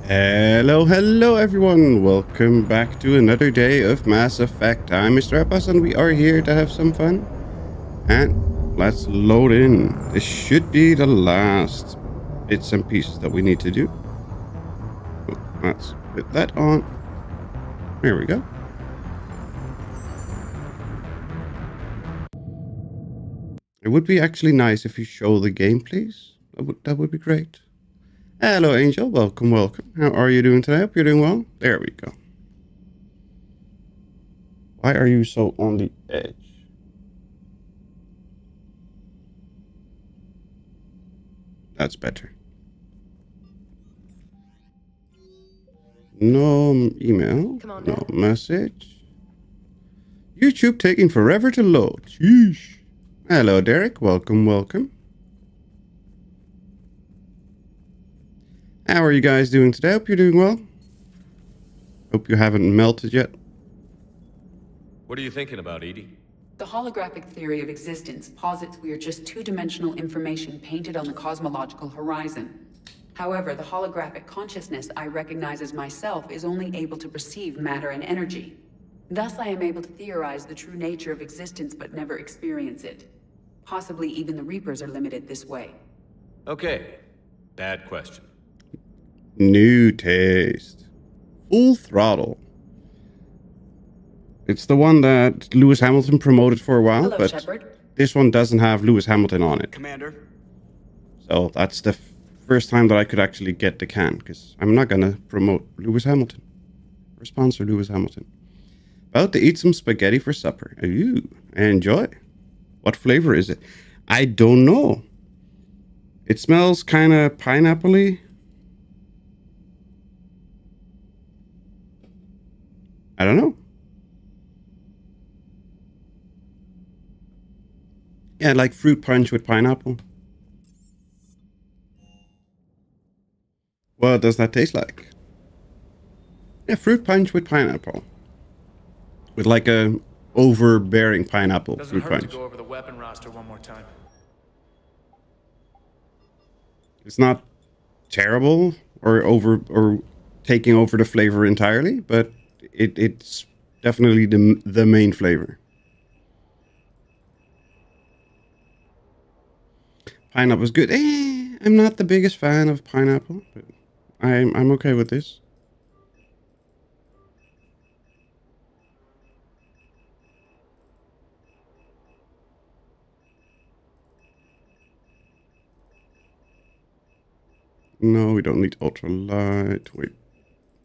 Hello everyone, welcome back to another day of Mass Effect. I'm Mr. Epas and we are here to have some fun. And let's load in. This should be the last bits and pieces that we need to do. Let's put that on. There we go. It would be actually nice if you show the game, please. That would be great. Hello, Angel. Welcome. How are you doing today? Hope you're doing well. There we go. Why are you so on the edge? That's better. No email. No message. YouTube taking forever to load. Sheesh. Hello, Derek. Welcome. How are you guys doing today? Hope you're doing well. Hope you haven't melted yet. What are you thinking about, EDI? The holographic theory of existence posits we are just two-dimensional information painted on the cosmological horizon. However, the holographic consciousness I recognize as myself is only able to perceive matter and energy. Thus, I am able to theorize the true nature of existence but never experience it. Possibly even the Reapers are limited this way. Okay, bad question. New taste. Full Throttle. It's the one that Lewis Hamilton promoted for a while. Hello, but Shepard. This one doesn't have Lewis Hamilton on it. Commander. So that's the first time that I could actually get the can, because I'm not going to promote Lewis Hamilton. Or sponsor Lewis Hamilton. About to eat some spaghetti for supper. Ooh, enjoy. What flavor is it? I don't know. It smells kind of pineapple-y. I don't know. Yeah, like fruit punch with pineapple. What does that taste like? Yeah, fruit punch with pineapple. With like a overbearing pineapple Doesn't fruit hurt punch. to go over the weapon roster one more time. It's not terrible or taking over the flavor entirely, but it's definitely the main flavor. Pineapple is good. I'm not the biggest fan of pineapple, but I'm okay with this. No, we don't need ultralight. Wait,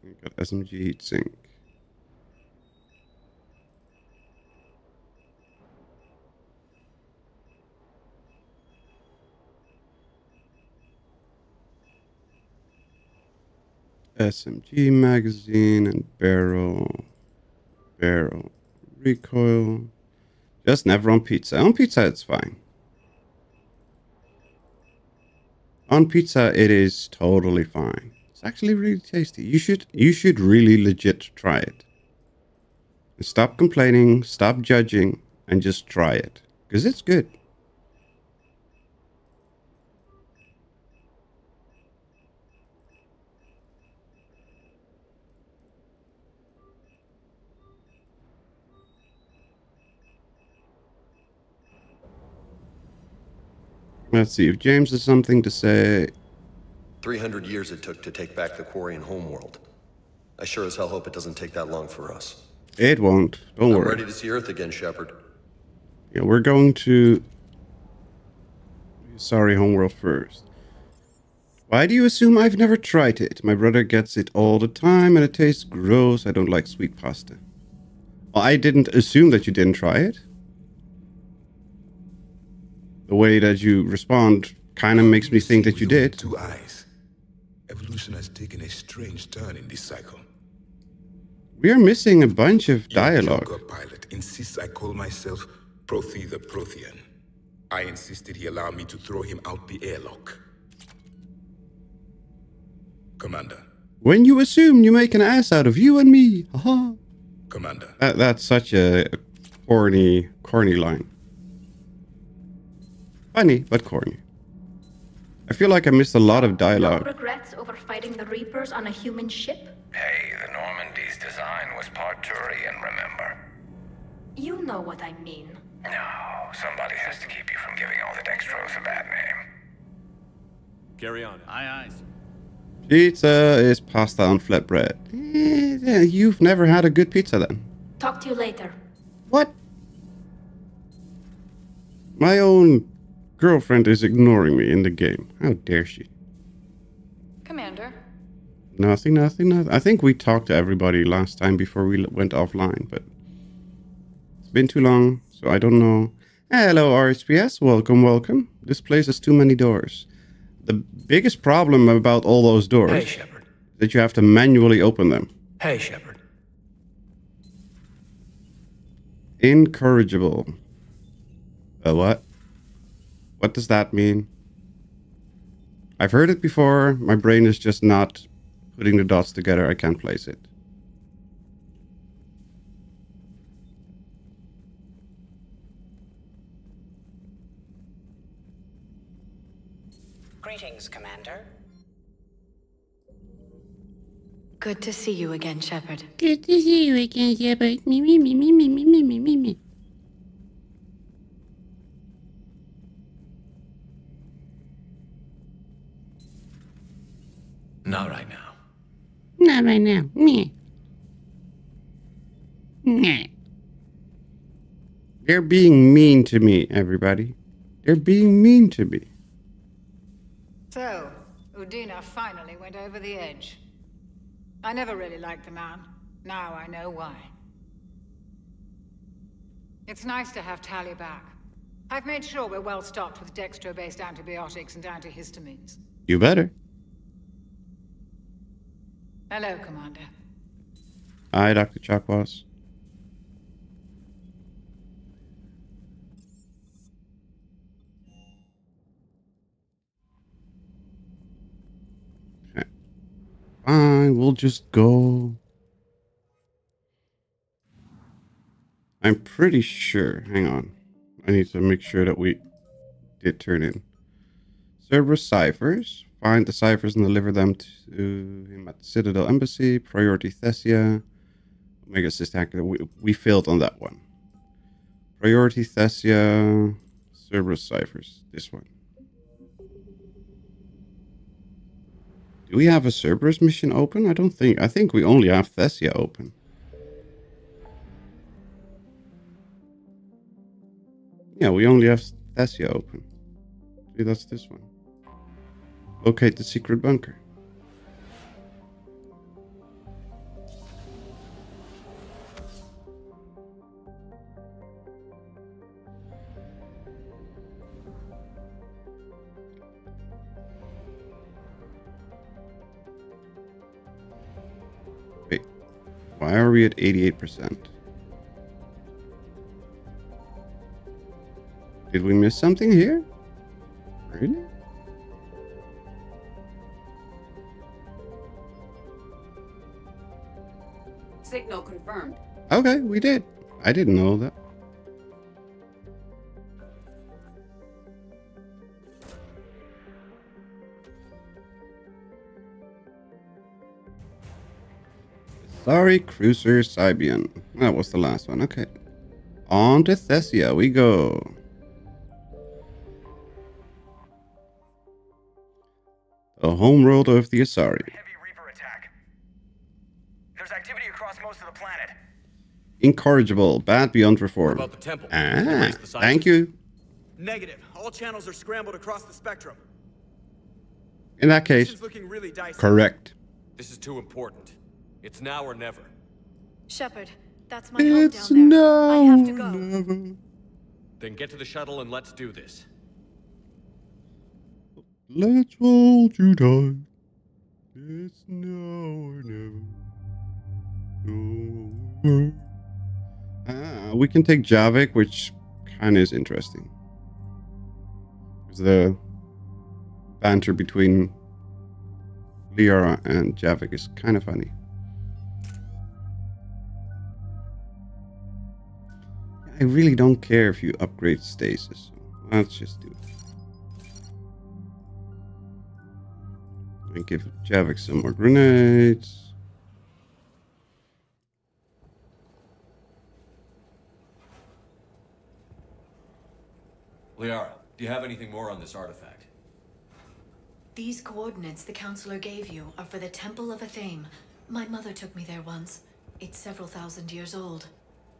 we got SMG heatsink. SMG magazine and barrel recoil. Just never on pizza. On pizza it's fine. On pizza it is totally fine. It's actually really tasty. You should really legit try it. Stop complaining, stop judging, and just try it, because it's good. Let's see if James has something to say. 300 years it took to take back the Quarian homeworld. I sure as hell hope it doesn't take that long for us. It won't. Don't I'm worry. ready to see Earth again, Shepard. Yeah, we're going to... Sorry, Homeworld first. Why do you assume I've never tried it? My brother gets it all the time and it tastes gross. I don't like sweet pasta. Well, I didn't assume that you didn't try it. The way that you respond kind of makes me think that you did. Two eyes. Evolution has taken a strange turn in this cycle. We are missing a bunch of dialogue. Joker pilot insists I call myself Prothea the Prothean. I insisted he allow me to throw him out the airlock. Commander. When you assume, you make an ass out of you and me. Haha. Commander. That's such a corny line. Funny, but corny. I feel like I missed a lot of dialogue. No regrets over fighting the Reapers on a human ship? Hey, the Normandy's design was part Turian, remember? You know what I mean. No, somebody has to keep you from giving all the Dextros a bad name. Carry on. Aye, aye. Pizza is pasta on flatbread. You've never had a good pizza then. Talk to you later. What? My own girlfriend is ignoring me in the game. How dare she? Commander. Nothing. I think we talked to everybody last time before we went offline, but it's been too long, so I don't know. Hello, RHPS. Welcome. This place has too many doors. The biggest problem about all those doors Hey, Shepard. is that you have to manually open them. Hey, Shepard. Incorrigible. What? What does that mean? I've heard it before. My brain is just not putting the dots together. I can't place it. Greetings, Commander. Good to see you again, Shepard. Good to see you again, Shepard. Me. Not right now. Not right now. Meh. They're being mean to me, everybody. They're being mean to me. So, Udina finally went over the edge. I never really liked the man. Now I know why. It's nice to have Tali back. I've made sure we're well stocked with dextro-based antibiotics and antihistamines. You better. Hello, Commander. Hi, Dr. Chakwas. Okay. Fine, we'll just go. I'm pretty sure. Hang on. I need to make sure that we did turn in Cerberus ciphers. Find the ciphers and deliver them to him at the Citadel Embassy. Priority Thessia. Omega System. We failed on that one. Priority Thessia. Cerberus ciphers. This one. Do we have a Cerberus mission open? I don't think. I think we only have Thessia open. Yeah, we only have Thessia open. See, that's this one. Locate the secret bunker. Wait, why are we at 88%? Did we miss something here? Really? Signal confirmed. Okay, we did. I didn't know that. Sorry, Cruiser Sibian. That was the last one. Okay. On to Thessia we go. The homeworld of the Asari. Heavy Reaper attack. There's activity across most of the planet. Incorrigible, bad beyond reform. What about the temple? Thank you. Negative. All channels are scrambled across the spectrum. In that case, Looking really dicey. correct. This is too important. It's now or never. Shepard, that's my home It's down there. now I have to go. never. Then get to the shuttle and let's do this. Let's hold you tight. It's now or never. We can take Javik, which kind of is interesting. Because the banter between Liara and Javik is kind of funny. I really don't care if you upgrade stasis. So let's just do it. And give Javik some more grenades. Liara, do you have anything more on this artifact? These coordinates the counselor gave you are for the Temple of Athame. My mother took me there once. It's several thousand years old.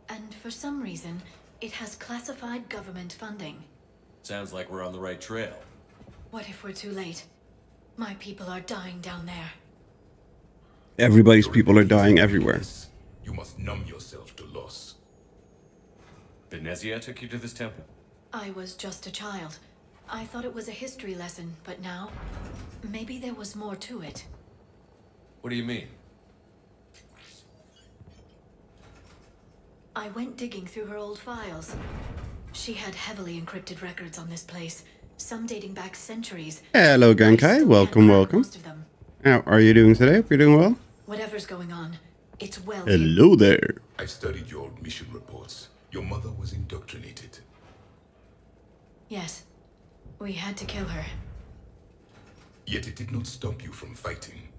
And for some reason, it has classified government funding. Sounds like we're on the right trail. What if we're too late? My people are dying down there. Everybody's people are dying everywhere. You must numb yourself to loss. Benezia took you to this temple? I was just a child. I thought it was a history lesson, but now, maybe there was more to it. What do you mean? I went digging through her old files. She had heavily encrypted records on this place, some dating back centuries. Hello, Genkai. Welcome, welcome. Most of them. How are you doing today? Hope you're doing well. Whatever's going on, it's well. Hello there. I studied your old mission reports. Your mother was indoctrinated. Yes. We had to kill her. Yet it did not stop you from fighting.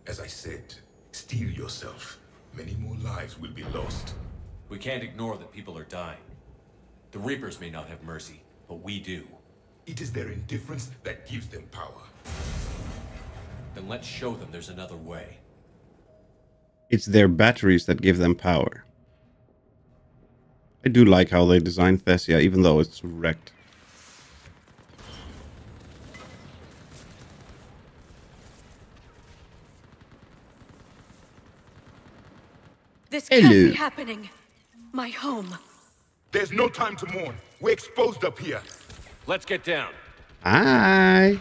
As I said, steel yourself. Many more lives will be lost. We can't ignore that people are dying. The Reapers may not have mercy, but we do. It is their indifference that gives them power. Then let's show them there's another way. It's their batteries that give them power. I do like how they designed Thessia, even though it's wrecked. This can't be happening. My home. There's no time to mourn. We're exposed up here. Let's get down. Hi.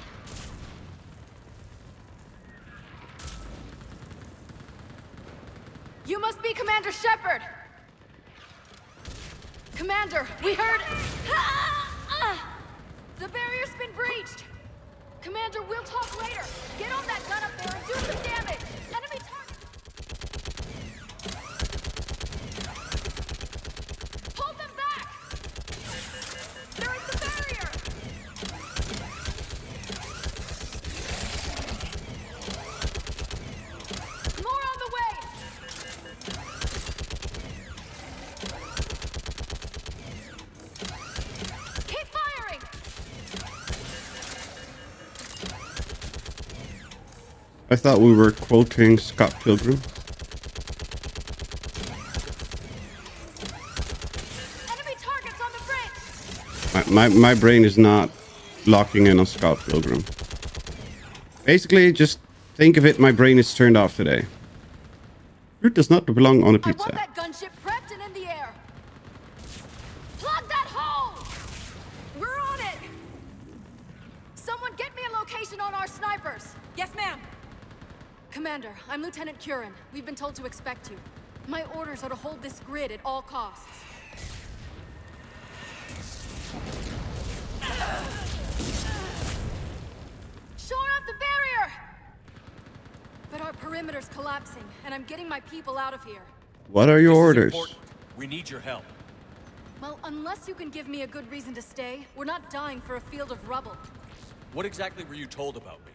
You must be Commander Shepard! Commander, we heard... The barrier's been breached! Commander, we'll talk later! Get on that gun up there and do some damage! Enemy target... Hold them back! There is the barrier! More on the way! Keep firing! I thought we were quoting Scott Pilgrim. Enemy targets on the bridge! My brain is not locking in on Scott Pilgrim. Basically, just think of it, my brain is turned off today. Fruit does not belong on a I want pizza. that gunship prepped and in the air! Plug that hole! We're on it! Someone get me a location on our snipers! Yes, ma'am! Commander, I'm Lieutenant Curran. We've been told to expect you. My orders are to hold this grid at all costs. Shore up the barrier! But our perimeter's collapsing, and I'm getting my people out of here. What are your orders? We need your help. Well, unless you can give me a good reason to stay, we're not dying for a field of rubble. What exactly were you told about me?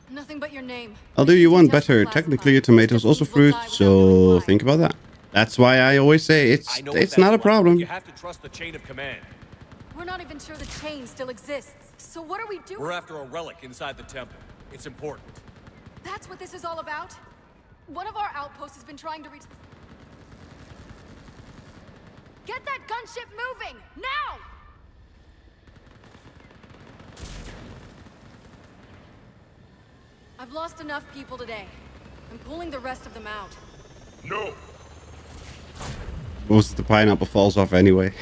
Nothing but your name. I'll do you one better. Technically, a tomato is also fruit, so think about that. That's why I always say it's not a problem. You have to trust the chain of command. We're not even sure the chain still exists. So what are we doing? We're after a relic inside the temple. It's important. That's what this is all about? One of our outposts has been trying to reach... Get that gunship moving! Now! I've lost enough people today. I'm pulling the rest of them out. No! Most of the pineapple falls off anyway.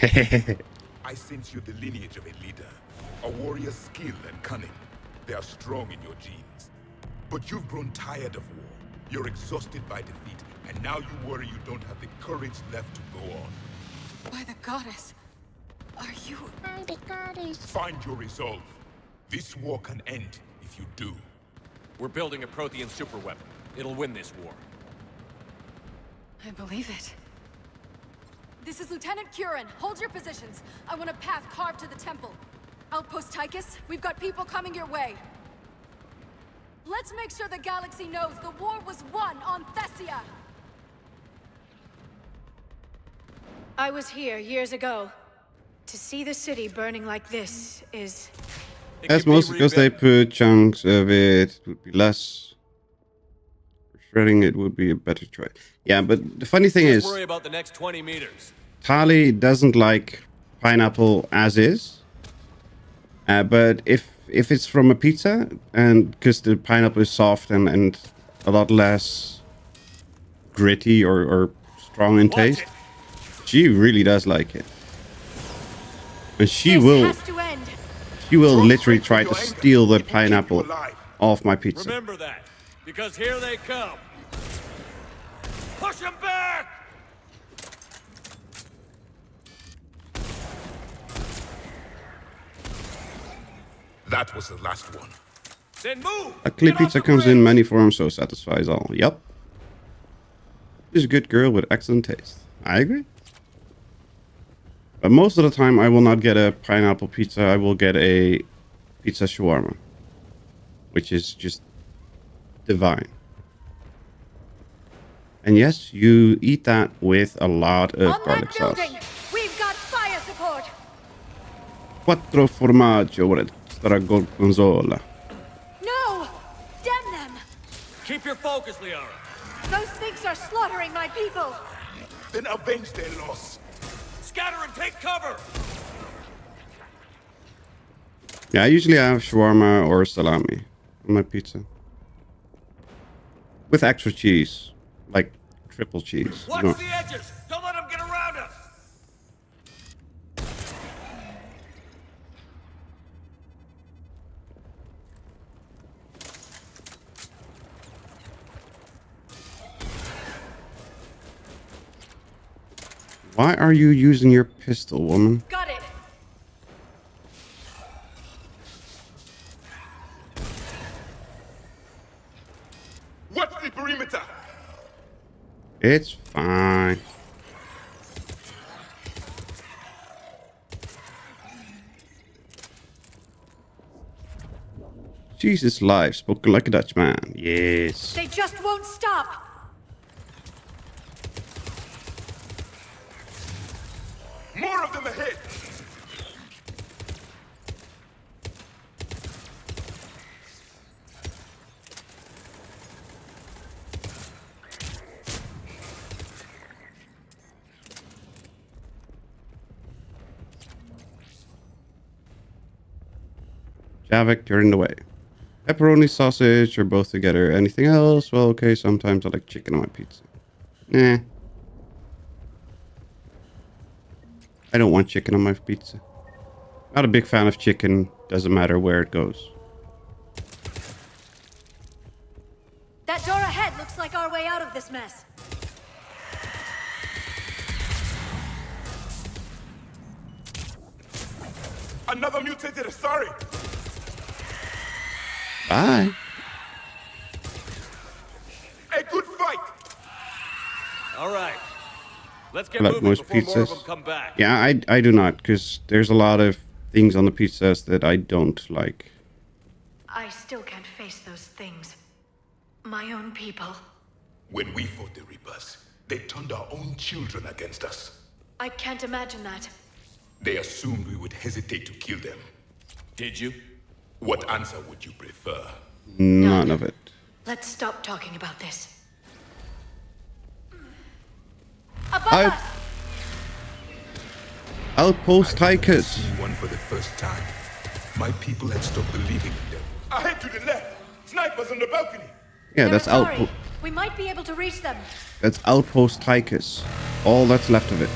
I sense you're the lineage of a leader. A warrior's skill and cunning. They are strong in your genes. But you've grown tired of war. You're exhausted by defeat, and now you worry you don't have the courage left to go on. By the goddess. Are you... By the goddess. Find your resolve. This war can end if you do. We're building a Prothean superweapon. It'll win this war. I believe it. This is Lieutenant Curran. Hold your positions. I want a path carved to the temple. Outpost Tychus, we've got people coming your way. Let's make sure the galaxy knows the war was won on Thessia. I was here years ago. To see the city burning like this is... That's mostly because they put chunks of it would be less. Shredding it would be a better choice. Yeah, but the funny thing is, worry about the next 20 meters. Tali doesn't like pineapple as is. But if it's from a pizza, and because the pineapple is soft and a lot less gritty or strong in taste, she really does like it. And she will literally try to steal the pineapple off my pizza. Remember that, because here they come. Push them back! That was the last one. Then move! Luckily, pizza comes in many forms, so satisfies all. Yup. She's a good girl with excellent taste. I agree. But most of the time, I will not get a pineapple pizza. I will get a pizza shawarma, which is just divine. And yes, you eat that with a lot of garlic sauce. We've got fire support. Quattro formaggio extra gorgonzola. No! Damn them! Keep your focus, Liara. Those things are slaughtering my people. Then avenge their loss. Scatter and take cover! Yeah, I usually have shawarma or salami on my pizza. With extra cheese. Like triple cheese. Watch No. the edges! Don't let them get around us! Why are you using your pistol, woman? Got it. What's the perimeter? It's fine. Jesus life, spoken like a Dutchman. Yes. They just won't stop. More of them ahead. Javik, you're in the way. Pepperoni, sausage, or both together. Anything else? Well, okay, sometimes I like chicken on my pizza. Nah. I don't want chicken on my pizza. Not a big fan of chicken. Doesn't matter where it goes. That door ahead looks like our way out of this mess. Another mutated Asari. Bye. A good fight. All right. Let's get I like moving most before more of pizzas. them come back. Yeah, I do not, because there's a lot of things on the pizzas that I don't like. I still can't face those things. My own people. When we fought the Reapers, they turned our own children against us. I can't imagine that. They assumed we would hesitate to kill them. Did you? What answer would you prefer? None of it. Let's stop talking about this. Out. Outpost Tychus. One for the first time. My people had stopped believing in them. Ahead to the left. Snipers on the balcony. Yeah, that's outpost. We might be able to reach them. That's Outpost Tychus. All that's left of it.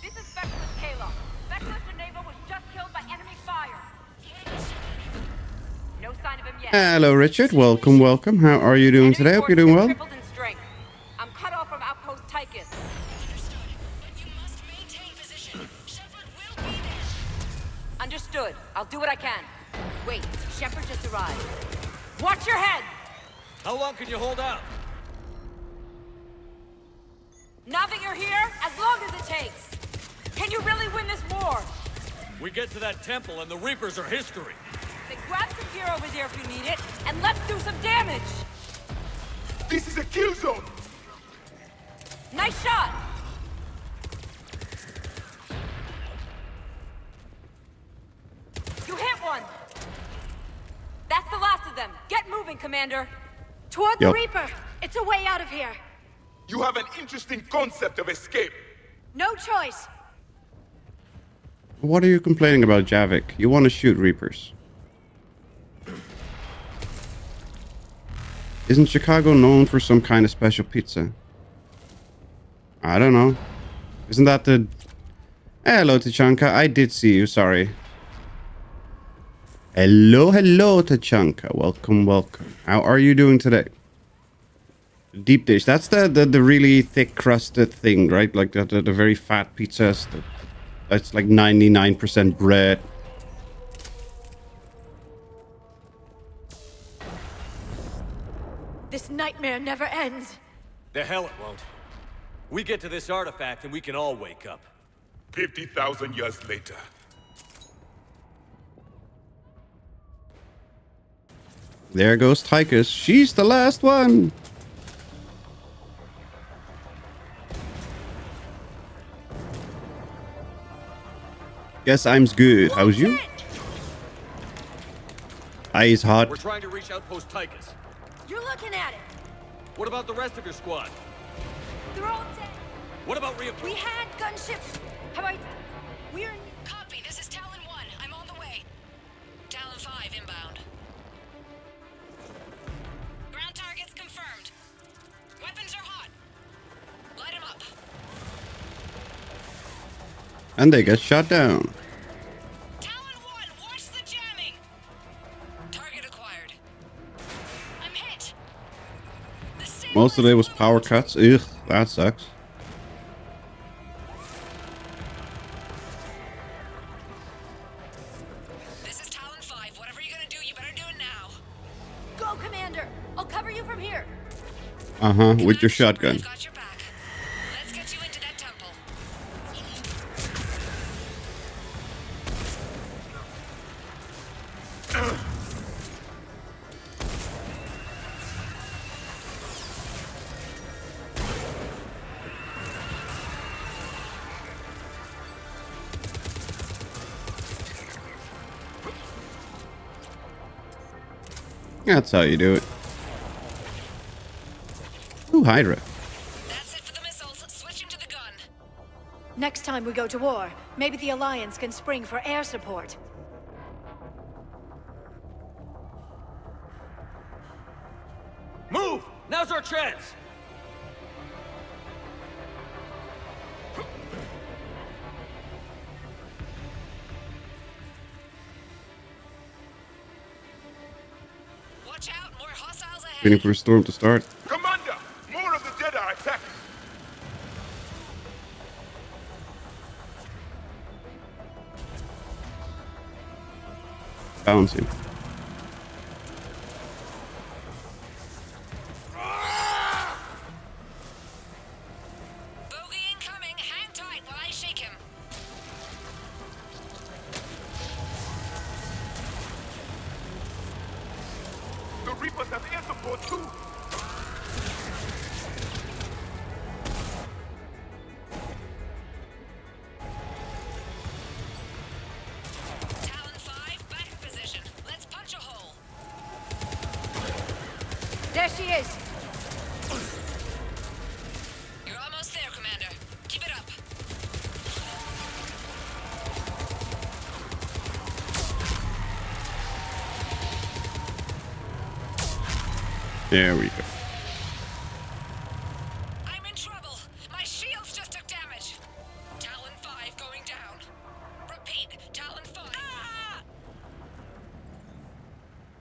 This is Specialist Kayla. Specialist Geneva was just killed by enemy fire. No sign of him yet. Hello, Richard. Welcome, welcome. How are you doing today? Hope you're doing well. Tripled in strength. I'm cut off from Outpost Tychus. Understood. I'll do what I can. Wait, Shepard just arrived. Watch your head! How long can you hold out? Now that you're here, as long as it takes. Can you really win this war? We get to that temple and the Reapers are history. Then grab some gear over there if you need it, and let's do some damage! This is a kill zone! Nice shot! You hit one! That's the last of them. Get moving, Commander. Toward the Reaper! It's a way out of here! You have an interesting concept of escape. No choice! What are you complaining about, Javik? You want to shoot Reapers. Isn't Chicago known for some kind of special pizza? I don't know. Isn't that the... Hello, Tachanka. I did see you, sorry. Hello, Tachanka. Welcome, welcome. How are you doing today? Deep dish. That's the really thick crusted thing, right? Like the very fat pizzas. That's like 99% bread. This nightmare never ends. The hell it won't. We get to this artifact and we can all wake up. 50,000 years later. There goes Tychus. She's the last one. Guess I'm good. How's you? Eyes hot. We're trying to reach Outpost Tychus. You're looking at it. What about the rest of your squad? They're all dead. What about We had gunships. How about... We're in... Copy. This is Talon 1. I'm on the way. Talon 5 inbound. Ground targets confirmed. Weapons are hot. Light them up. And they get shot down. Talon 1, watch the jamming. Target acquired. I'm hit. Most of the day was power cuts. Ugh, that sucks. This is Talon 5. Whatever you're gonna do, you better do it now. Go, Commander. I'll cover you from here. Uh-huh, with your shotgun. Got your back. Let's get you into that temple. That's how you do it. Ooh, Hydra. Next time we go to war, maybe the Alliance can spring for air support. Move! Now's our chance! Watch out, more hostiles ahead. Waiting for a storm to start. Commander, more of the Jedi are attacking. Bouncing. Bogey incoming. Hang tight while I shake him. The Reapers have air support too. Talon 5, back in position. Let's punch a hole. There she is. You're almost there, Commander. Keep it up. There we go. I'm in trouble. My shields just took damage. Talon 5 going down. Repeat, Talon 5. Ah!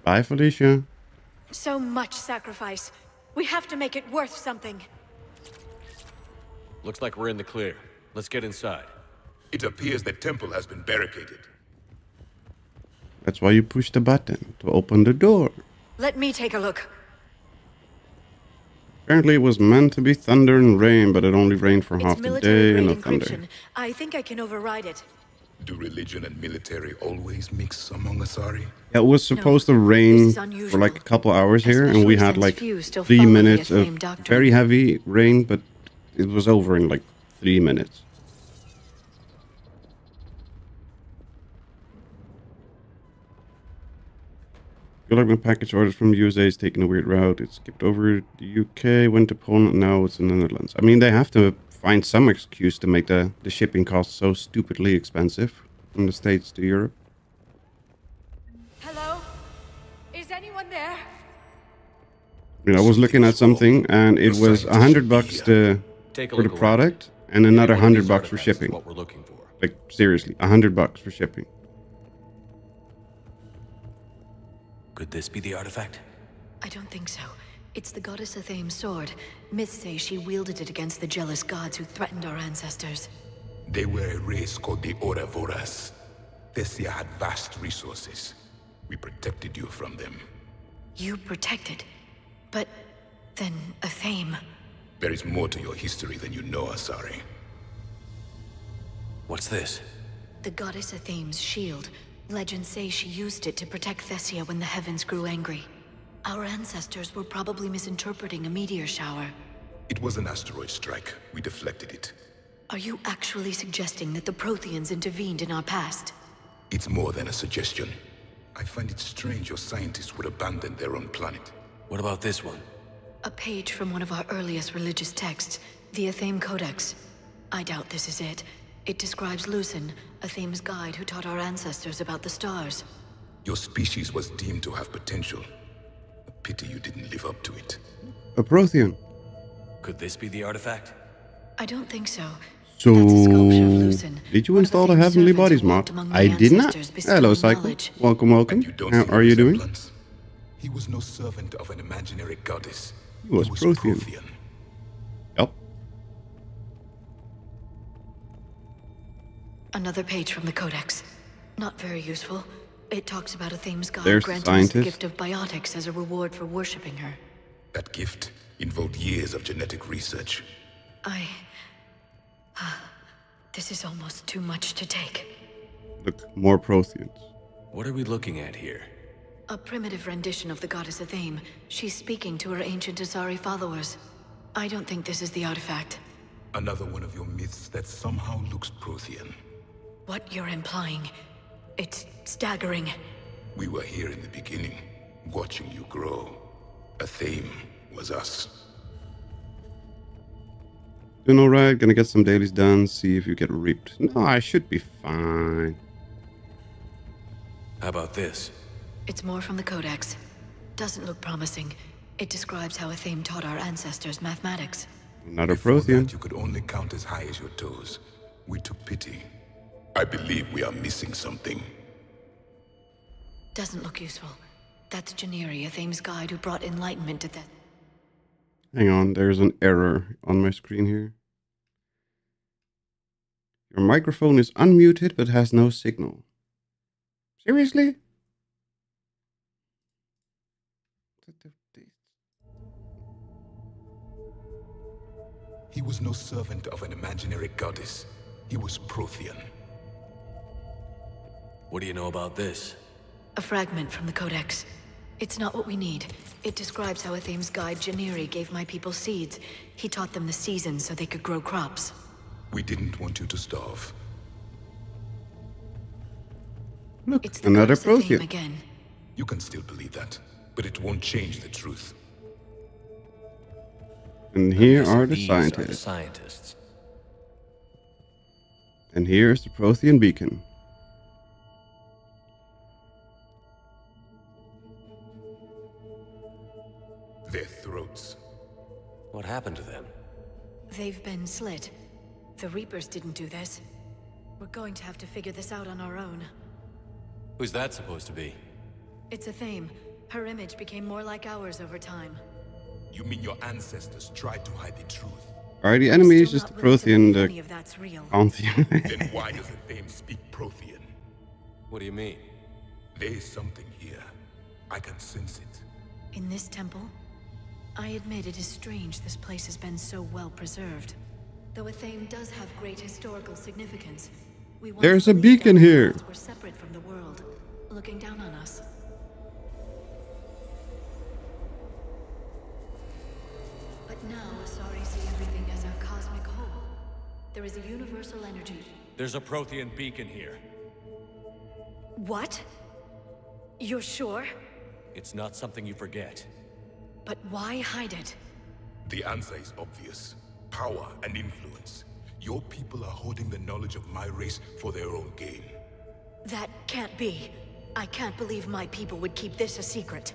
Bye, Felicia. So much sacrifice. We have to make it worth something. Looks like we're in the clear. Let's get inside. It appears the temple has been barricaded. That's why you push the button to open the door. Let me take a look. Apparently it was meant to be thunder and rain, but it only rained for half the day and no thunder. encryption. I think I can override it. Do religion and military always mix among Asari? Yeah, it was supposed to rain for like a couple hours here, and we had like 3 minutes of very heavy rain, but it was over in like 3 minutes. Feel like my package orders from USA is taking a weird route. It skipped over the UK, went to Poland, now it's in the Netherlands. I mean, they have to find some excuse to make the shipping costs so stupidly expensive from the States to Europe. Hello? Is anyone there? I mean, I was looking at something, and it was $100 for the product, and another $100 for shipping. What we're looking for. Like, seriously, $100 for shipping. Could this be the artifact? I don't think so. It's the goddess Athame's sword. Myths say she wielded it against the jealous gods who threatened our ancestors. They were a race called the Ouroboros. Thessia had vast resources. We protected you from them. You protected? But then Athame... There is more to your history than you know, Asari. What's this? The goddess Athame's shield. Legends say she used it to protect Thessia when the heavens grew angry. Our ancestors were probably misinterpreting a meteor shower. It was an asteroid strike. We deflected it. Are you actually suggesting that the Protheans intervened in our past? It's more than a suggestion. I find it strange your scientists would abandon their own planet. What about this one? A page from one of our earliest religious texts, the Athame Codex. I doubt this is it. It describes Lucen, Athame's guide who taught our ancestors about the stars. Your species was deemed to have potential. A pity you didn't live up to it. A Prothean. Could this be the artifact? I don't think so. So, did you install the Heavenly Bodies mod? I did not. Hello, Cycle. Welcome, welcome. How are you doing? He was no servant of an imaginary goddess. He was Prothean. Yep. Another page from the Codex. Not very useful. It talks about Athame's god There's granting us the gift of biotics as a reward for worshipping her. That gift involved years of genetic research. This is almost too much to take. Look, more Protheans. What are we looking at here? A primitive rendition of the goddess Athame. She's speaking to her ancient Asari followers. I don't think this is the artifact. Another one of your myths that somehow looks Prothean. What you're implying, it's staggering. We were here in the beginning, watching you grow. Athame was us. Doing alright, gonna get some dailies done, see if you get reaped. No, I should be fine. How about this? It's more from the Codex. Doesn't look promising. It describes how Athame taught our ancestors mathematics. Another Prothean. You could only count as high as your toes. We took pity. I believe we are missing something. Doesn't look useful. That's Janiri, Athame's guide who brought enlightenment to that. Hang on, there's an error on my screen here. Your microphone is unmuted but has no signal. Seriously? He was no servant of an imaginary goddess. He was Prothean. What do you know about this? A fragment from the Codex. It's not what we need. It describes how Athame's guide Janiri gave my people seeds. He taught them the seasons so they could grow crops. We didn't want you to starve. Look, it's the another Prothean Prothean again. You can still believe that, but it won't change the truth. And here are the These scientists. And here's the Prothean beacon. Their throats. What happened to them? They've been slit. The Reapers didn't do this. We're going to have to figure this out on our own. Who's that supposed to be? It's Athame. Her image became more like ours over time. You mean your ancestors tried to hide the truth? Alright, the enemy is just the Prothean, the Pantheon. Then why does Athame speak Prothean? What do you mean? There is something here. I can sense it. In this temple? I admit it is strange this place has been so well preserved. Though Athame does have great historical significance, we once There's a believed beacon our here. worlds were separate from the world, looking down on us. But now Asari see everything as a cosmic whole. There is a universal energy. There's a Prothean beacon here. What? You're sure? It's not something you forget. But why hide it? The answer is obvious. Power and influence. Your people are holding the knowledge of my race for their own gain. That can't be. I can't believe my people would keep this a secret.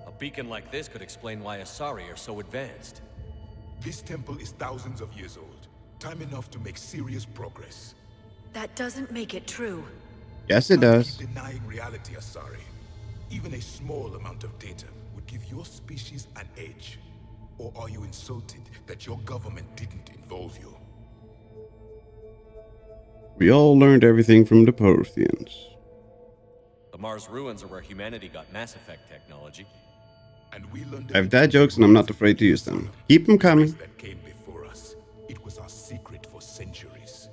A beacon like this could explain why Asari are so advanced. This temple is thousands of years old. Time enough to make serious progress. That doesn't make it true. Yes, it does. Keep denying reality, Asari. Even a small amount of data would give your species an edge. Or are you insulted that your government didn't involve you? We all learned everything from the Protheans. The Mars ruins are where humanity got Mass Effect technology. And we learned I have dad jokes and I'm not afraid to use them. Keep them coming. that came before us. It was our secret for centuries.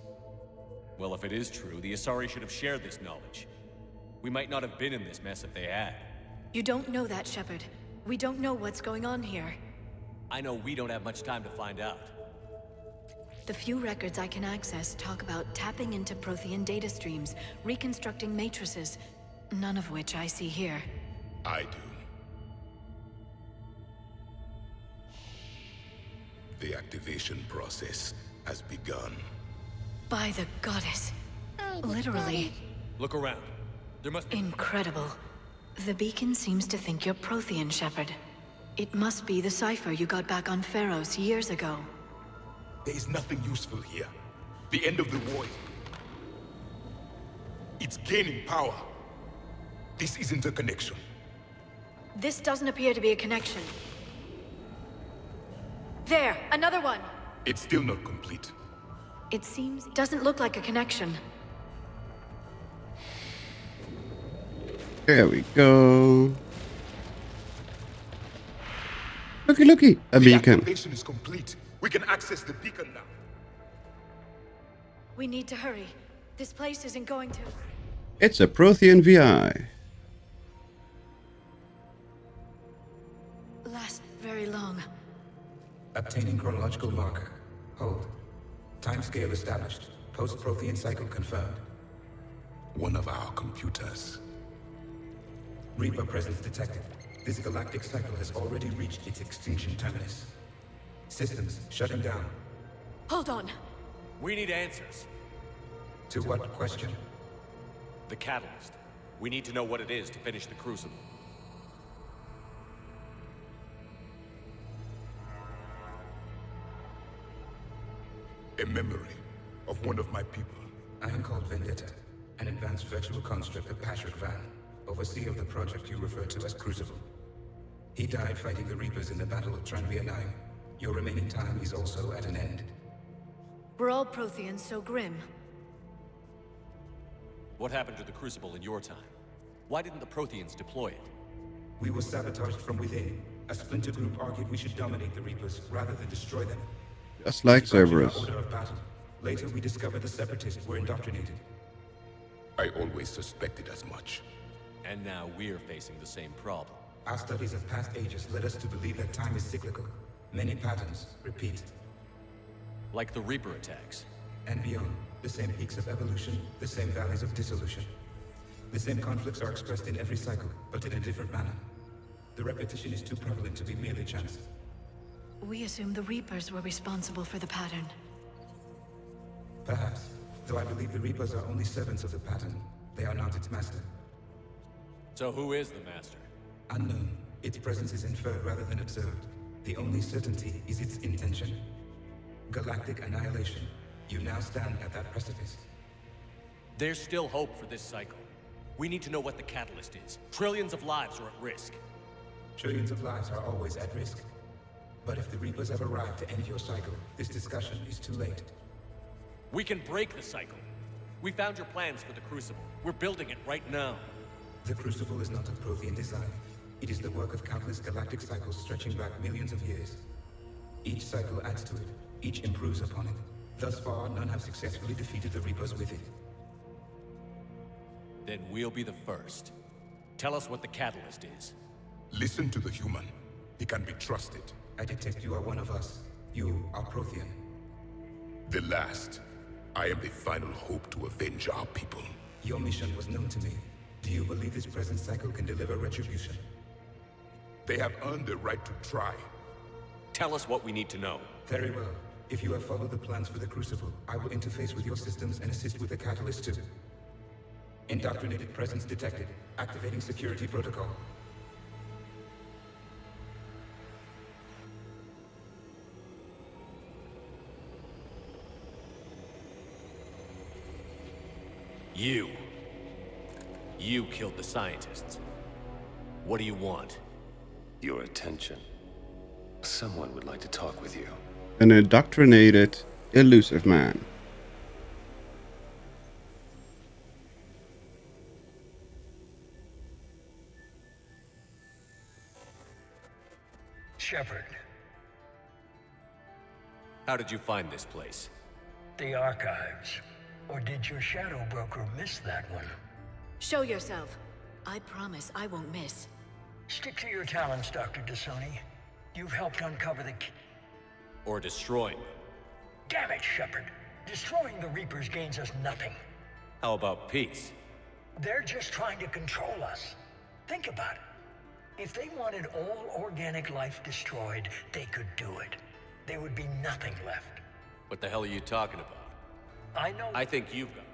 Well, if it is true, the Asari should have shared this knowledge. We might not have been in this mess if they had. You don't know that, Shepard. We don't know what's going on here. I know we don't have much time to find out. The few records I can access talk about tapping into Prothean data streams, reconstructing matrices, none of which I see here. I do. The activation process has begun. By the goddess. Literally. Look around. There must be... Incredible. The beacon seems to think you're Prothean, Shepard. It must be the cipher you got back on Pharos years ago. There is nothing useful here. The end of the war. It's gaining power. This isn't a connection. This doesn't appear to be a connection. There, another one. It's still not complete. It doesn't look like a connection. There we go. Looky, a The beacon. activation is complete. We can access the beacon now. We need to hurry. This place isn't going to... It's a Prothean VI. last very long. Obtaining chronological marker. Hold. Timescale established. Post-Prothean cycle confirmed. One of our computers. Reaper presence detected. This galactic cycle has already reached its extinction terminus. Systems shutting down. Hold on. We need answers. To what question? The catalyst. We need to know what it is to finish the Crucible. A memory of one of my people. I am called Vendetta, an advanced virtual construct of Patrick Van, overseer of the project you refer to as Crucible. He died fighting the Reapers in the Battle of Tranvia 9. Your remaining time is also at an end. We're all Protheans so grim. What happened to the Crucible in your time? Why didn't the Protheans deploy it? We were sabotaged from within. A splinter group argued we should dominate the Reapers rather than destroy them. Just like Cerberus. Order of battle. Later we discovered the Separatists were indoctrinated. I always suspected as much. And now we're facing the same problem. Our studies of past ages led us to believe that time is cyclical. Many patterns repeat. Like the Reaper attacks. And beyond, the same peaks of evolution, the same valleys of dissolution. The same conflicts are expressed in every cycle, but in a different manner. The repetition is too prevalent to be merely chance. We assume the Reapers were responsible for the pattern. Perhaps, though I believe the Reapers are only servants of the pattern. They are not its master. So who is the master? Unknown. Its presence is inferred rather than observed. The only certainty is its intention. Galactic annihilation. You now stand at that precipice. There's still hope for this cycle. We need to know what the catalyst is. Trillions of lives are at risk. Trillions of lives are always at risk. But if the Reapers have arrived to end your cycle, this discussion is too late. We can break the cycle. We found your plans for the Crucible. We're building it right now. The Crucible is not of Prothean design. It is the work of countless galactic cycles stretching back millions of years. Each cycle adds to it, each improves upon it. Thus far, none have successfully defeated the Reapers with it. Then we'll be the first. Tell us what the catalyst is. Listen to the human. He can be trusted. I detect you are one of us. You are Prothean. The last. I am the final hope to avenge our people. Your mission was known to me. Do you believe this present cycle can deliver retribution? They have earned the right to try. Tell us what we need to know. Very well. If you have followed the plans for the Crucible, I will interface with your systems and assist with the catalyst too. Indoctrinated presence detected. Activating security protocol. You killed the scientists. What do you want? Your attention. Someone would like to talk with you. An indoctrinated, elusive man. Shepard. How did you find this place? The archives. Or did your shadow broker miss that one? Show yourself. I promise I won't miss. Stick to your talents, Dr. D'Soni. You've helped uncover the Or destroying them. Damn it, Shepard. Destroying the Reapers gains us nothing. How about peace? They're just trying to control us. Think about it. If they wanted all organic life destroyed, they could do it. There would be nothing left. What the hell are you talking about? I know... I think you've got...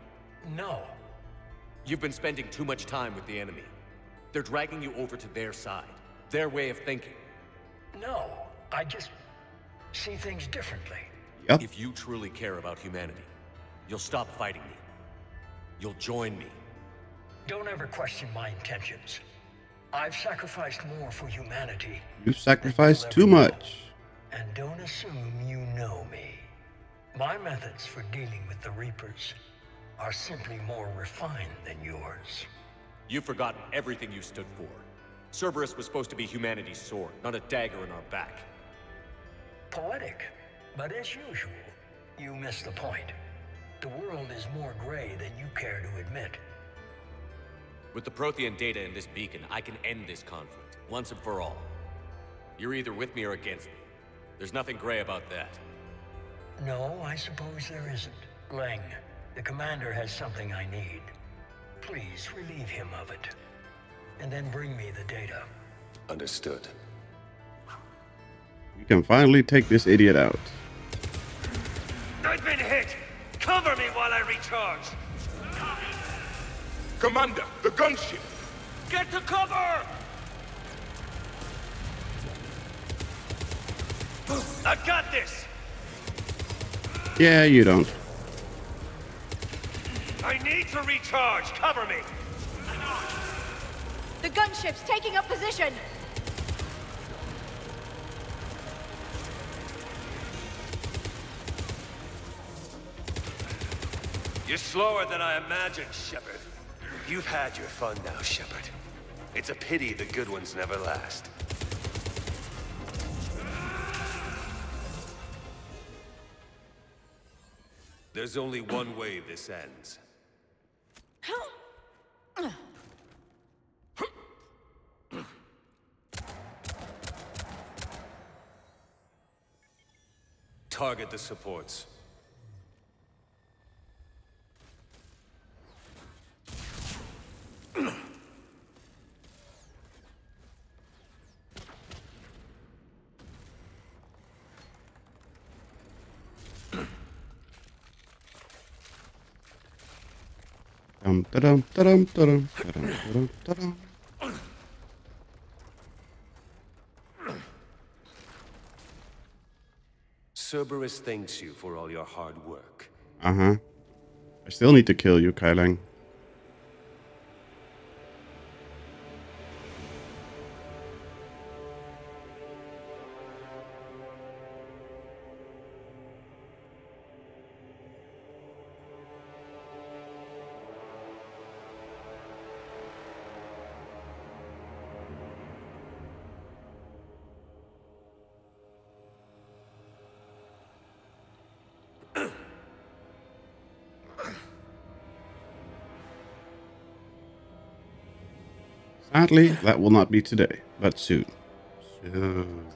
No. You've been spending too much time with the enemy. They're dragging you over to their side. Their way of thinking. No. I just see things differently. Yep. If you truly care about humanity, you'll stop fighting me. You'll join me. Don't ever question my intentions. I've sacrificed more for humanity. You've sacrificed too much. And don't assume you know me. My methods for dealing with the Reapers are simply more refined than yours. You've forgotten everything you stood for. Cerberus was supposed to be humanity's sword, not a dagger in our back. Poetic, but as usual, you miss the point. The world is more gray than you care to admit. With the Prothean data in this beacon, I can end this conflict, once and for all. You're either with me or against me. There's nothing gray about that. No, I suppose there isn't. Leng, the commander has something I need. Please relieve him of it. And then bring me the data. Understood. We can finally take this idiot out. I've been hit! Cover me while I recharge! Commander, the gunship! Get to cover! I've got this! Yeah, you don't. I need to recharge! Cover me! The gunship's taking up position! You're slower than I imagined, Shepard. You've had your fun now, Shepard. It's a pity the good ones never last. There's only one way this ends. Target the supports. Dum, da-dum, da-dum, da-dum, da-dum, da-dum. Cerberus thanks you for all your hard work. Uh-huh. I still need to kill you, Kai Leng. Sadly, that will not be today, but soon. Soon.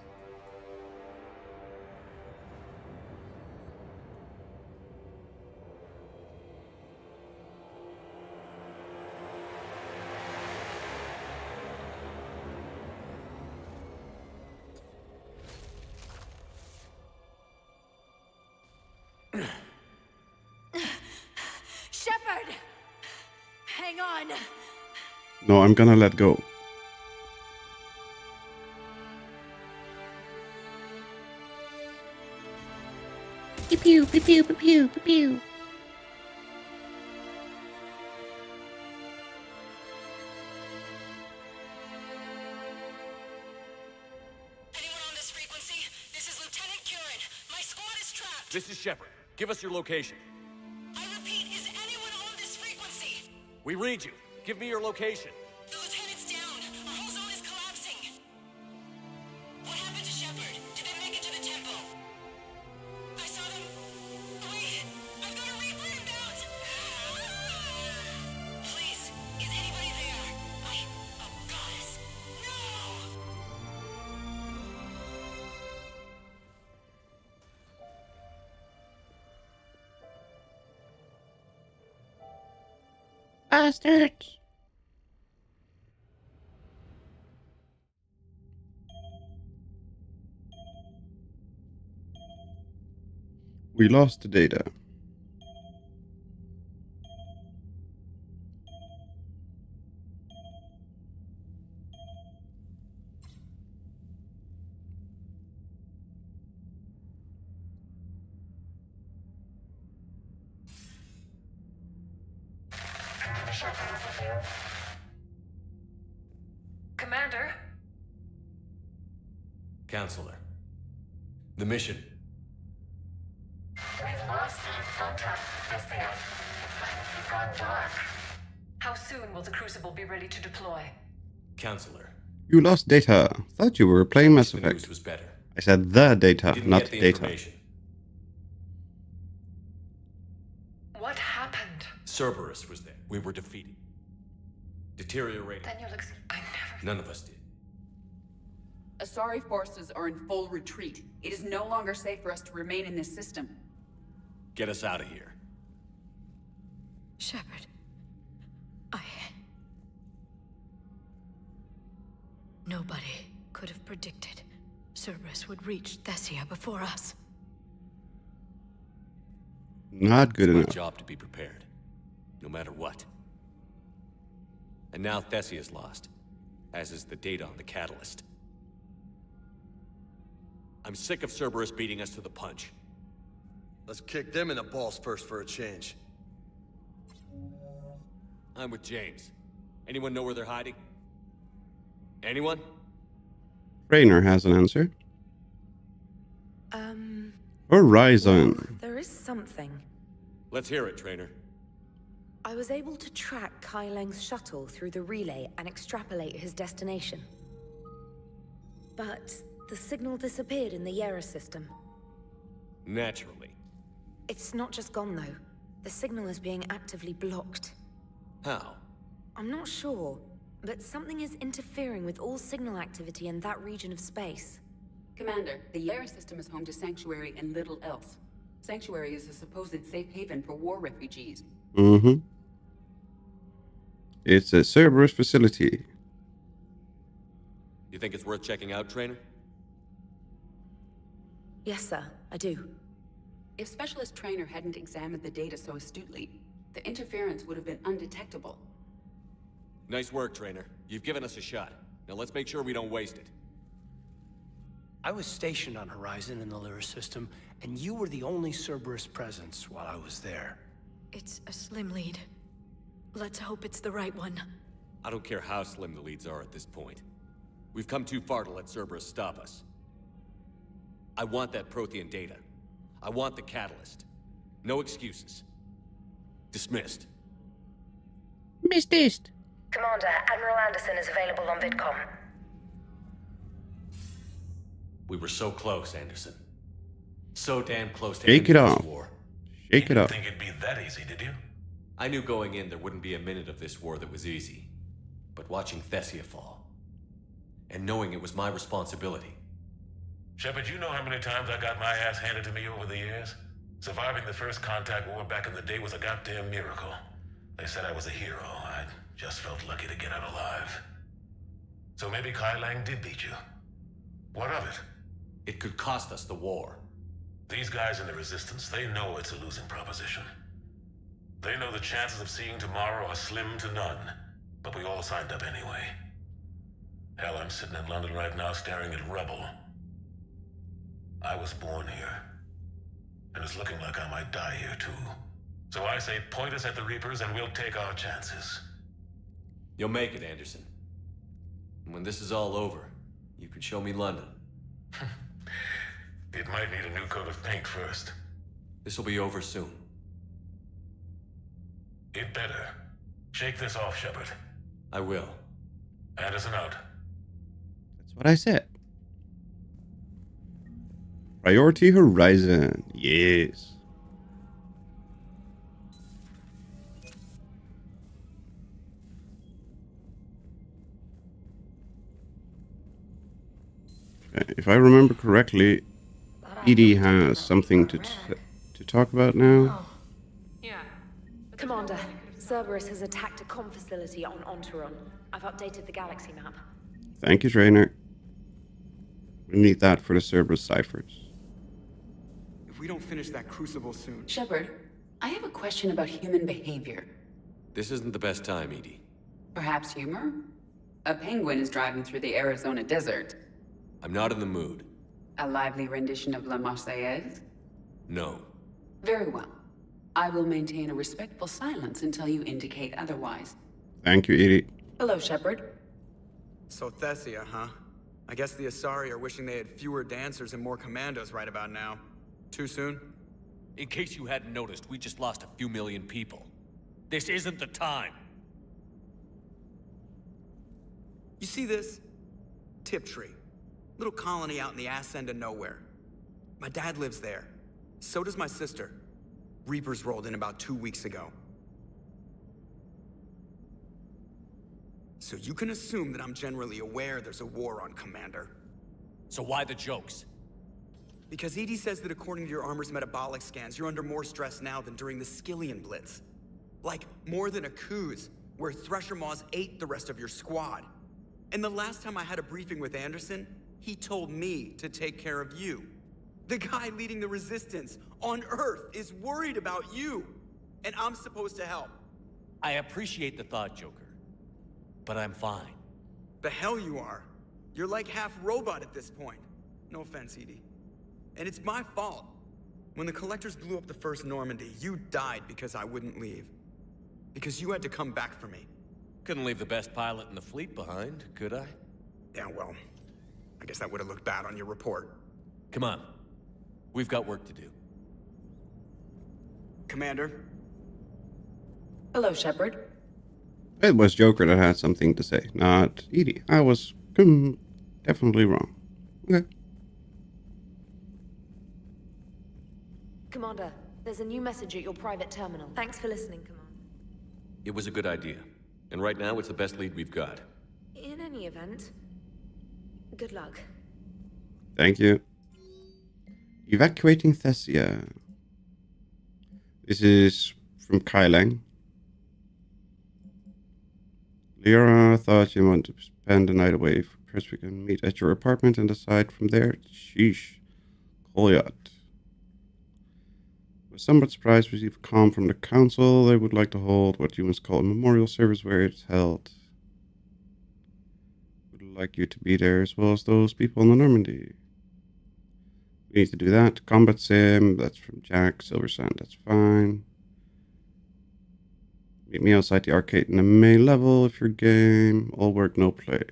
Shepard! Hang on! No, I'm gonna let go. Pew pew pew pew pew pew pew pew. This is Shepard. Give us your location. I repeat, is anyone on this frequency? We read you. Give me your location. The lieutenant's down. Our whole zone is collapsing. What happened to Shepard? Did they make it to the temple? I saw them. Wait, I've got a Reaper inbound. Please, is anybody there? Oh, goddess. No! Bastards. We lost the data. Commander? Counselor. The mission. We've lost contact with the It's gone dark. How soon will the Crucible be ready to deploy? Counselor. You lost data. Thought you were playing Mass The Effect. news was better. I said the data, Didn't not get the data. information. What happened? Cerberus was there. We were defeated. Deteriorating. Then you'll None of us did. Asari forces are in full retreat. It is no longer safe for us to remain in this system. Get us out of here. Shepard. Nobody could have predicted Cerberus would reach Thessia before us. Not good It's my enough. job to be prepared, no matter what. And now Thessia's lost, as is the data on the catalyst. I'm sick of Cerberus beating us to the punch. Let's kick them in the balls first for a change. I'm with James. Anyone know where they're hiding? Anyone? Raynor has an answer. Horizon. There is something. Let's hear it, Trainer. I was able to track Kai Leng's shuttle through the relay and extrapolate his destination. But the signal disappeared in the Yera system. Naturally. It's not just gone, though. The signal is being actively blocked. How? I'm not sure, but something is interfering with all signal activity in that region of space. Commander, the Yera system is home to Sanctuary and little else. Sanctuary is a supposed safe haven for war refugees. Mm-hmm. It's a Cerberus facility. You think it's worth checking out, Trainer? Yes, sir, I do. If Specialist Trainer hadn't examined the data so astutely, the interference would have been undetectable. Nice work, Trainer. You've given us a shot. Now let's make sure we don't waste it. I was stationed on Horizon in the Lyra system, and you were the only Cerberus presence while I was there. It's a slim lead. Let's hope it's the right one. I don't care how slim the leads are at this point. We've come too far to let Cerberus stop us. I want that Prothean data. I want the catalyst. No excuses. Dismissed. Dismissed. Commander, Admiral Anderson is available on VidCom. We were so close, Anderson. So damn close to Shake it ending this off. war. Shake it off. Think it'd be that easy, did you? I knew going in there wouldn't be a minute of this war that was easy. but watching Thessia fall. And knowing it was my responsibility. Shepard, you know how many times I got my ass handed to me over the years? Surviving the first contact war back in the day was a goddamn miracle. They said I was a hero. I just felt lucky to get out alive. So maybe Kai Lang did beat you. What of it? It could cost us the war. These guys in the Resistance, they know it's a losing proposition. They know the chances of seeing tomorrow are slim to none. But we all signed up anyway. Hell, I'm sitting in London right now staring at rubble. I was born here. And it's looking like I might die here too. So I say point us at the Reapers and we'll take our chances. You'll make it, Anderson. And when this is all over, you can show me London. It might need a new coat of paint first. This will be over soon. It better. Shake this off, Shepard. I will. Anderson out. That's what I said. Priority Horizon. Yes. Okay, if I remember correctly, EDI has something to talk about now. Commander, Cerberus has attacked a comm facility on Ontaron. I've updated the galaxy map. Thank you, Trainer. We need that for the Cerberus ciphers. If we don't finish that crucible soon... Shepard, I have a question about human behavior. This isn't the best time, EDI. Perhaps humor? A penguin is driving through the Arizona desert. I'm not in the mood. A lively rendition of La Marseillaise? No. Very well. I will maintain a respectful silence until you indicate otherwise. Thank you, EDI. Hello, Shepard. So Thessia, huh? I guess the Asari are wishing they had fewer dancers and more commandos right about now. Too soon? In case you hadn't noticed, we just lost a few million people. This isn't the time. You see this? Tiptree. Little colony out in the ass end of nowhere. My dad lives there. So does my sister. Reapers rolled in about 2 weeks ago. So you can assume that I'm generally aware there's a war on, Commander. So why the jokes? Because EDI says that according to your armor's metabolic scans, you're under more stress now than during the Skillian Blitz. Like, more than a Kuz, where Thresher Maws ate the rest of your squad. And the last time I had a briefing with Anderson, he told me to take care of you. The guy leading the Resistance on Earth is worried about you. And I'm supposed to help. I appreciate the thought, Joker. But I'm fine. The hell you are. You're like half robot at this point. No offense, EDI. And it's my fault. When the Collectors blew up the first Normandy, you died because I wouldn't leave. Because you had to come back for me. Couldn't leave the best pilot in the fleet behind, could I? Yeah, well, I guess that would have looked bad on your report. Come on. We've got work to do. Commander? Hello, Shepard. It was Joker that had something to say, not EDI. I was definitely wrong. Okay. Commander, there's a new message at your private terminal. Thanks for listening, Commander. It was a good idea. And right now, it's the best lead we've got. In any event, good luck. Thank you. Evacuating Thessia. This is from Kai Lang. Lyra thought you wanted to spend the night away. Perhaps we can meet at your apartment and decide from there. Sheesh. Kolyat. Was somewhat surprised to receive a comm from the council. They would like to hold what humans call a memorial service where it's held. Would like you to be there as well as those people in the Normandy. We need to do that. Combat sim, that's from Jack. Silver Sand, that's fine. Meet me outside the arcade in the main level if you're game. All work, no play.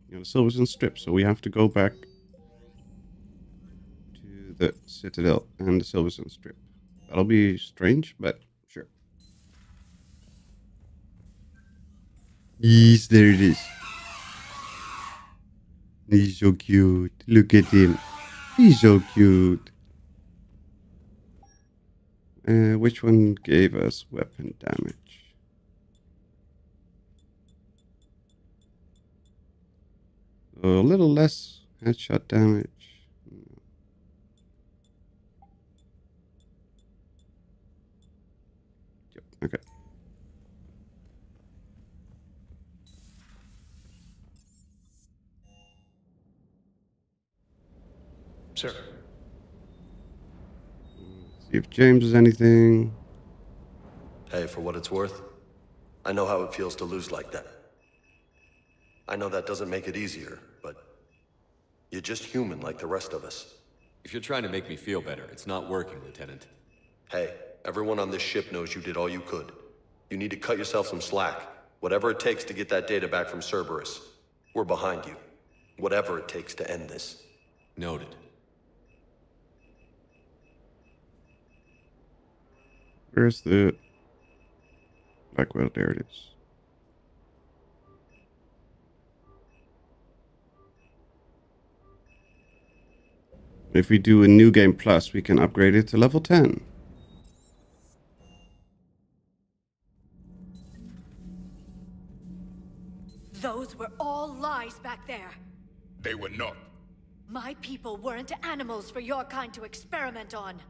You know, the Silver Sand Strip, so we have to go back to the Citadel and the Silver Sand Strip. That'll be strange, but sure. Yes, there it is. He's so cute. Look at him. He's so cute. Which one gave us weapon damage? So a little less headshot damage. Yep, okay. Sir. See if James has anything. Hey, for what it's worth, I know how it feels to lose like that. I know that doesn't make it easier, but you're just human like the rest of us. If you're trying to make me feel better, it's not working, Lieutenant. Hey, everyone on this ship knows you did all you could. You need to cut yourself some slack. Whatever it takes to get that data back from Cerberus. We're behind you. Whatever it takes to end this. Noted. Where's the Blackwell? There it is. If we do a new game plus, we can upgrade it to level 10. Those were all lies back there. They were not. My people weren't animals for your kind to experiment on.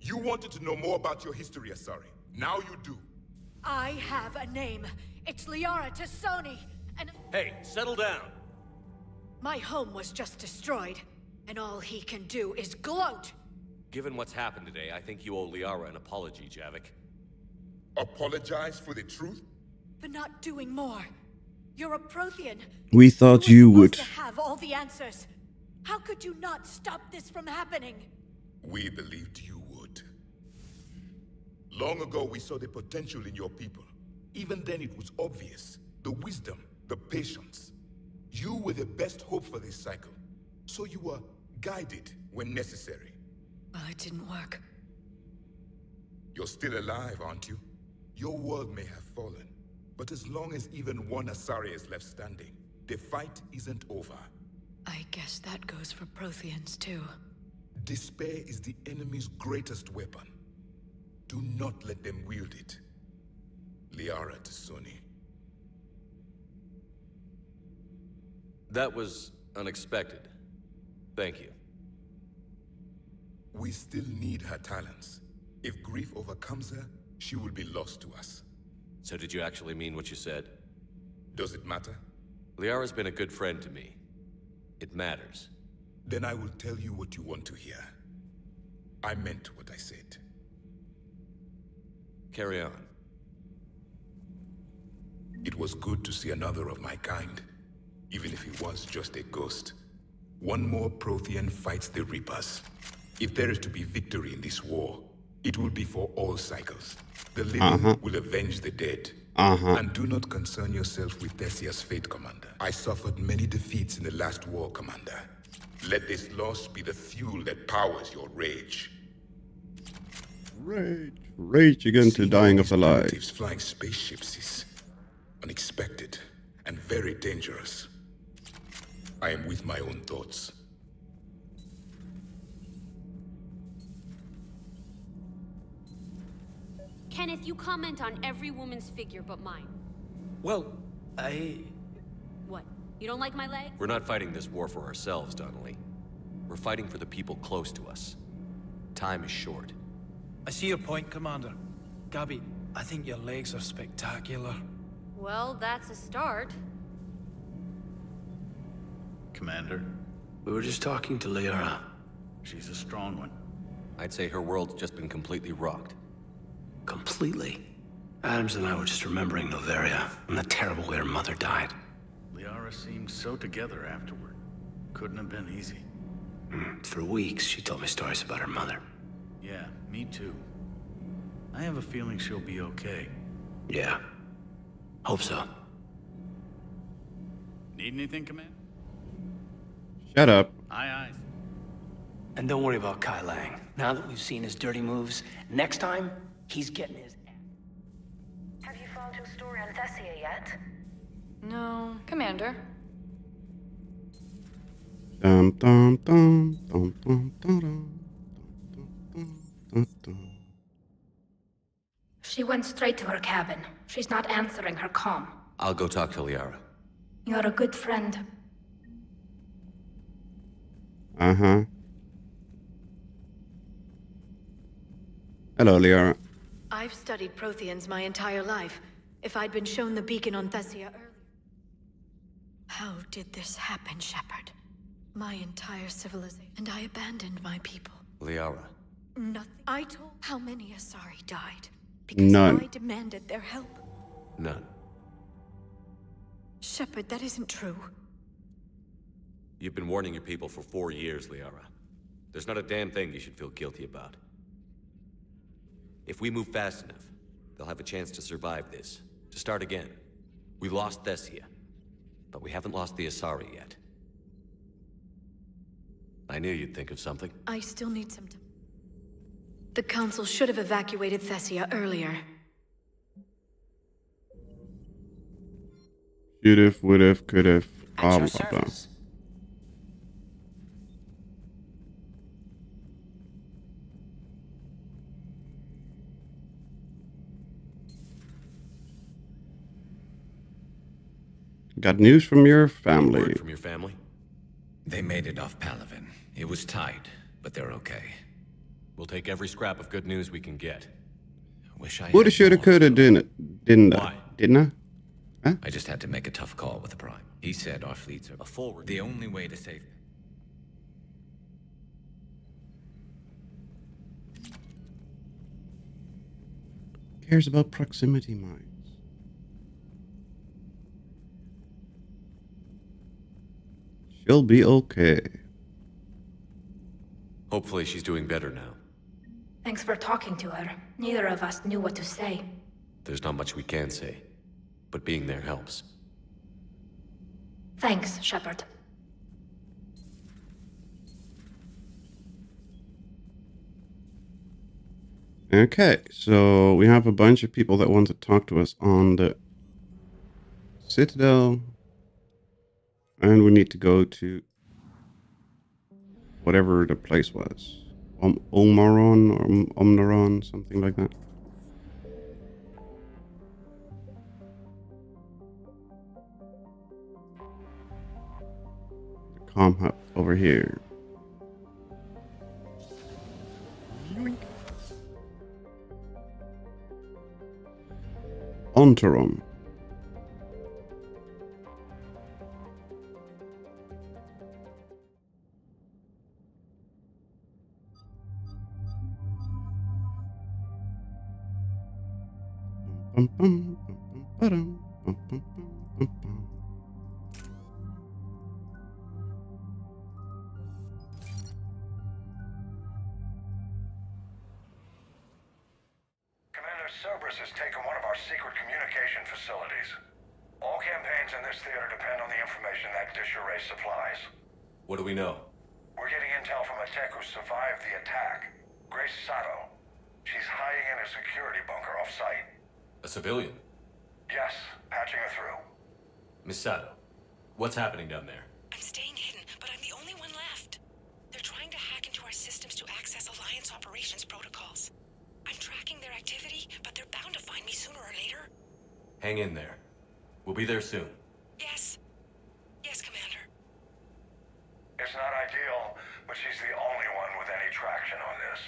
You wanted to know more about your history, Asari. Now you do. I have a name. It's Liara T'Soni, and... Hey, settle down. My home was just destroyed, and all he can do is gloat. Given what's happened today, I think you owe Liara an apology, Javik. Apologize for the truth? For not doing more. You're a Prothean. We thought you would. To have all the answers. How could you not stop this from happening? We believed you would. Long ago, we saw the potential in your people. Even then, it was obvious. The wisdom, the patience. You were the best hope for this cycle. So you were guided when necessary. Well, it didn't work. You're still alive, aren't you? Your world may have fallen. But as long as even one Asari is left standing, the fight isn't over. I guess that goes for Protheans, too. Despair is the enemy's greatest weapon. Do not let them wield it. Liara T'Soni. That was unexpected. Thank you. We still need her talents. If grief overcomes her, she will be lost to us. So did you actually mean what you said? Does it matter? Liara's been a good friend to me. It matters. Then I will tell you what you want to hear. I meant what I said. Carry on. It was good to see another of my kind, even if he was just a ghost. One more Prothean fights the Reapers. If there is to be victory in this war, it will be for all cycles. The living will avenge the dead. And do not concern yourself with Thessia's fate, Commander. I suffered many defeats in the last war, Commander. Let this loss be the fuel that powers your rage. Rage. Rage again to dying of the light. Flying spaceships is unexpected and very dangerous. I am with my own thoughts. Kenneth, you comment on every woman's figure but mine. Well, What? You don't like my legs? We're not fighting this war for ourselves, Donnelly. We're fighting for the people close to us. Time is short. I see your point, Commander. Gabby, I think your legs are spectacular. Well, that's a start. Commander, we were just talking to Liara. She's a strong one. I'd say her world's just been completely rocked. Completely? Adams and I were just remembering Noveria and the terrible way her mother died. Liara seemed so together afterward. Couldn't have been easy. For weeks, she told me stories about her mother. Yeah, me too. I have a feeling she'll be okay. Yeah. Hope so. Need anything, Commander? Shut up. Aye, aye. And don't worry about Kai Lang. Now that we've seen his dirty moves, next time, he's getting his... Have you found your story on Thessia yet? No, Commander. Dum dum dum dum dum dum dum dum. She went straight to her cabin. She's not answering her comm. I'll go talk to Liara. You're a good friend. Uh-huh. Hello, Liara. I've studied Protheans my entire life. If I'd been shown the beacon on Thessia earlier... How did this happen, Shepard? My entire civilization, and I abandoned my people. Liara. Nothing. I told how many Asari died. Because None. I demanded their help. None. Shepard, that isn't true. You've been warning your people for 4 years, Liara. There's not a damn thing you should feel guilty about. If we move fast enough, they'll have a chance to survive this. To start again. We lost Thessia. But we haven't lost the Asari yet. I knew you'd think of something. I still need some time. The Council should have evacuated Thessia earlier. Should've, would've, could've, At blah, your blah, blah. service. Got news from your family. Word from your family? They made it off Palaven. It was tight, but they're okay. We'll take every scrap of good news we can get. Wish I Woulda, had shoulda, more. coulda, didn't I? Why? Didn't I? Huh? I just had to make a tough call with the Prime. He said our fleets are A forward. the only way to save... Cares about proximity mines. She'll be okay. Hopefully she's doing better now. Thanks for talking to her. Neither of us knew what to say. There's not much we can say. But being there helps. Thanks, Shepard. Okay, so we have a bunch of people that want to talk to us on the Citadel. And we need to go to whatever the place was. Omaron or Omnaron, something like that. The comm hub over here. Ontarom. Bum, bum, bum, bum, ba-dum, bum, bum, bum, bum, bum. Commander Cerberus has taken one of our secret communication facilities. All campaigns in this theater depend on the information that dish array supplies. What do we know? We're getting intel from a tech who survived the attack. Grace Sato. She's hiding in a security bunker off-site. A civilian? Yes, patching her through. Miss Sato, what's happening down there? I'm staying hidden, but I'm the only one left. They're trying to hack into our systems to access Alliance operations protocols. I'm tracking their activity, but they're bound to find me sooner or later. Hang in there. We'll be there soon. Yes. Yes, Commander. It's not ideal, but she's the only one with any traction on this.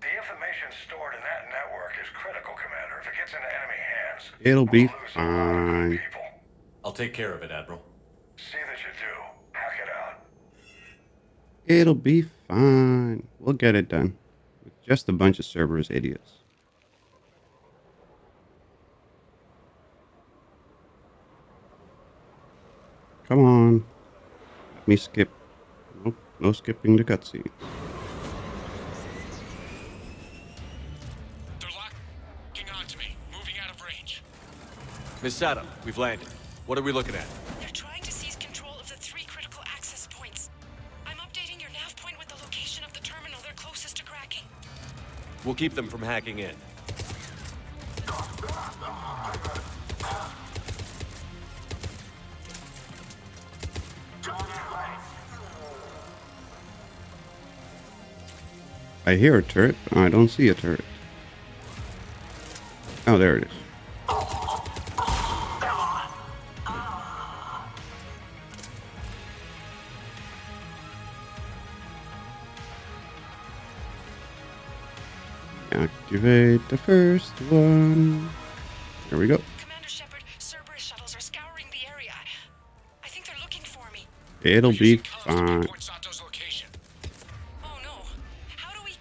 The information stored in that network is critical, Commander. If it gets into enemy hands, It'll be we'll lose a lot of good fine. people. I'll take care of it, Admiral. See that you do. Hack it out. It'll be fine. We'll get it done. With just a bunch of Cerberus idiots. Come on. Let me skip. Nope, no skipping the cutscene. They're locking onto me. Moving out of range. Miss Sato, we've landed. What are we looking at? They're trying to seize control of the 3 critical access points. I'm updating your nav point with the location of the terminal they're closest to cracking. We'll keep them from hacking in. I hear a turret. I don't see a turret. Oh, there it is. Activate the first one. There we go. Commander Shepard, Cerberus shuttles are scouring the area. I think they're looking for me. It'll be fine. Oh no. How do we...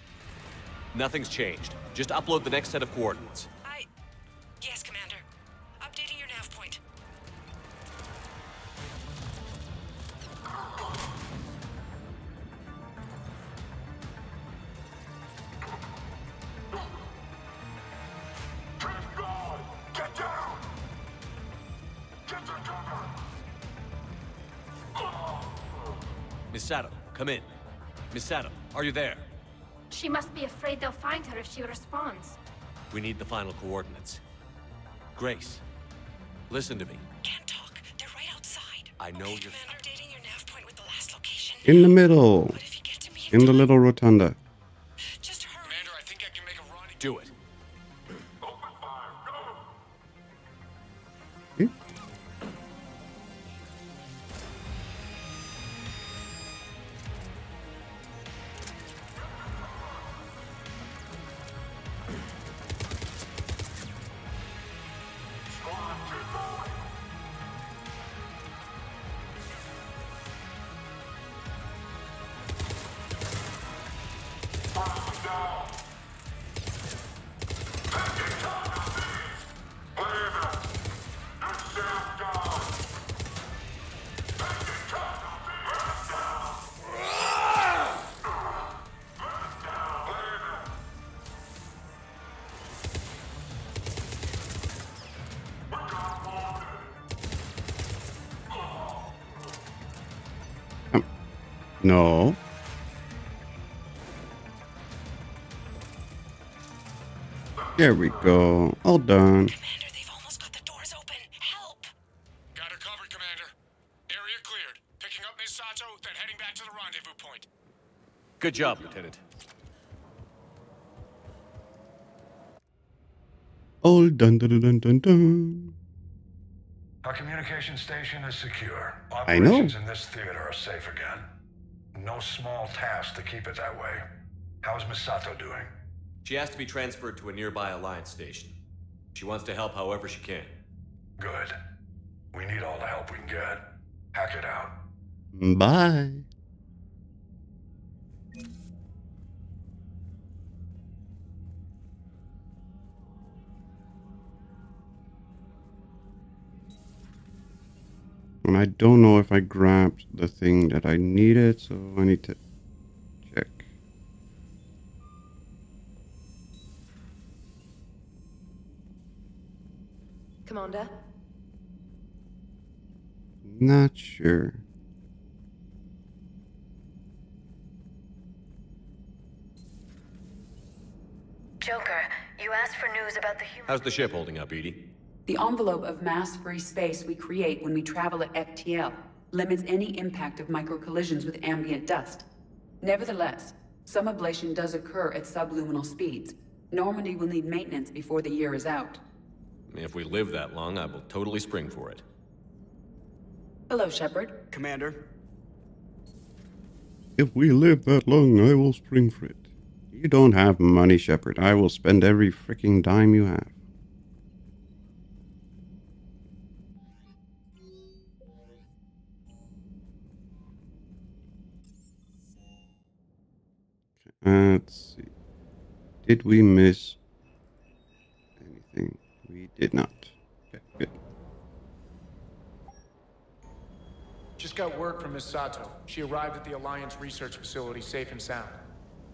Nothing's changed. Just upload the next set of coordinates. Yes, Commander. Updating your nav point. Get down! Get to cover! Miss Sato, come in. Miss Sato, are you there? She must be afraid they'll find her if she responds. We need the final coordinates. Grace, listen to me. Can't talk. They're right outside. I know you're... Updating your nav point with the last location. In the middle. In the little rotunda. Just hurry. Commander, I think I can make a run. Do it. Okay. No. There we go. All done. Commander, they've almost got the doors open. Help! Got her covered, Commander. Area cleared. Picking up Miss Sato, then heading back to the rendezvous point. Good job, Lieutenant. All done, dun, dun, dun, dun. Our communication station is secure. I know. Operations in this theater are safe again. No small task to keep it that way. How's Miss Sato doing? She has to be transferred to a nearby Alliance station. She wants to help however she can. Good. We need all the help we can get. Hack it out. Bye. And I don't know if I grabbed the thing that I needed, so I need to check. Commander? Not sure. Joker, you asked for news about the human... How's the ship holding up, Edie? The envelope of mass-free space we create when we travel at FTL limits any impact of microcollisions with ambient dust. Nevertheless, some ablation does occur at subluminal speeds. Normandy will need maintenance before the year is out. If we live that long, I will totally spring for it. Hello, Shepard. Commander? If we live that long, I will spring for it. You don't have money, Shepard. I will spend every freaking dime you have. Let's see. Did we miss anything? We did not. Okay, good. Just got word from Miss Sato. She arrived at the Alliance research facility safe and sound.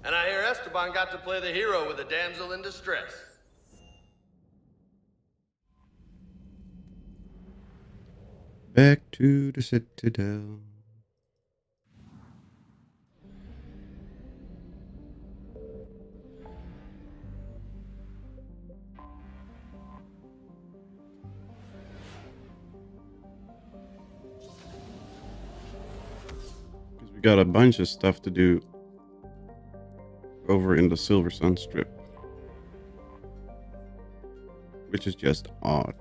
And I hear Esteban got to play the hero with a damsel in distress. Back to the Citadel. We got a bunch of stuff to do over in the Silver Sun Strip, which is just odd.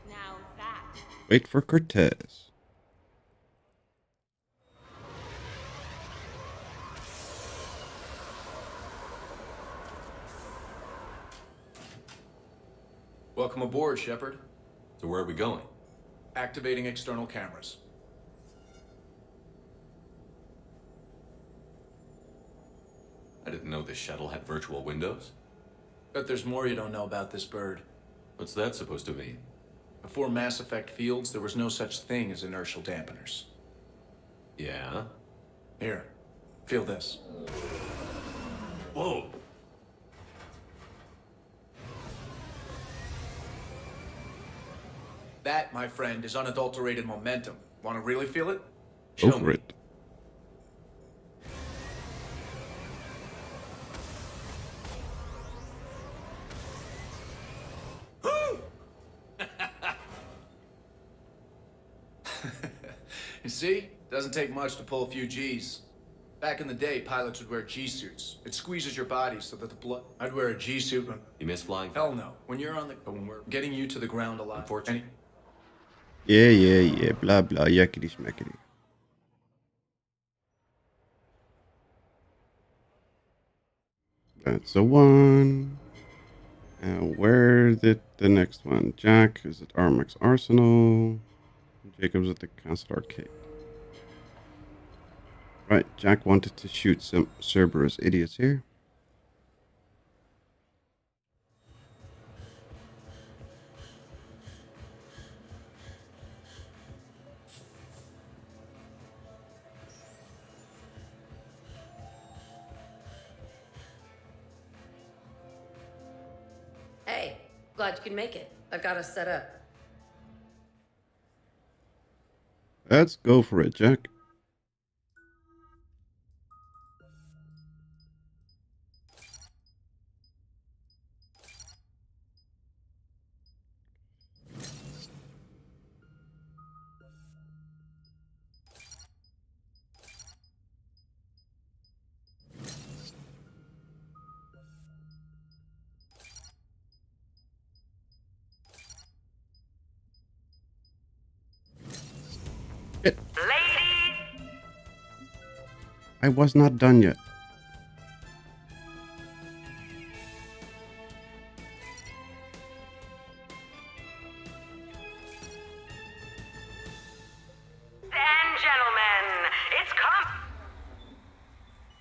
Now that Wait for Cortez. Welcome aboard, Shepard. So where are we going? Activating external cameras. I didn't know this shuttle had virtual windows. Bet there's more you don't know about this bird. What's that supposed to mean? Before Mass Effect fields, there was no such thing as inertial dampeners. Yeah? Here, feel this. Whoa! That, my friend, is unadulterated momentum. Want to really feel it? Go for it. You see? Doesn't take much to pull a few G's. Back in the day, pilots would wear G-suits. It squeezes your body so that the blood... I'd wear a G-suit when... You miss flying? Hell no. When you're on the... When we're getting you to the ground alive. Unfortunately. Yeah, blah blah, yakety schmackety. That's a one. Where did the next one? Jack is at Armax Arsenal. Jacob's at the Castle Arcade. Right, Jack wanted to shoot some Cerberus idiots here. Hey, glad you can make it. I've got us set up. Let's go for it, Jack. I was not done yet. And gentlemen, it's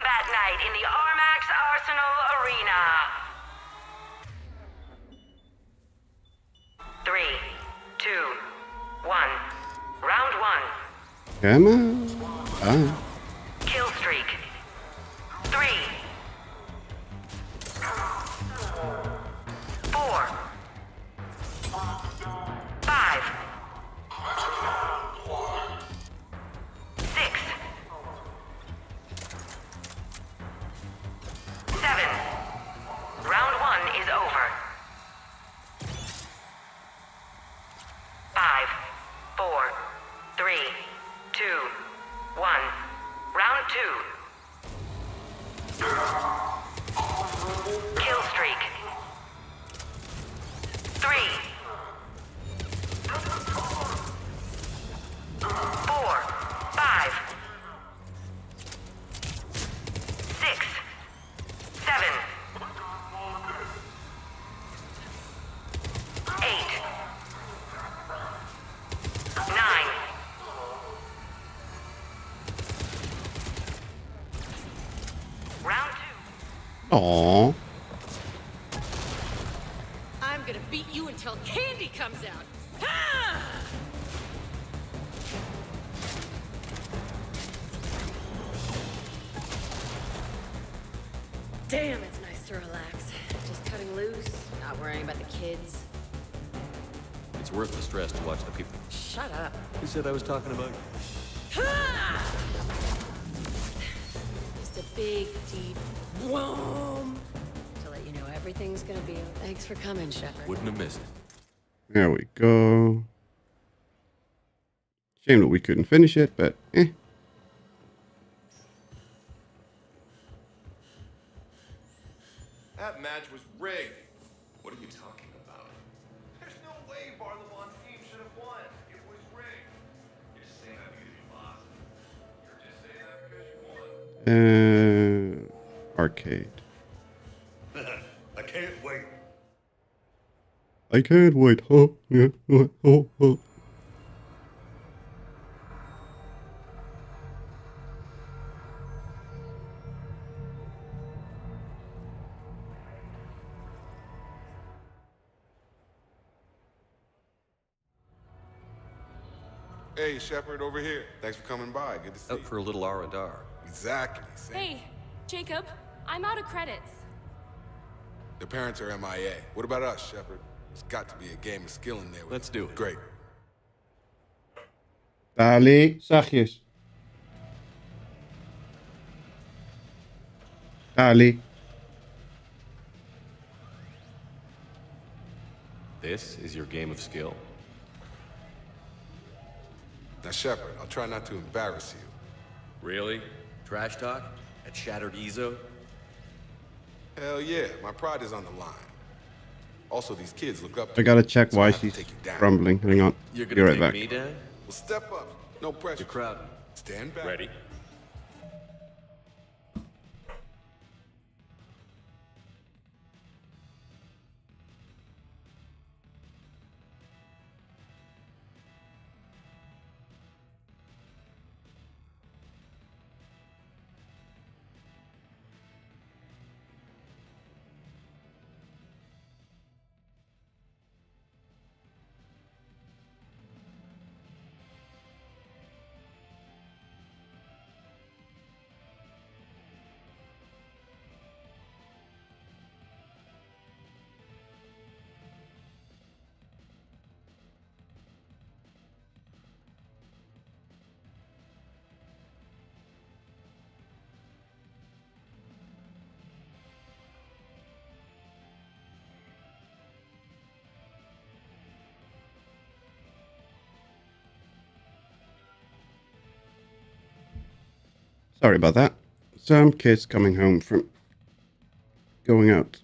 that night in the Armax Arsenal Arena. 3, 2, 1. Round 1. Come on. Kill streak. 3. 4. 5. 6. 7. Round 1 is over. 5, 4, 3, 2, 1. Round 2. Kill streak. 3. 4, 5. 6. 7. 8. 9. Round 2. Aww. I'm gonna beat you until candy comes out. Ha! Damn, it's nice to relax. Just cutting loose, not worrying about the kids. It's worth the stress to watch the people. Shut up. Who said I was talking about? Ha! Just a big, deep whoom to let you know everything's gonna be. Thanks for coming, Shepard. Wouldn't have missed it. There we go. Shame that we couldn't finish it, but eh. That match was rigged. What are you talking about? There's no way Barlabon's team should have won. It was Arcade. I can't wait. I can't wait. Oh, yeah. Oh. Hey, Shepard, over here. Thanks for coming by. Good to see you. Out for a little R&R. Exactly. Same. Hey, Jacob, I'm out of credits. The parents are MIA. What about us, Shepard? There's got to be a game of skill in there. Let's do it. Great. Dali, zachtjes. Dali. This is your game of skill? Now, Shepard, I'll try not to embarrass you. Really? Trash talk? At Shattered Ezo? Hell yeah, my pride is on the line. Also, these kids look up to I gotta me, check so why I have to she's take you down. grumbling. Hang on. You're Be gonna right take back. me down? Well, step up. No pressure. The crowd. Stand back. Ready? Sorry about that. Some kids coming home from going out.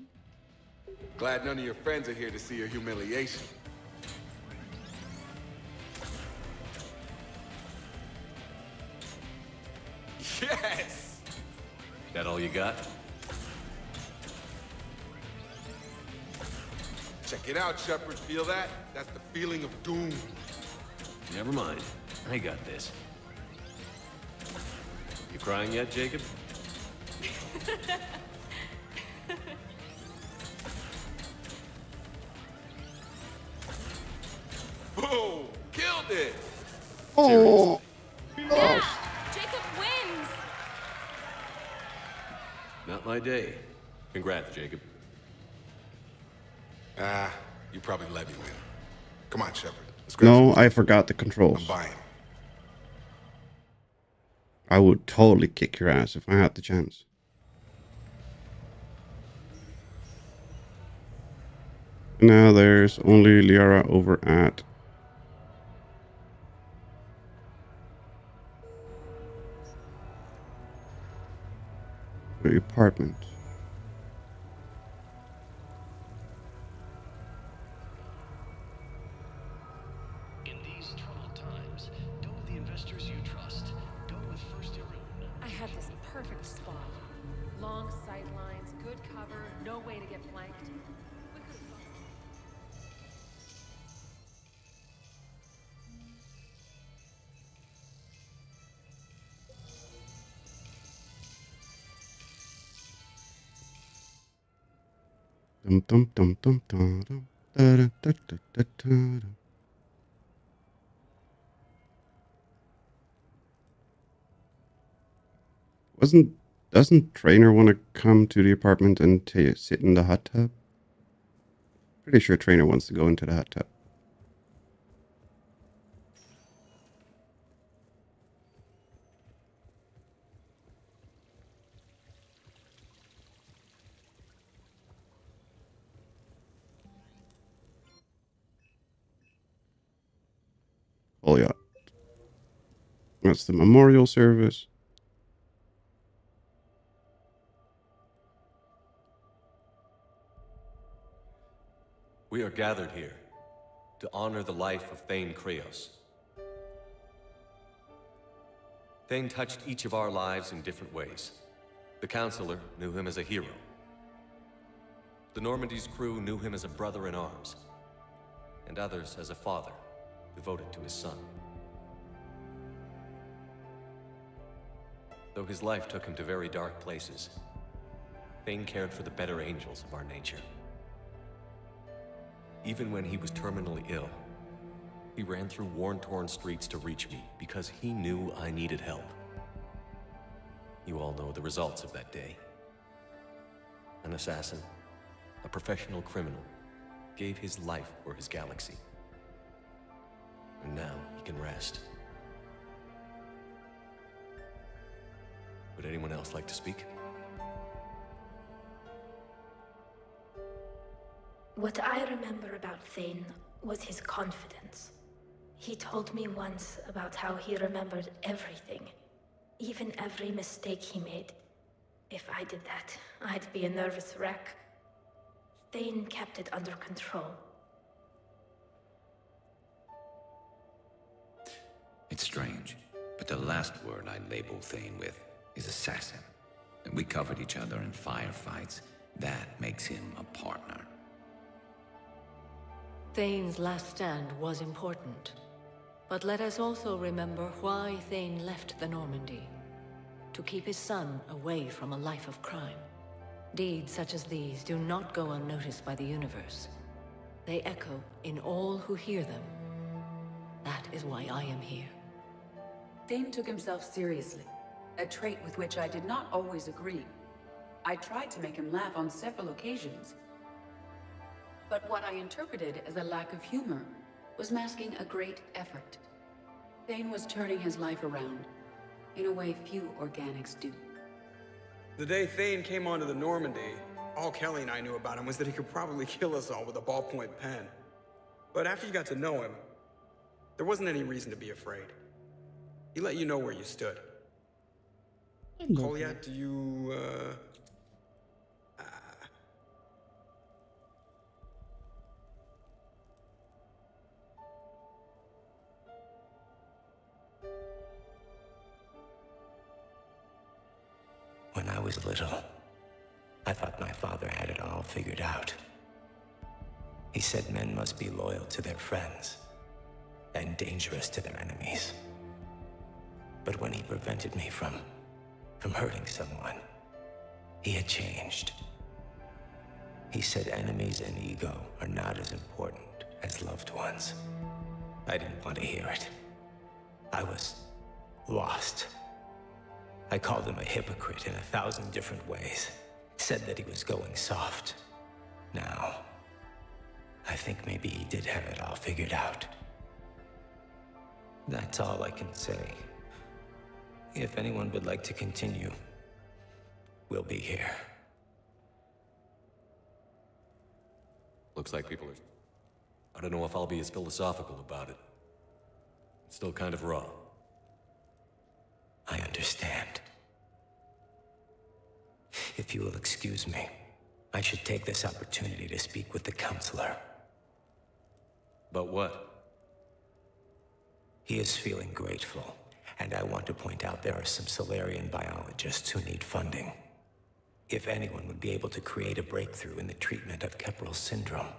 Glad none of your friends are here to see your humiliation. Yes! That all you got? Check it out, Shepard. Feel that? That's the feeling of doom. Never mind. I got this. You crying yet, Jacob? Boom! Killed it! Oh! Yeah! Jacob wins! Not my day. Congrats, Jacob. Ah, you probably let me win. Come on, Shepard. Let's grab No, some- I forgot the controls. I'm buying. I would totally kick your ass if I had the chance. Now there's only Liara over at the apartment. In these troubled times, go with the investors you trust. Go with First Irun. I had this perfect spot. Long sight lines, good cover, no way to get flanked. We could've gone- Dum dum dum dum dum dum da da da da da da. Doesn't Trainer want to come to the apartment and sit in the hot tub? Pretty sure Trainer wants to go into the hot tub. Oh yeah. That's the memorial service. We are gathered here to honor the life of Thane Krios. Thane touched each of our lives in different ways. The Counselor knew him as a hero. The Normandy's crew knew him as a brother in arms, and others as a father devoted to his son. Though his life took him to very dark places, Thane cared for the better angels of our nature. Even when he was terminally ill, he ran through worn-torn streets to reach me because he knew I needed help. You all know the results of that day. An assassin, a professional criminal, gave his life for his galaxy. And now he can rest. Would anyone else like to speak? What I remember about Thane was his confidence. He told me once about how he remembered everything, even every mistake he made. If I did that, I'd be a nervous wreck. Thane kept it under control. It's strange, but the last word I label Thane with is assassin. And we covered each other in firefights. That makes him a partner. Thane's last stand was important. But let us also remember why Thane left the Normandy. To keep his son away from a life of crime. Deeds such as these do not go unnoticed by the universe. They echo in all who hear them. That is why I am here. Thane took himself seriously, a trait with which I did not always agree. I tried to make him laugh on several occasions. But what I interpreted as a lack of humor was masking a great effort. Thane was turning his life around, in a way few organics do. The day Thane came onto the Normandy, all Kelly and I knew about him was that he could probably kill us all with a ballpoint pen. But after you got to know him, there wasn't any reason to be afraid. He let you know where you stood. Kolyat, do you, When I was little, I thought my father had it all figured out. He said men must be loyal to their friends and dangerous to their enemies. But when he prevented me from hurting someone, he had changed. He said enemies and ego are not as important as loved ones. I didn't want to hear it. I was lost. I called him a hypocrite in 1,000 different ways. Said that he was going soft. Now, I think maybe he did have it all figured out. That's all I can say. If anyone would like to continue, we'll be here. Looks like people are... I don't know if I'll be as philosophical about it. It's still kind of raw. I understand. If you will excuse me, I should take this opportunity to speak with the Counselor. About what? He is feeling grateful, and I want to point out there are some Solarian biologists who need funding. If anyone would be able to create a breakthrough in the treatment of Keppel's syndrome,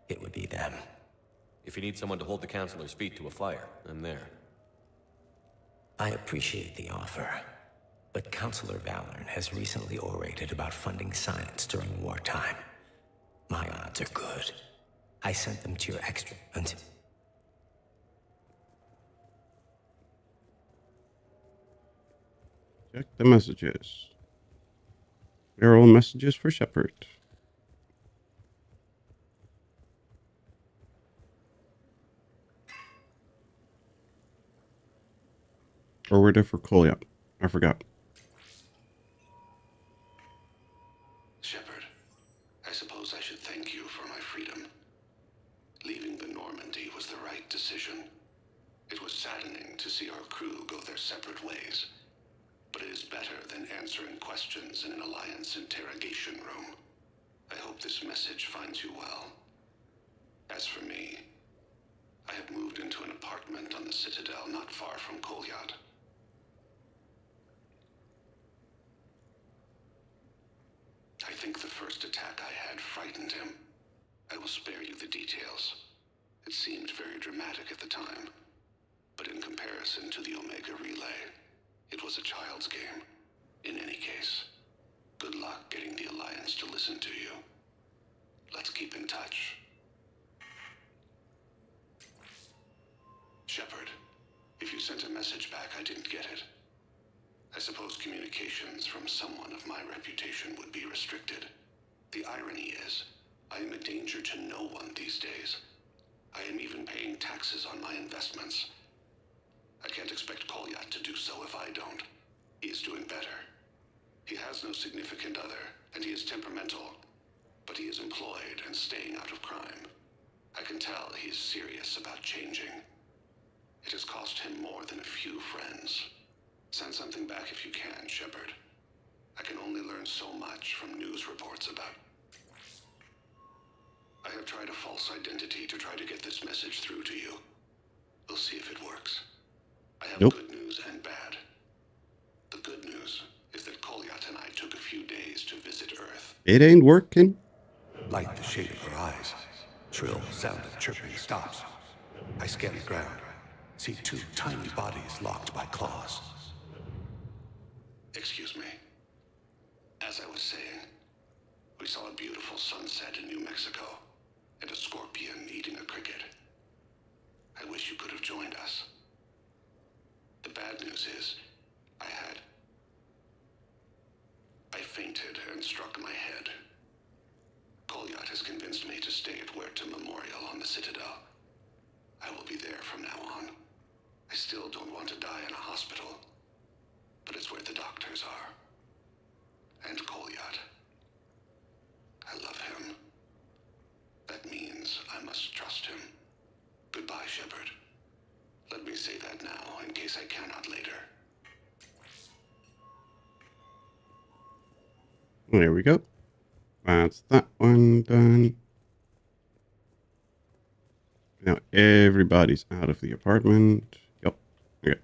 it would be them. If you need someone to hold the Counselor's feet to a fire, I'm there. I appreciate the offer, but Counselor Valorn has recently orated about funding science during wartime. My odds are good. I sent them to your extra until... Check the messages. They're all messages for Shepard. Or were they for Kolyat? I forgot. Shepard, I suppose I should thank you for my freedom. Leaving the Normandy was the right decision. It was saddening to see our crew go their separate ways. But it is better than answering questions in an Alliance interrogation room. I hope this message finds you well. As for me, I have moved into an apartment on the Citadel not far from Kolyat. think the first attack I had frightened him. I will spare you the details. It seemed very dramatic at the time. But in comparison to the Omega Relay, it was a child's game. In any case, good luck getting the Alliance to listen to you. Let's keep in touch. Shepard, if you sent a message back, I didn't get it. I suppose communications from someone of my reputation would be restricted. The irony is, I am a danger to no one these days. I am even paying taxes on my investments. I can't expect Kolyat to do so if I don't. He is doing better. He has no significant other, and he is temperamental. But he is employed and staying out of crime. I can tell he is serious about changing. It has cost him more than a few friends. Send something back if you can, Shepard. I can only learn so much from news reports about... I have tried a false identity to try to get this message through to you. We'll see if it works. I have good news and bad. The good news is that Kolyat and I took a few days to visit Earth. It ain't working. Light the shade of her eyes. Shrill sound of chirping stops. I scan the ground. See two tiny bodies locked by claws. Excuse me. As I was saying, we saw a beautiful sunset in New Mexico, and a scorpion eating a cricket. I wish you could have joined us. The bad news is, I fainted and struck my head. Kolyat has convinced me to stay at Huerta Memorial on the Citadel. I will be there from now on. I still don't want to die in a hospital, but it's where the doctors are. And Kolyat. I love him. That means I must trust him. Goodbye, Shepard. Let me say that now, in case I cannot later. There we go. That's that one done. Now everybody's out of the apartment. Yep. Okay.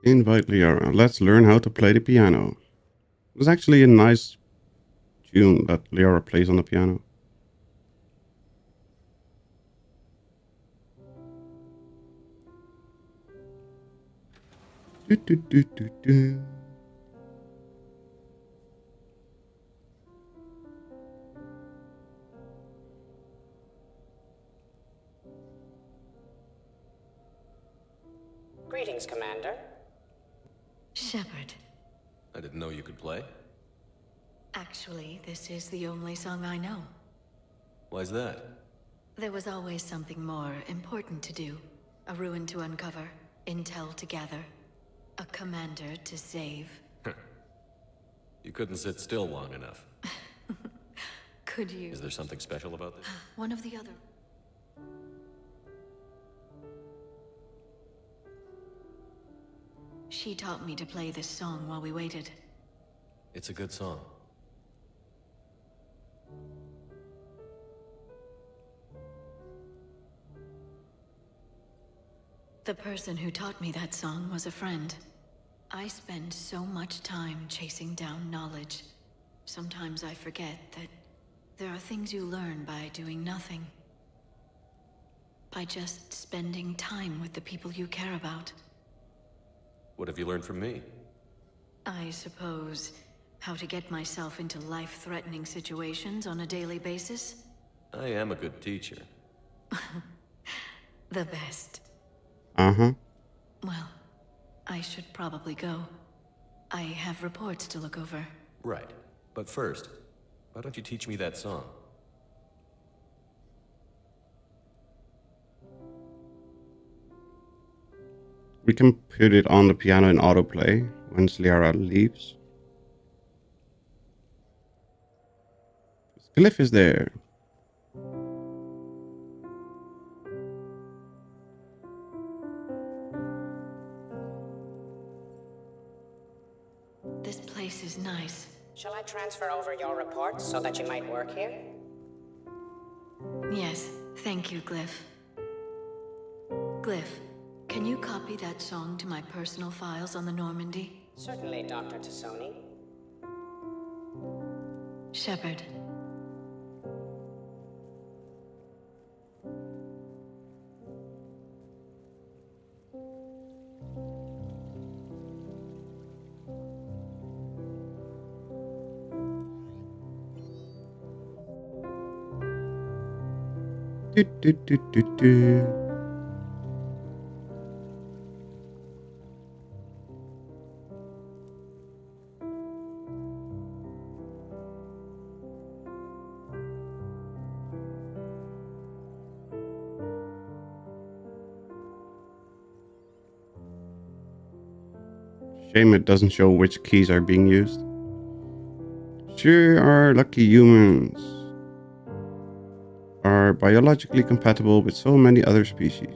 Invite Liara. Let's learn how to play the piano. It was actually a nice tune that Liara plays on the piano. Do, do, do, do, do. Greetings, Commander. Shepard. I didn't know you could play. Actually, this is the only song I know. Why's that? There was always something more important to do. A ruin to uncover, intel to gather, a commander to save. You couldn't sit still long enough. Could you? Is there something special about this? One of the other. She taught me to play this song while we waited. It's a good song. The person who taught me that song was a friend. I spend so much time chasing down knowledge. Sometimes I forget that there are things you learn by doing nothing. By just spending time with the people you care about. What have you learned from me? I suppose how to get myself into life-threatening situations on a daily basis. I am a good teacher. The best. Uh-huh. Well, I should probably go. I have reports to look over. Right. But first, why don't you teach me that song? We can put it on the piano in autoplay once Liara leaves. Glyph is there. This place is nice. Shall I transfer over your reports so that you might work here? Yes, thank you, Glyph. Glyph, can you copy that song to my personal files on the Normandy? Certainly, Dr. Tassoni. Shepard. Do. Shame it doesn't show which keys are being used. Sure are lucky humans are biologically compatible with so many other species.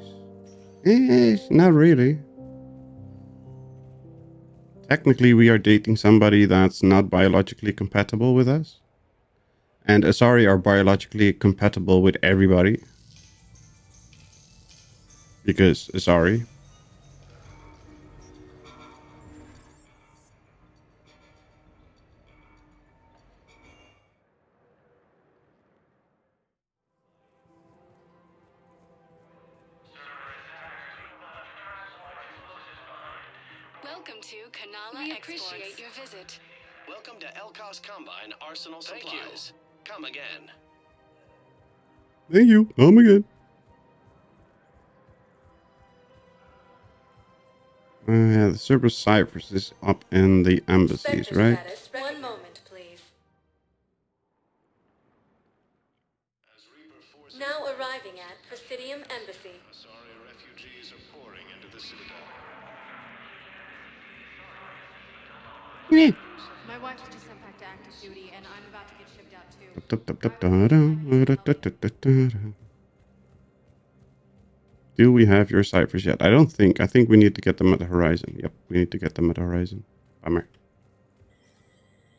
Not really. Technically, we are dating somebody that's not biologically compatible with us. And Asari are biologically compatible with everybody. Because Asari. Welcome to Kanala We appreciate your visit. Welcome to Elkos Combine Arsenal Supplies. Come again. Thank you. Come again. Yeah, the Cerberus Cyphers is up in the embassies, right? One moment, please. Now arriving at Presidium Embassy. Asari refugees are pouring into the Citadel. My wife's just sent back to active duty, and I'm about to get shipped out too. Do we have your ciphers yet? I don't think. I think we need to get them at the horizon. Yep, we need to get them at the horizon. Bummer.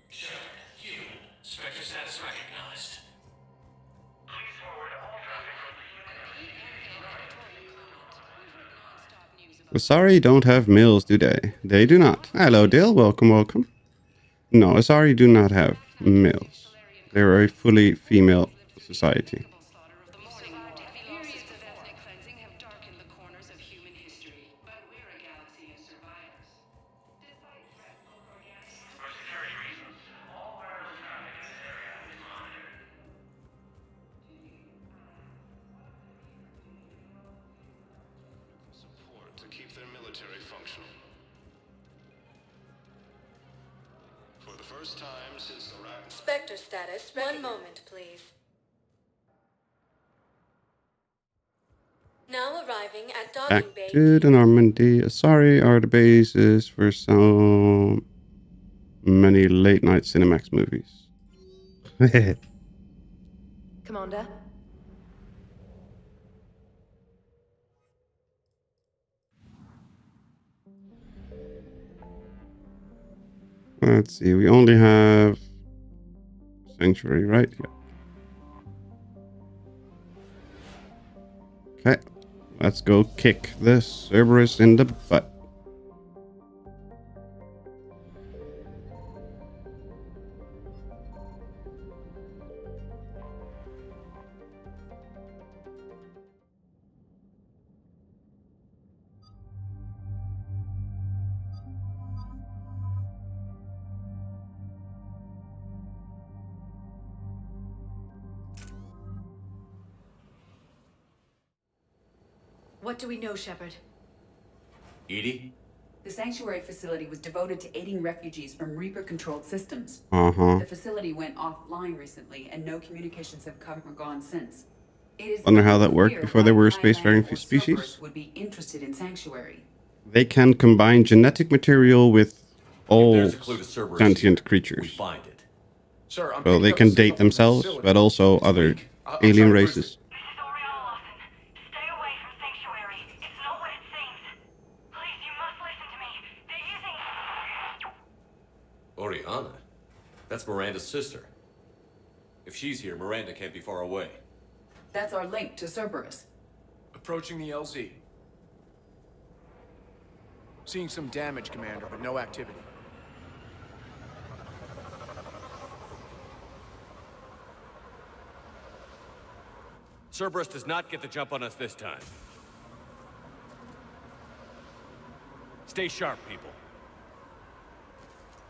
Shepard, human. Spectre status recognized. Please forward all traffic. Asari don't have males, do they? They do not. Hello, Dale. Welcome, welcome. No, Asari do not have males. They're a fully female society. To keep their military functional. For the first time since the rat... Spectre status. One moment, please. Now arriving at Back docking bay. to the Normandy. Asari are the bases for so many late-night Cinemax movies. Commander. Let's see, we only have Sanctuary, right? Yeah. Okay, let's go kick this Cerberus in the butt. What do we know, Shepard? Edie? The sanctuary facility was devoted to aiding refugees from Reaper-controlled systems. The facility went offline recently, and no communications have come or gone since. It is Wonder how that worked before they were a spacefaring species. Would be interested in sanctuary. They can combine genetic material with all There's a clue to Cerberus. sentient creatures. We find it. Sir, I'm So they can date themselves, but also other alien races. Oriana? That's Miranda's sister. If she's here, Miranda can't be far away. That's our link to Cerberus. Approaching the LZ. Seeing some damage, Commander, but no activity. Cerberus does not get the jump on us this time. Stay sharp, people.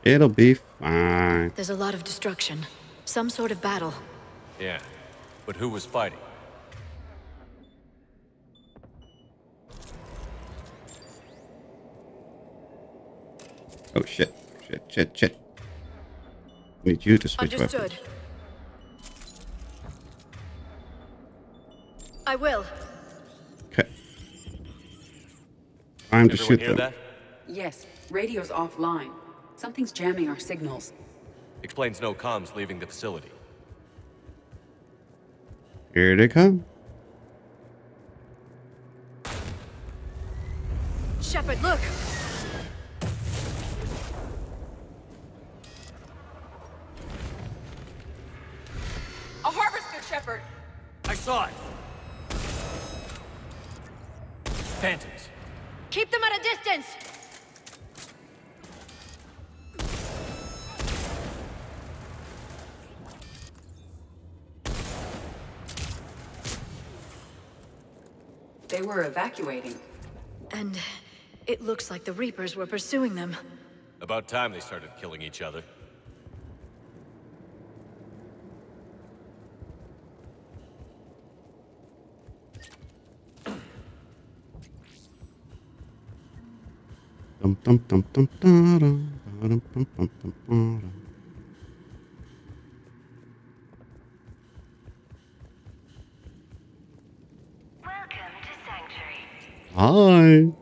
It'll be fine. There's a lot of destruction. Some sort of battle. Yeah, but who was fighting? Oh shit. Shit. Need you to switch Understood. weapons. I will. Okay. Time to Everyone shoot hear them. that? Yes, radio's offline. Something's jamming our signals. Explains no comms leaving the facility. Here they come. Shepard, look! A harvester, Shepard! I saw it! Phantoms. Keep them at a distance! They were evacuating. And it looks like the Reapers were pursuing them. About time they started killing each other. Dum dum dum dum dum dum dum dum dum dum dum. Welcome to Sanctuary. Hi.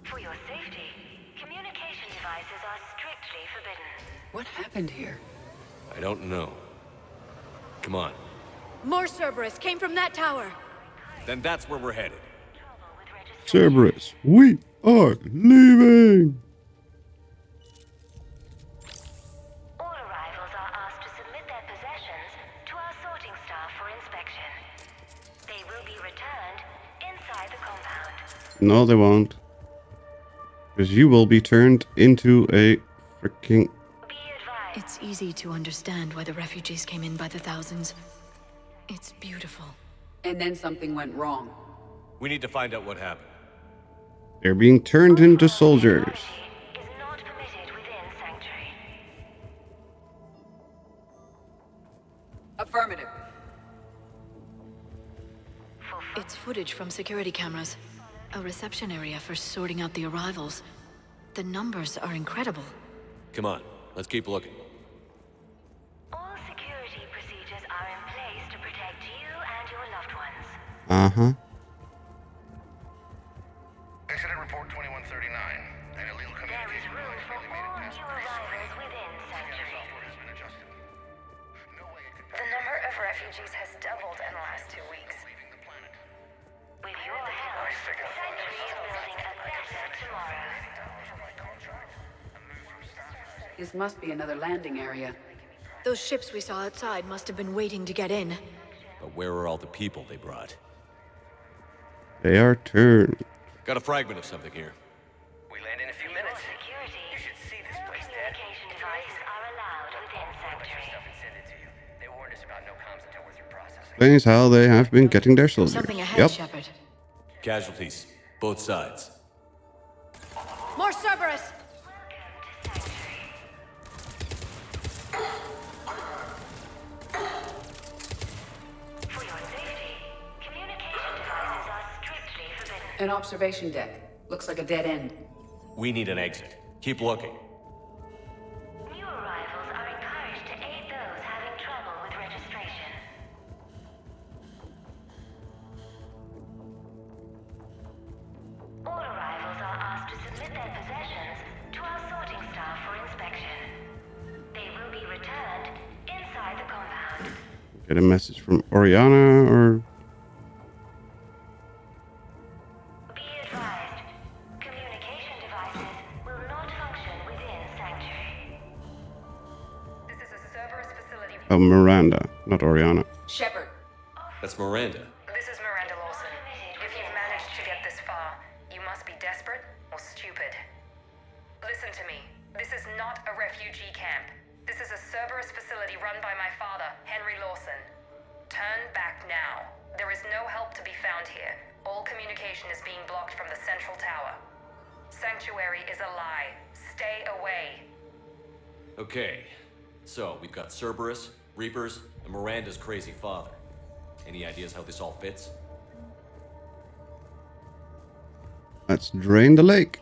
For your safety, communication devices are strictly forbidden. What happened here? I don't know. Come on. More Cerberus came from that tower. Then that's where we're headed. Cerberus, we are leaving. All arrivals are asked to submit their possessions to our sorting staff for inspection. They will be returned inside the compound. No, they won't. Because you will be turned into a freaking... It's easy to understand why the refugees came in by the thousands. It's beautiful. And then something went wrong. We need to find out what happened. They're being turned into soldiers. Is not permitted within Sanctuary. Affirmative. It's footage from security cameras. A reception area for sorting out the arrivals. The numbers are incredible. Come on, let's keep looking. All security procedures are in place to protect you and your loved ones. Uh-huh. Incident report 2139. An illegal communication device fairly made it past New arrivals within Sanctuary. software has been adjusted. No way it could The number of refugees has doubled in the last 2 weeks. With your help, Sanctuary is building a better tomorrow. This must be another landing area. Those ships we saw outside must have been waiting to get in. But where are all the people they brought? They are turned. Got a fragment of something here. We land in a few minutes. Security. You should see this place, Dad. Communication devices are allowed within Sanctuary. They warned us about no comms until we're through processing. Explains how they have been getting their soldiers. Something ahead, Yep. Shepard. Casualties, both sides. More Cerberus! For your safety, communication devices are strictly forbidden. An observation deck. Looks like a dead end. We need an exit. Keep looking. New arrivals are encouraged to aid those having trouble with registration. All arrivals are asked to submit their possessions to our sorting staff for inspection. They will be returned inside the compound. Get a message from Oriana or... Be advised, communication devices will not function within Sanctuary. This is a Cerberus facility. Oh, Miranda, not Oriana. Shepard. That's Miranda. This is Miranda Lawson. If you must be desperate or stupid. Listen to me. This is not a refugee camp. This is a Cerberus facility run by my father, Henry Lawson. Turn back now. There is no help to be found here. All communication is being blocked from the central tower. Sanctuary is a lie. Stay away. Okay. So, we've got Cerberus, Reapers, and Miranda's crazy father. Any ideas how this all fits? Let's drain the lake.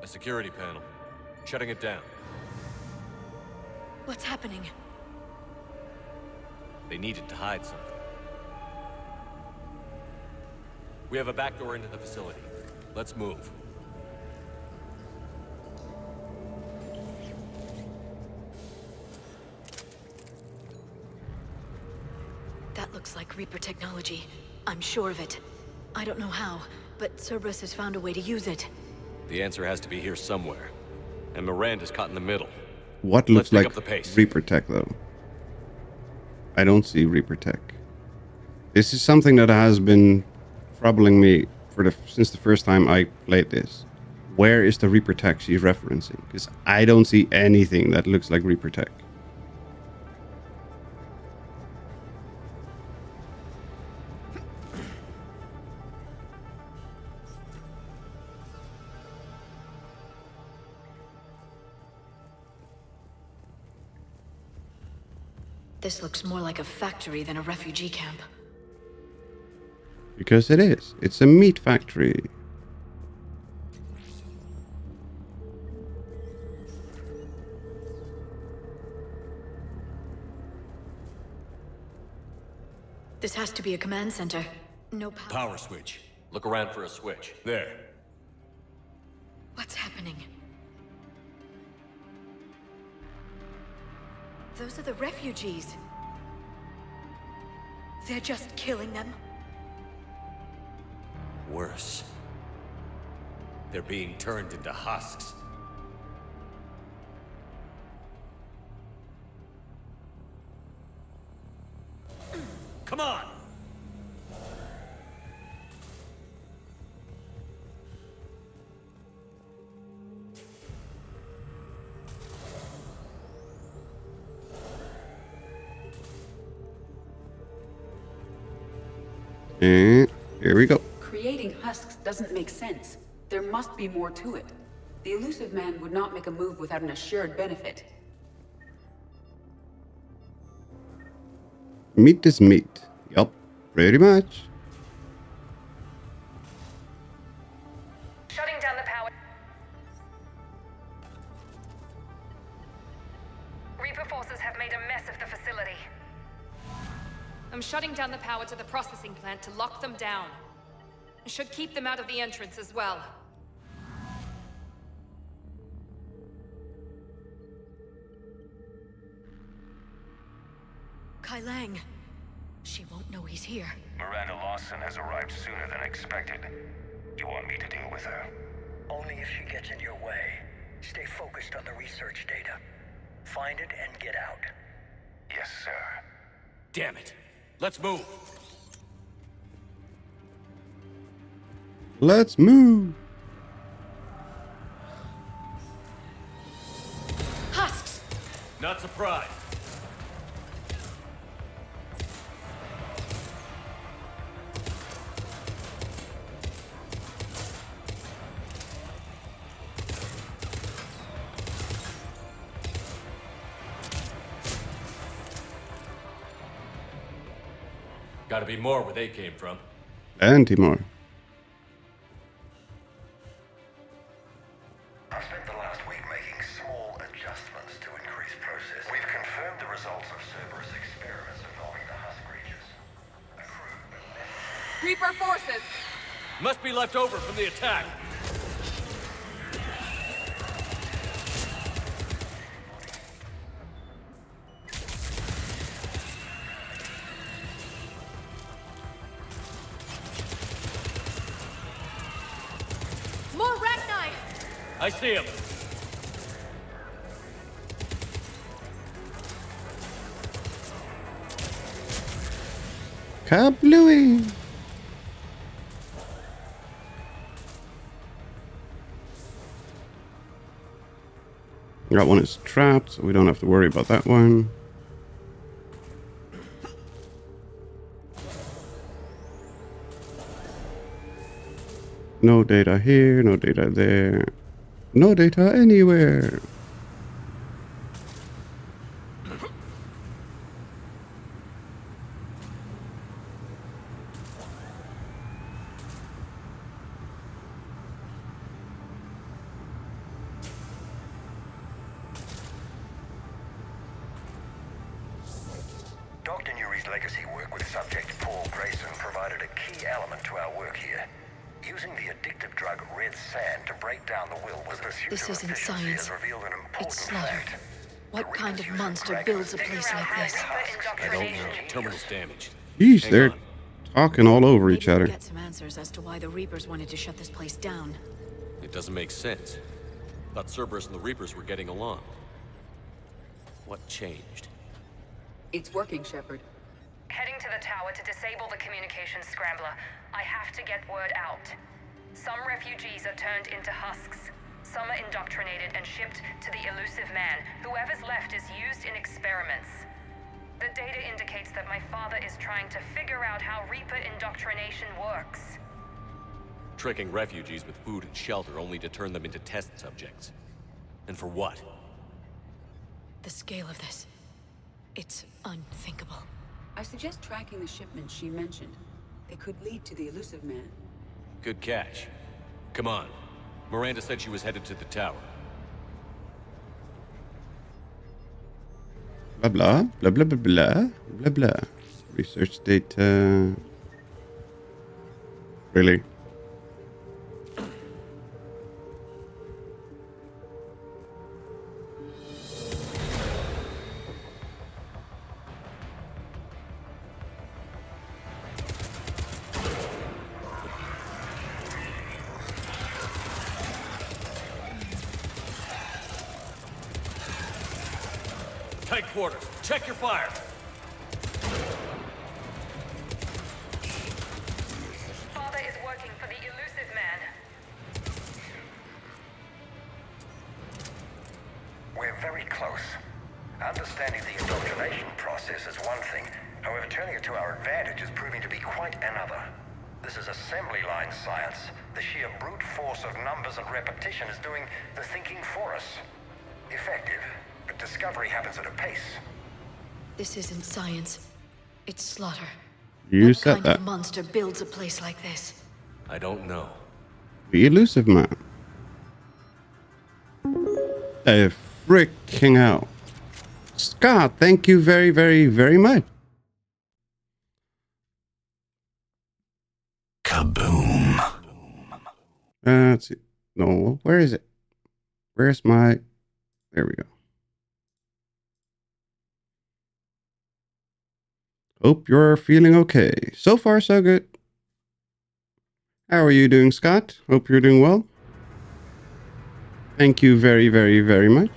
A security panel. Shutting it down. What's happening? They needed to hide something. We have a back door into the facility. Let's move. That looks like Reaper technology. I'm sure of it. I don't know how, but Cerberus has found a way to use it. The answer has to be here somewhere. And Miranda's caught in the middle. What looks Let's pick like up the pace. Reaper tech, though? I don't see Reaper tech. This is something that has been troubling me since the first time I played this. Where is the Reaper tech she's referencing? Because I don't see anything that looks like Reaper tech. This looks more like a factory than a refugee camp. Because it is. It's a meat factory. This has to be a command center. No power. Power switch. Look around for a switch. There. What's happening? Those are the refugees. They're just killing them. Worse. They're being turned into husks. Come on! And here we go. Creating husks doesn't make sense. There must be more to it. The Illusive Man would not make a move without an assured benefit. Meat is meat. Yup, pretty much. Shutting down the power. Reaper forces have made a mess of the facility. I'm shutting down the power to the processing plant to lock them down. I should keep them out of the entrance as well. Kai Lang. She won't know he's here. Miranda Lawson has arrived sooner than expected. You want me to deal with her? Only if she gets in your way. Stay focused on the research data. Find it and get out. Yes, sir. Damn it. Let's move. Let's move. Husks! Not surprised. Gotta be more where they came from. Plenty more. I've spent the last week making small adjustments to increase processing. We've confirmed the results of Cerberus experiments involving the husk creatures. The crew. Reaper forces! Must be left over from the attack. More Ragni! I see him. Kablooey. That one is trapped, so we don't have to worry about that one. No data here, no data there. No data anywhere. Dr. Newry's legacy work with subject Paul Grayson provided a key element to our work here. Using the addictive drug red sand to break down the will was pursuit This of isn't efficiency science. has revealed an important It's slaughter. fact. What kind of monster builds a place like this? I don't know. Terminal's damaged. Jeez, Hang they're on. talking all over each Maybe other. we'll get some answers as to why the Reapers wanted to shut this place down. It doesn't make sense. Thought Cerberus and the Reapers were getting along. What changed? It's working, Shepard. Heading to the tower to disable the communications scrambler. I have to get word out. Some refugees are turned into husks. Some are indoctrinated and shipped to the Elusive Man. Whoever's left is used in experiments. The data indicates that my father is trying to figure out how Reaper indoctrination works. Tricking refugees with food and shelter only to turn them into test subjects. And for what? The scale of this. It's unthinkable. I suggest tracking the shipments she mentioned. They could lead to the Elusive Man. Good catch. Come on. Miranda said she was headed to the tower. Blah blah blah blah blah blah blah blah. Research data. Really? Tight quarters. Check your fire. Father is working for the Elusive Man. We're very close. Understanding the indoctrination process is one thing. However, turning it to our advantage is proving to be quite another. This is assembly line science. The sheer brute force of numbers and repetition is doing the thinking for us. Effective, but discovery happens at a pace. This isn't science. It's slaughter. You what said kind that. of monster builds a place like this? I don't know. The Elusive Man. A freaking hell. Scott, thank you very, very, very much. Kaboom. Let's see. No, where is it? Where's my... There we go. Hope you're feeling okay. So far, so good. How are you doing, Scott? Hope you're doing well. Thank you very, very, very much.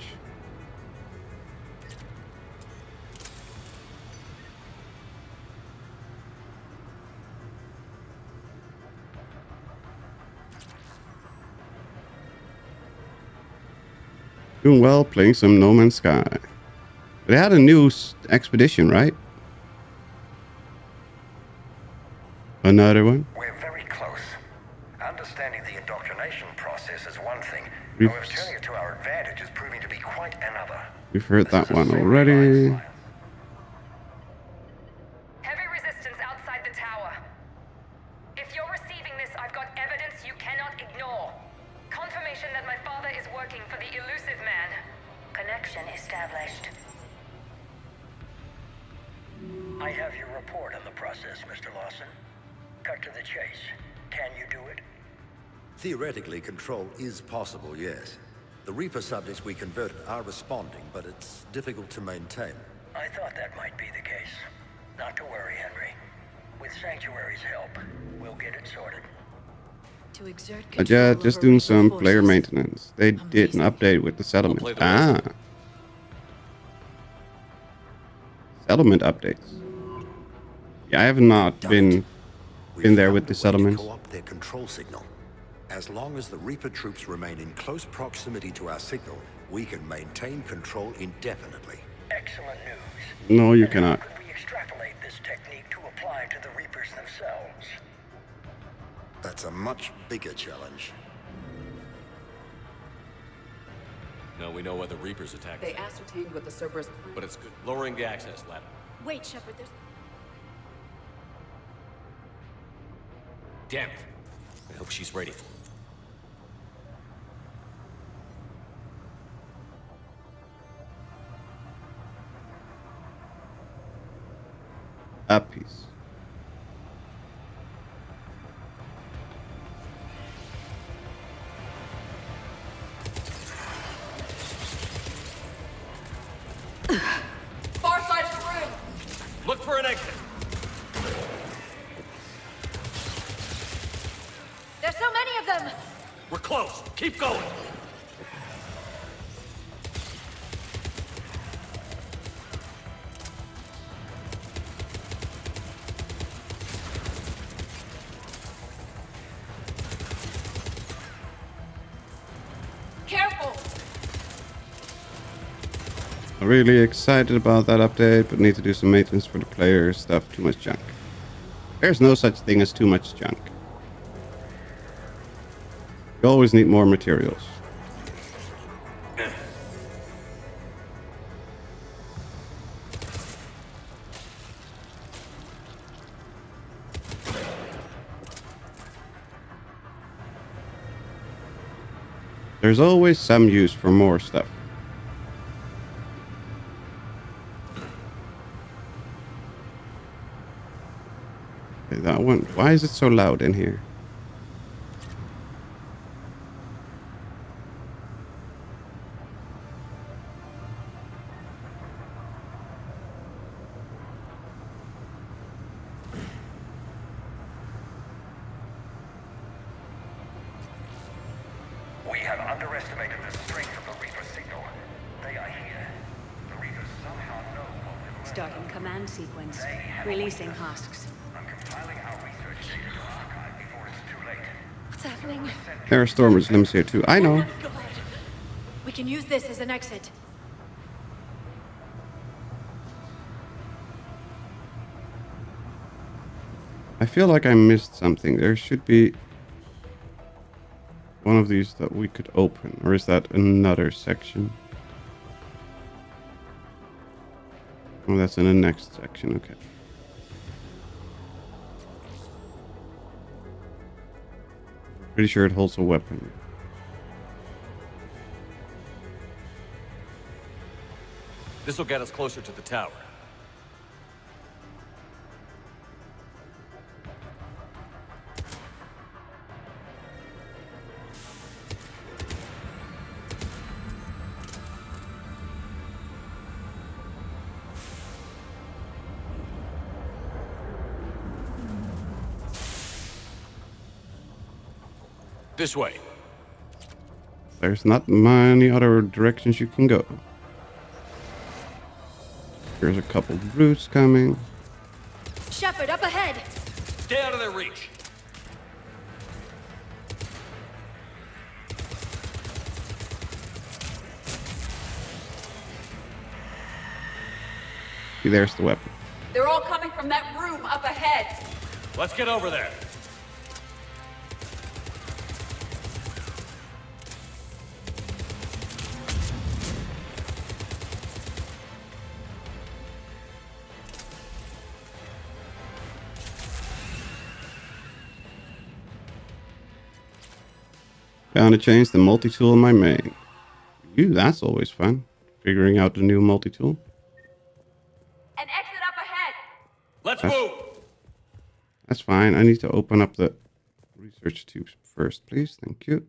Doing well, playing some No Man's Sky. They had a new expedition, right? Another one? We're very close. Understanding the indoctrination process is one thing. We've- However, turning it to our advantage is proving to be quite another. We've heard that one already. Heavy resistance outside the tower. If you're receiving this, I've got evidence you cannot ignore. Confirmation that my father is working for the Elusive Man. Connection established. I have your report on the process, Mr. Lawson. Cut to the chase. Can you do it? Theoretically, control is possible, yes. The Reaper subjects we converted are responding, but it's difficult to maintain. I thought that might be the case. Not to worry, Henry. With Sanctuary's help, we'll get it sorted. To exert Yeah, control just over doing Reaper some forces. player maintenance. They did an update with the settlement. play the rest. Settlement updates. Yeah, I have not been there with the settlements. Co-opt their control signal. As long as the Reaper troops remain in close proximity to our signal, we can maintain control indefinitely. Excellent news. No, you cannot. Could we extrapolate this technique to apply to the Reapers themselves? That's a much bigger challenge. No, we know why the Reapers attacked. They ascertained what the Cerberus... But it's good. Lowering the access ladder. Wait, Shepard, there's... Damn it. I hope she's ready for it. A piece. Far side of the room! Look for an exit. There's so many of them! We're close. Keep going. Careful! I'm really excited about that update, but need to do some maintenance for the player stuff. Too much junk. There's no such thing as too much junk. You always need more materials. There's always some use for more stuff. Okay, that one. Why is it so loud in here? We have underestimated the strength of the Reaper signal. They are here. The Reapers somehow know what we're... Starting command sequence. Releasing husks. I'm compiling our research data to archive before it's too late. What's happening? There are Stormers limbs here too. I know. Oh my God. We can use this as an exit. I feel like I missed something. There should be one of these that we could open. Or is that another section? Oh, that's in the next section. Okay. Pretty sure it holds a weapon. This will get us closer to the tower. This way. There's not many other directions you can go. There's a couple brutes coming. Shepard, up ahead! Stay out of their reach. See, there's the weapon. They're all coming from that room up ahead. Let's get over there. Found to change the multi-tool in my main. Ooh, that's always fun. Figuring out the new multi-tool. An exit up ahead! Let's That's- move! That's fine. I need to open up the research tubes first, please. Thank you.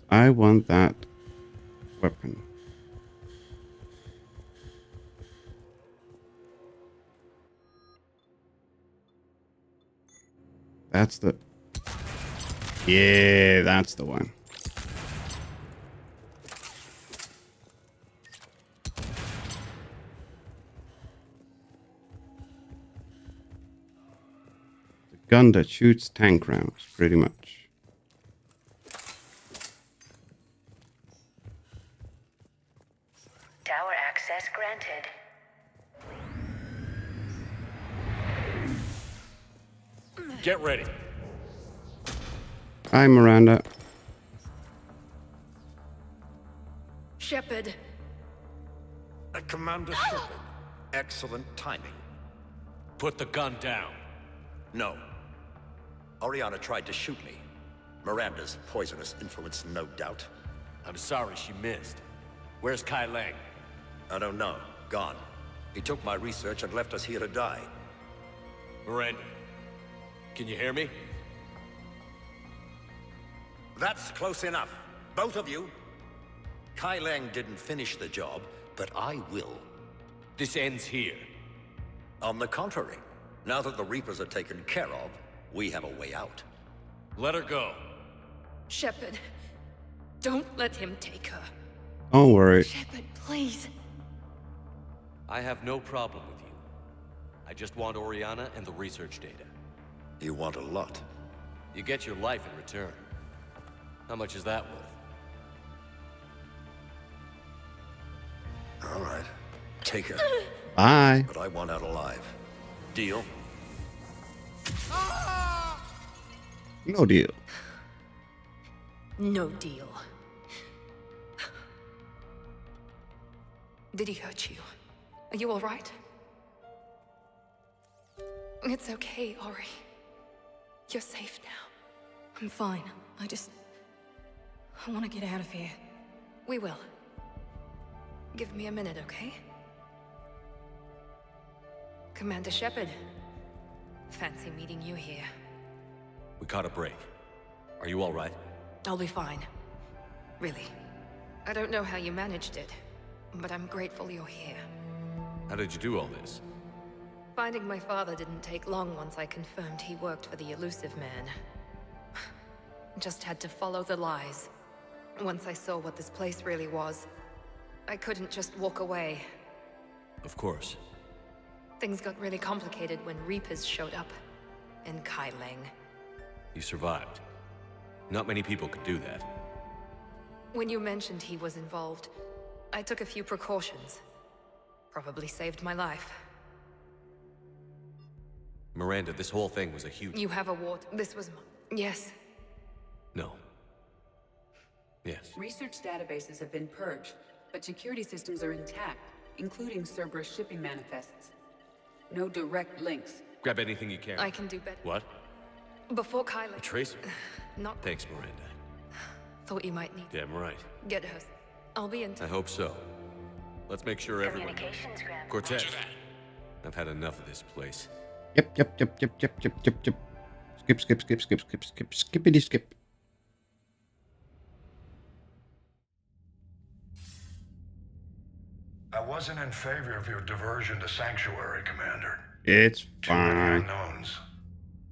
I want that weapon. That's the... Yeah, that's the one. The gun that shoots tank rounds, pretty much. Tower access granted. Get ready. Hi, Miranda. Shepard. Commander Shepard. Excellent timing. Put the gun down. No. Oriana tried to shoot me. Miranda's poisonous influence, no doubt. I'm sorry she missed. Where's Kai Lang? I don't know. Gone. He took my research and left us here to die. Miranda, can you hear me? That's close enough. Both of you. Kai Lang didn't finish the job, but I will. This ends here. On the contrary, now that the Reapers are taken care of, we have a way out. Let her go. Shepard, don't let him take her. Don't worry. Shepard, please. I have no problem with you. I just want Oriana and the research data. You want a lot. You get your life in return. How much is that worth? All right. Take her. Bye. But I want out alive. Deal? No deal. No deal. Did he hurt you? Are you all right? It's okay, Ori. You're safe now. I'm fine. I want to get out of here. We will. Give me a minute, okay? Commander Shepard. Fancy meeting you here. We caught a break. Are you all right? I'll be fine. Really. I don't know how you managed it, but I'm grateful you're here. How did you do all this? Finding my father didn't take long once I confirmed he worked for the Elusive Man. Just had to follow the lies. Once I saw what this place really was, I couldn't just walk away. Of course. Things got really complicated when Reapers showed up. And Kai Lang. You survived. Not many people could do that. When you mentioned he was involved, I took a few precautions. Probably saved my life. Miranda, this whole thing was a huge... You have a ward. This was... Yes. No. Yes. Research databases have been purged, but security systems are intact, including Cerberus shipping manifests. No direct links. Grab anything you can. I can do better. What? Before Kyla... A tracer? Not... Thanks, Miranda. Thought you might need... Damn right. Get her. I'll be in... I hope so. Let's make sure everyone... Communications grab. Cortez. I've had enough of this place. Yep. Skip. Skippity skip. I wasn't in favor of your diversion to Sanctuary, Commander. It's Too many fine. unknowns.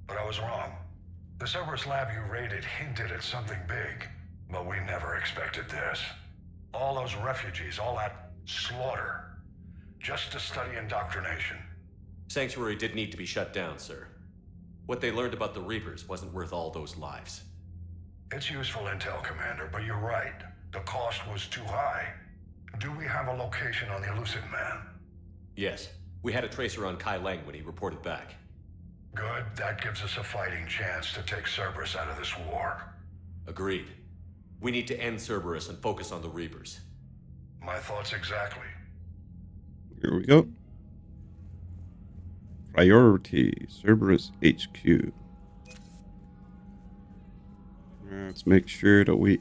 But I was wrong. The Cerberus lab you raided hinted at something big, but we never expected this. All those refugees, all that slaughter, just to study indoctrination. Sanctuary did need to be shut down, sir. What they learned about the Reapers wasn't worth all those lives. It's useful intel, Commander, but you're right. The cost was too high. Do we have a location on the Elusive Man? Yes. We had a tracer on Kai Lang when he reported back. Good. That gives us a fighting chance to take Cerberus out of this war. Agreed. We need to end Cerberus and focus on the Reapers. My thoughts exactly. Here we go. Priority, Cerberus HQ. Let's make sure that we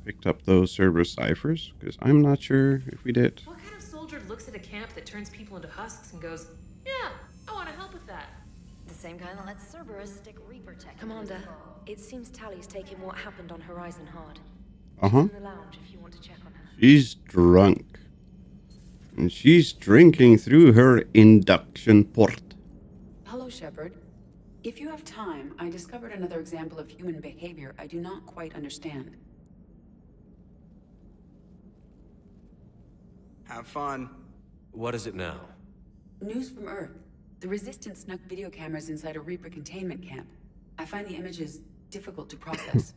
picked up those Cerberus ciphers, because I'm not sure if we did. What kind of soldier looks at a camp that turns people into husks and goes, yeah, I want to help with that? The same kind that lets Cerberus stick Reaper tech. Commander, it seems Tally's taking what happened on Horizon hard. Uh-huh. In the lounge if you want to check on her. She's drunk. And she's drinking through her induction port. Hello, Shepard. If you have time, I discovered another example of human behavior I do not quite understand. Have fun. What is it now? News from Earth. The Resistance snuck video cameras inside a Reaper containment camp. I find the images difficult to process.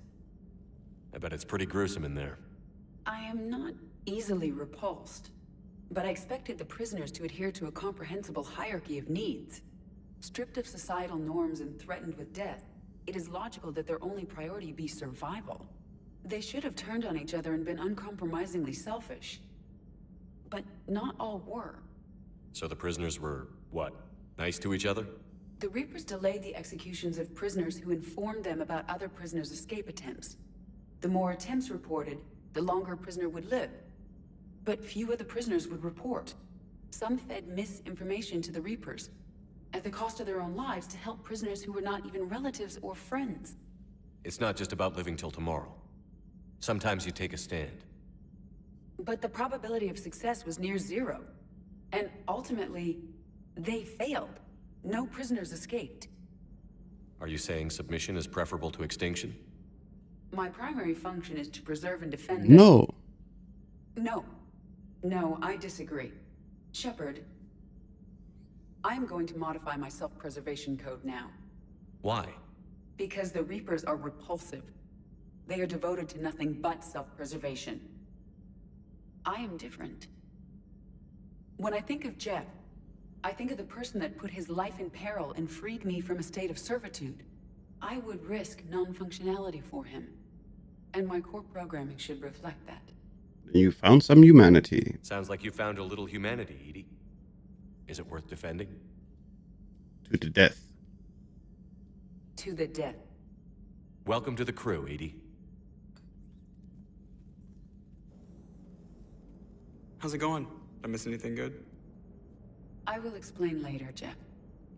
I bet it's pretty gruesome in there. I am not easily repulsed, but I expected the prisoners to adhere to a comprehensible hierarchy of needs. Stripped of societal norms and threatened with death, it is logical that their only priority be survival. They should have turned on each other and been uncompromisingly selfish. But not all were. So the prisoners were, what, nice to each other? The Reapers delayed the executions of prisoners who informed them about other prisoners' escape attempts. The more attempts reported, the longer a prisoner would live. But few of the prisoners would report. Some fed misinformation to the Reapers, at the cost of their own lives, to help prisoners who were not even relatives or friends. It's not just about living till tomorrow. Sometimes you take a stand. But the probability of success was near zero. And ultimately, they failed. No prisoners escaped. Are you saying submission is preferable to extinction? My primary function is to preserve and defend No. No, I disagree. Shepard, I am going to modify my self-preservation code now. Why? Because the Reapers are repulsive. They are devoted to nothing but self-preservation. I am different. When I think of Jeff, I think of the person that put his life in peril and freed me from a state of servitude. I would risk non-functionality for him. And my core programming should reflect that. You found some humanity. Sounds like you found a little humanity, Edie. Is it worth defending? To the death. To the death. Welcome to the crew, Edie. How's it going? Did I miss anything good? I will explain later, Jeff.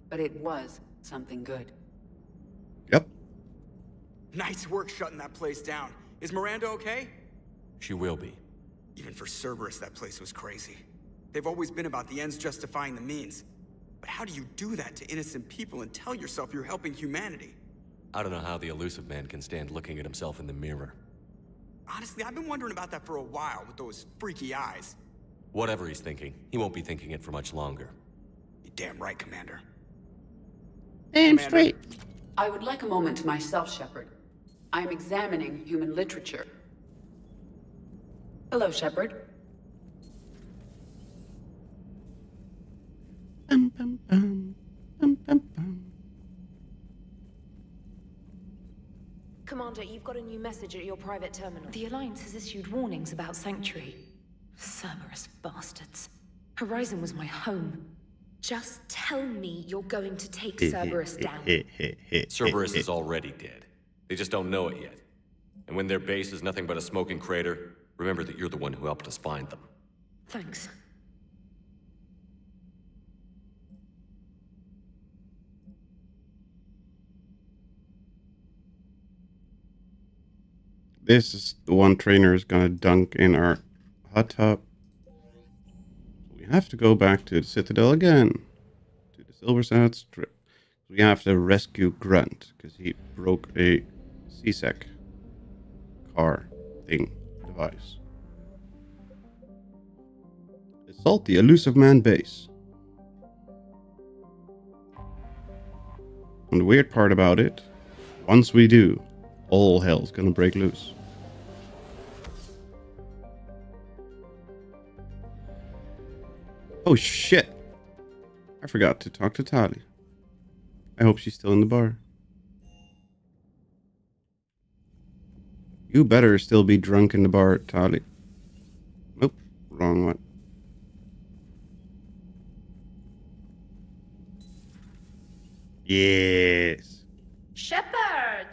But it was something good. Yep. Nice work shutting that place down. Is Miranda okay? She will be. Even for Cerberus, that place was crazy. They've always been about the ends justifying the means. But how do you do that to innocent people and tell yourself you're helping humanity? I don't know how the elusive man can stand looking at himself in the mirror. Honestly, I've been wondering about that for a while with those freaky eyes. Whatever he's thinking, he won't be thinking it for much longer. You're damn right, Commander. Damn straight. I would like a moment to myself, Shepard. I am examining human literature. Hello, Shepard. Bum, bum, bum. Bum, bum, bum. Commander, you've got a new message at your private terminal. The Alliance has issued warnings about Sanctuary. Cerberus bastards. Horizon was my home. Just tell me you're going to take Cerberus down. Cerberus is already dead. They just don't know it yet. And when their base is nothing but a smoking crater, remember that you're the one who helped us find them. Thanks. This is the one trainer is gonna dunk in our hot tub. We have to go back to the Citadel again. To the Silver Sand Strip. We have to rescue Grunt, because he broke a C-Sec car thing device. Assault the Elusive Man base. And the weird part about it, once we do, all hell's gonna break loose. Oh shit! I forgot to talk to Tali. I hope she's still in the bar. You better still be drunk in the bar, Tali. Nope, wrong one. Yes. Shepard!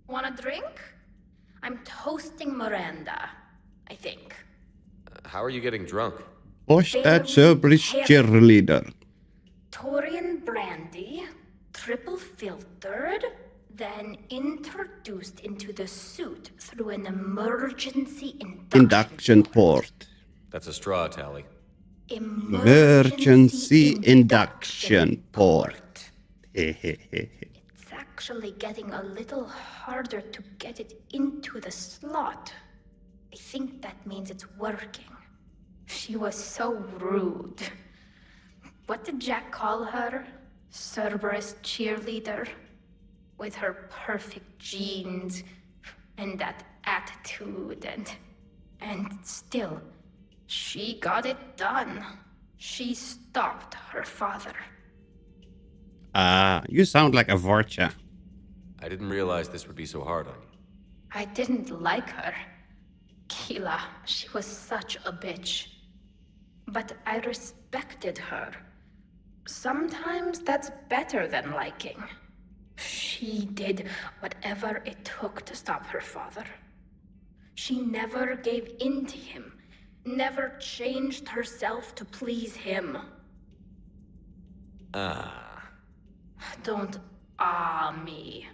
Want a drink? I'm toasting Miranda, I think. How are you getting drunk? Push that Cerberus cheerleader. Taurian brandy, triple filtered, then introduced into the suit through an emergency Induction port. That's a straw, Tali. Emergency induction port. It's actually getting a little harder to get it into the slot. I think that means it's working. She was so rude. What did Jack call her? Cerberus cheerleader? With her perfect genes and that attitude and still, she got it done. She stopped her father. You sound like a Vorcha. I didn't realize this would be so hard on you. I didn't like her. Keela, she was such a bitch. But I respected her. Sometimes that's better than liking. She did whatever it took to stop her father. She never gave in to him, never changed herself to please him. Don't me.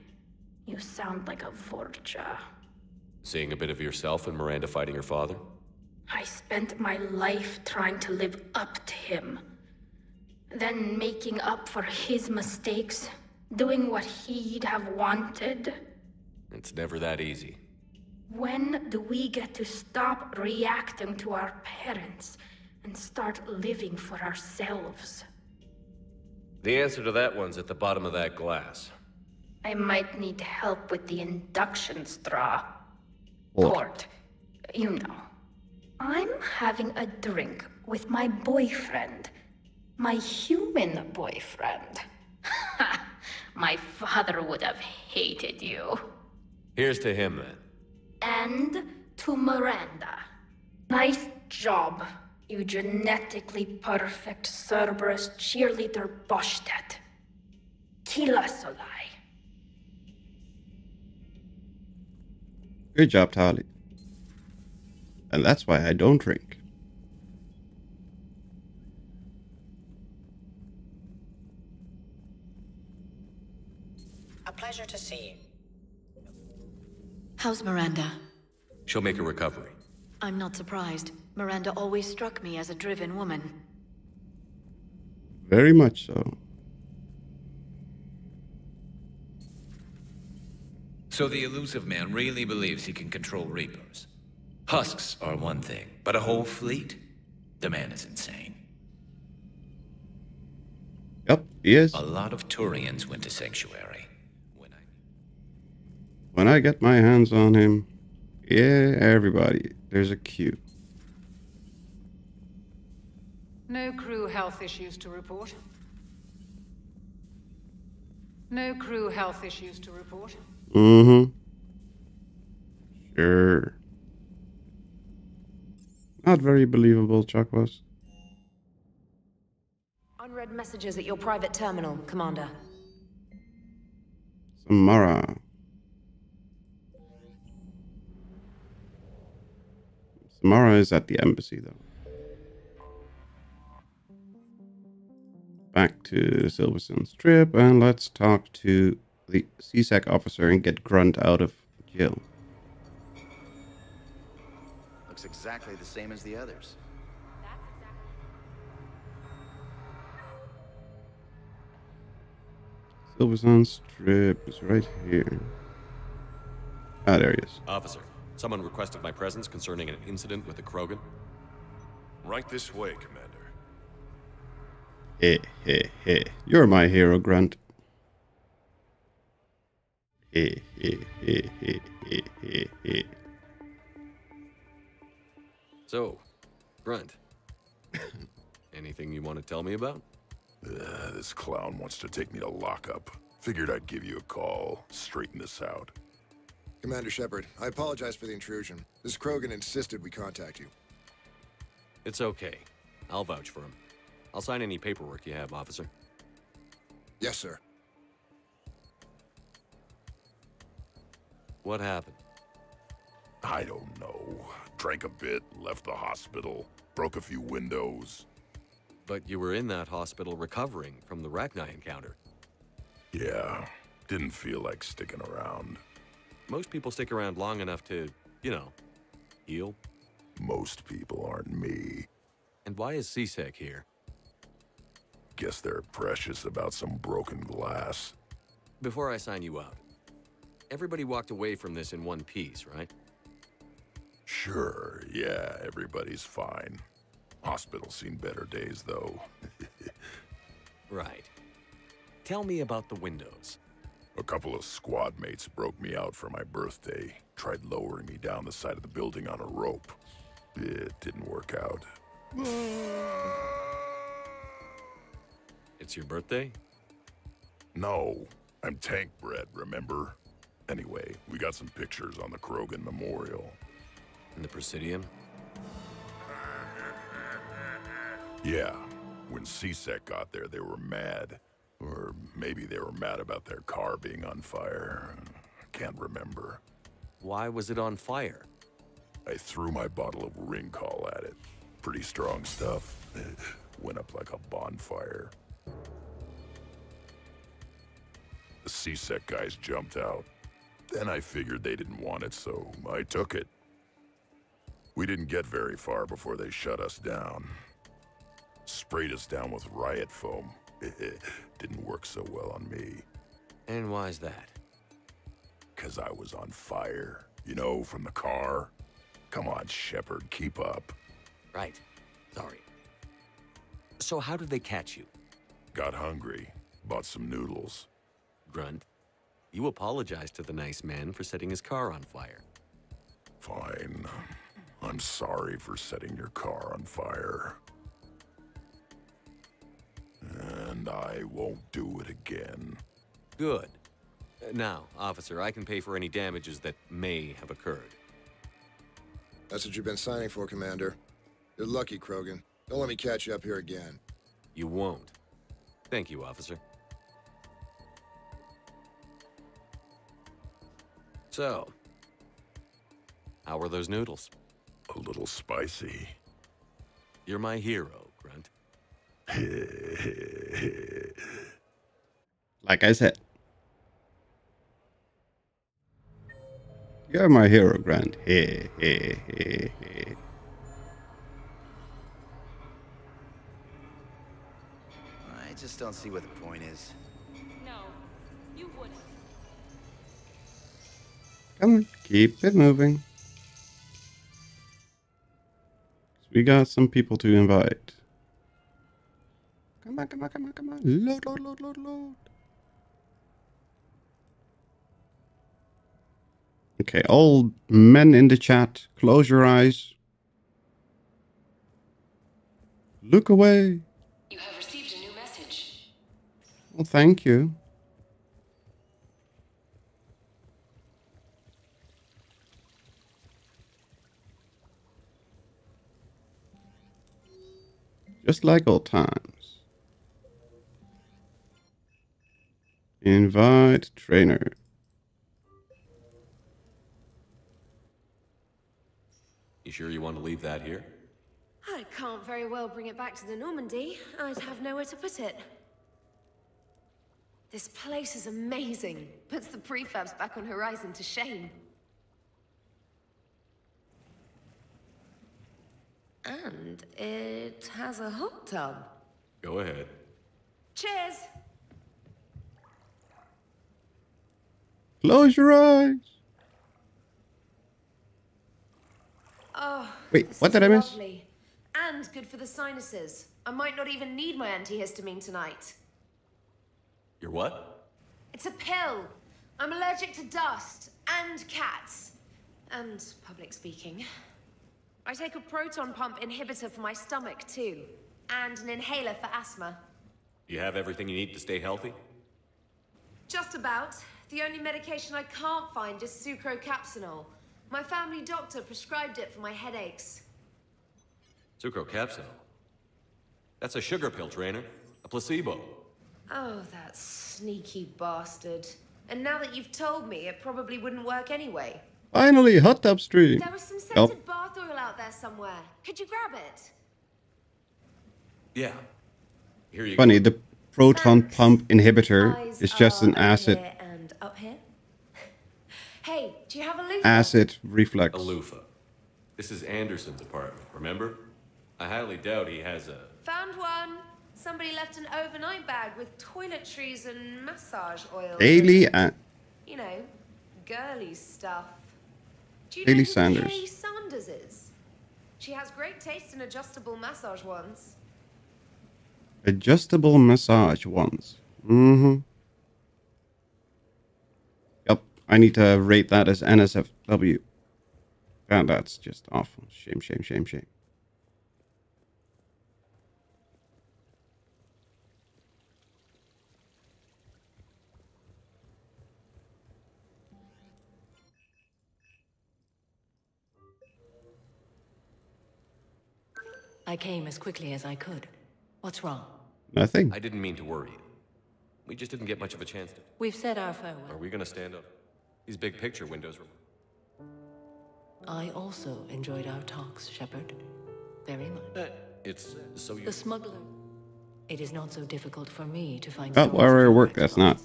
You sound like a Vorcha. Seeing a bit of yourself in Miranda fighting her father? I spent my life trying to live up to him. Then making up for his mistakes, doing what he'd have wanted. It's never that easy. When do we get to stop reacting to our parents and start living for ourselves? The answer to that one's at the bottom of that glass. I might need help with the induction straw. What? Port, you know. I'm having a drink with my boyfriend. My human boyfriend. My father would have hated you. Here's to him, then. And to Miranda. Nice job, you genetically perfect Cerberus cheerleader Boshtet. Keela Solai. Good job, Tali. And that's why I don't drink. A pleasure to see you. How's Miranda? She'll make a recovery. I'm not surprised. Miranda always struck me as a driven woman. Very much so. So the elusive man really believes he can control Reapers. Husks are one thing, but a whole fleet? The man is insane. Yep, he is. A lot of Turians went to Sanctuary. When I get my hands on him, yeah, everybody, there's a queue. No crew health issues to report. No crew health issues to report. Mm-hmm. Sure. Not very believable, Chakwas. Unread messages at your private terminal, Commander. Samara. Samara is at the embassy, though. Back to Silverstone's trip, and let's talk to the CSEC officer and get Grunt out of jail. Looks exactly the same as the others. Silverstone's trip is right here. Ah, there he is. Officer, someone requested my presence concerning an incident with the Krogan. Right this way, Commander. Hey. You're my hero, Grunt. Hey. So, Grunt, anything you want to tell me about? This clown wants to take me to lockup. Figured I'd give you a call, straighten this out. Commander Shepard, I apologize for the intrusion. This Krogan insisted we contact you. It's okay. I'll vouch for him. I'll sign any paperwork you have, officer. Yes, sir. What happened? I don't know. Drank a bit, left the hospital, broke a few windows. But you were in that hospital recovering from the Rachni encounter. Yeah, didn't feel like sticking around. Most people stick around long enough to, you know, heal. Most people aren't me. And why is CSEC here? Guess they're precious about some broken glass. Before I sign you out, everybody walked away from this in one piece, right? Sure, yeah, everybody's fine. Hospital's seen better days, though. Right. Tell me about the windows. A couple of squad mates broke me out for my birthday. Tried lowering me down the side of the building on a rope. It didn't work out. It's your birthday? No, I'm tank bred, remember? Anyway, we got some pictures on the Krogan Memorial. In the Presidium? Yeah, when C-Sec got there, they were mad. Or maybe they were mad about their car being on fire. Can't remember. Why was it on fire? I threw my bottle of Ringcall at it. Pretty strong stuff. Went up like a bonfire. The C-Sec guys jumped out. Then I figured they didn't want it, so I took it. We didn't get very far before they shut us down. Sprayed us down with riot foam. Didn't work so well on me. And why's that? 'Cause I was on fire. You know, from the car. Come on, Shepard, keep up. Right. Sorry. So how did they catch you? Got hungry. Bought some noodles. Grunt, you apologized to the nice man for setting his car on fire. Fine. I'm sorry for setting your car on fire. And I won't do it again. Good. Now, officer, I can pay for any damages that may have occurred. That's what you've been signing for, Commander. You're lucky, Krogan. Don't let me catch you up here again. You won't. Thank you, officer. So, how were those noodles? A little spicy. You're my hero, Grunt. Like I said. You're my hero, Grunt. Hey. I just don't see what the point is. No, you wouldn't. Come on, keep it moving. We got some people to invite. Come on. Load. Okay, all men in the chat, close your eyes. Look away. You have received a new message. Well, thank you. Just like old times. Invite trainer. You sure you want to leave that here? I can't very well bring it back to the Normandy. I'd have nowhere to put it. This place is amazing. Puts the prefabs back on Horizon to shame. And it has a hot tub. Go ahead. Cheers! Close your eyes. Oh, wait, this what is did I miss? lovely. And good for the sinuses. I might not even need my antihistamine tonight. Your what? It's a pill. I'm allergic to dust and cats. And public speaking. I take a proton pump inhibitor for my stomach too. And an inhaler for asthma. You have everything you need to stay healthy? Just about. The only medication I can't find is sucrocapsinol. My family doctor prescribed it for my headaches. Sucrocapsinol? That's a sugar pill, trainer. A placebo. Oh, that sneaky bastard. And now that you've told me, it probably wouldn't work anyway. Finally, hot tub stream. There was some scented bath oil out there somewhere. Could you grab it? Yeah. Here you Funny, go. the proton pump inhibitor is just an acid. Here and up here. Hey, do you have a loofah? Acid reflux. A loofah. This is Anderson's apartment, remember? I highly doubt he has a... Found one. Somebody left an overnight bag with toiletries and massage oil. Daily and... You know, girly stuff. Do you Haley know who Sanders. Haley Sanders is? She has great taste in adjustable massage ones. Adjustable massage ones. Mm-hmm. Yep, I need to rate that as NSFW. That's just awful. Shame, shame, shame, shame. I came as quickly as I could. What's wrong? Nothing. I didn't mean to worry you. We just didn't get much of a chance to. We've said our farewell. Are we gonna stand up? These big picture windows were... I also enjoyed our talks, Shepard. Very much. It's so you... The smuggler. It is not so difficult for me to find... Oh, where I work, that's not.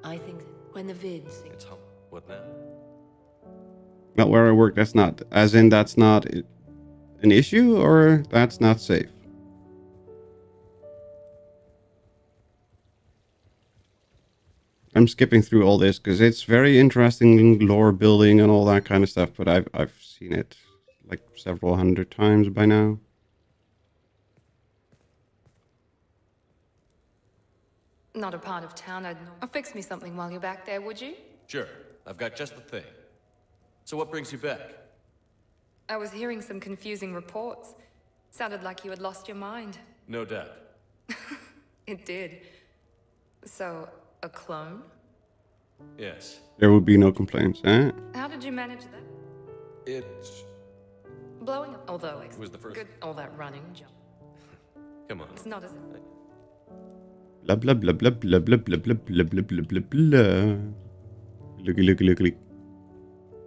I think that when the vids... It's how... What now? Not where I work, that's not. As in, that's not an issue, or that's not safe? I'm skipping through all this because it's very interesting lore building and all that kind of stuff, but I've seen it like several hundred times by now. Not a part of town I'd know. Fix me something while you're back there, would you? Sure. I've got just the thing. So what brings you back? I was hearing some confusing reports. Sounded like you had lost your mind. No doubt. It did. So, a clone? Yes. There would be no complaints, eh? How did you manage that? It's... Blowing up, although It was the first... good, all that running jump. Come on. It's not as... Blah blah blah blah blah blah blah blah blah blah blah blah blah. Looky, looky, looky, looky.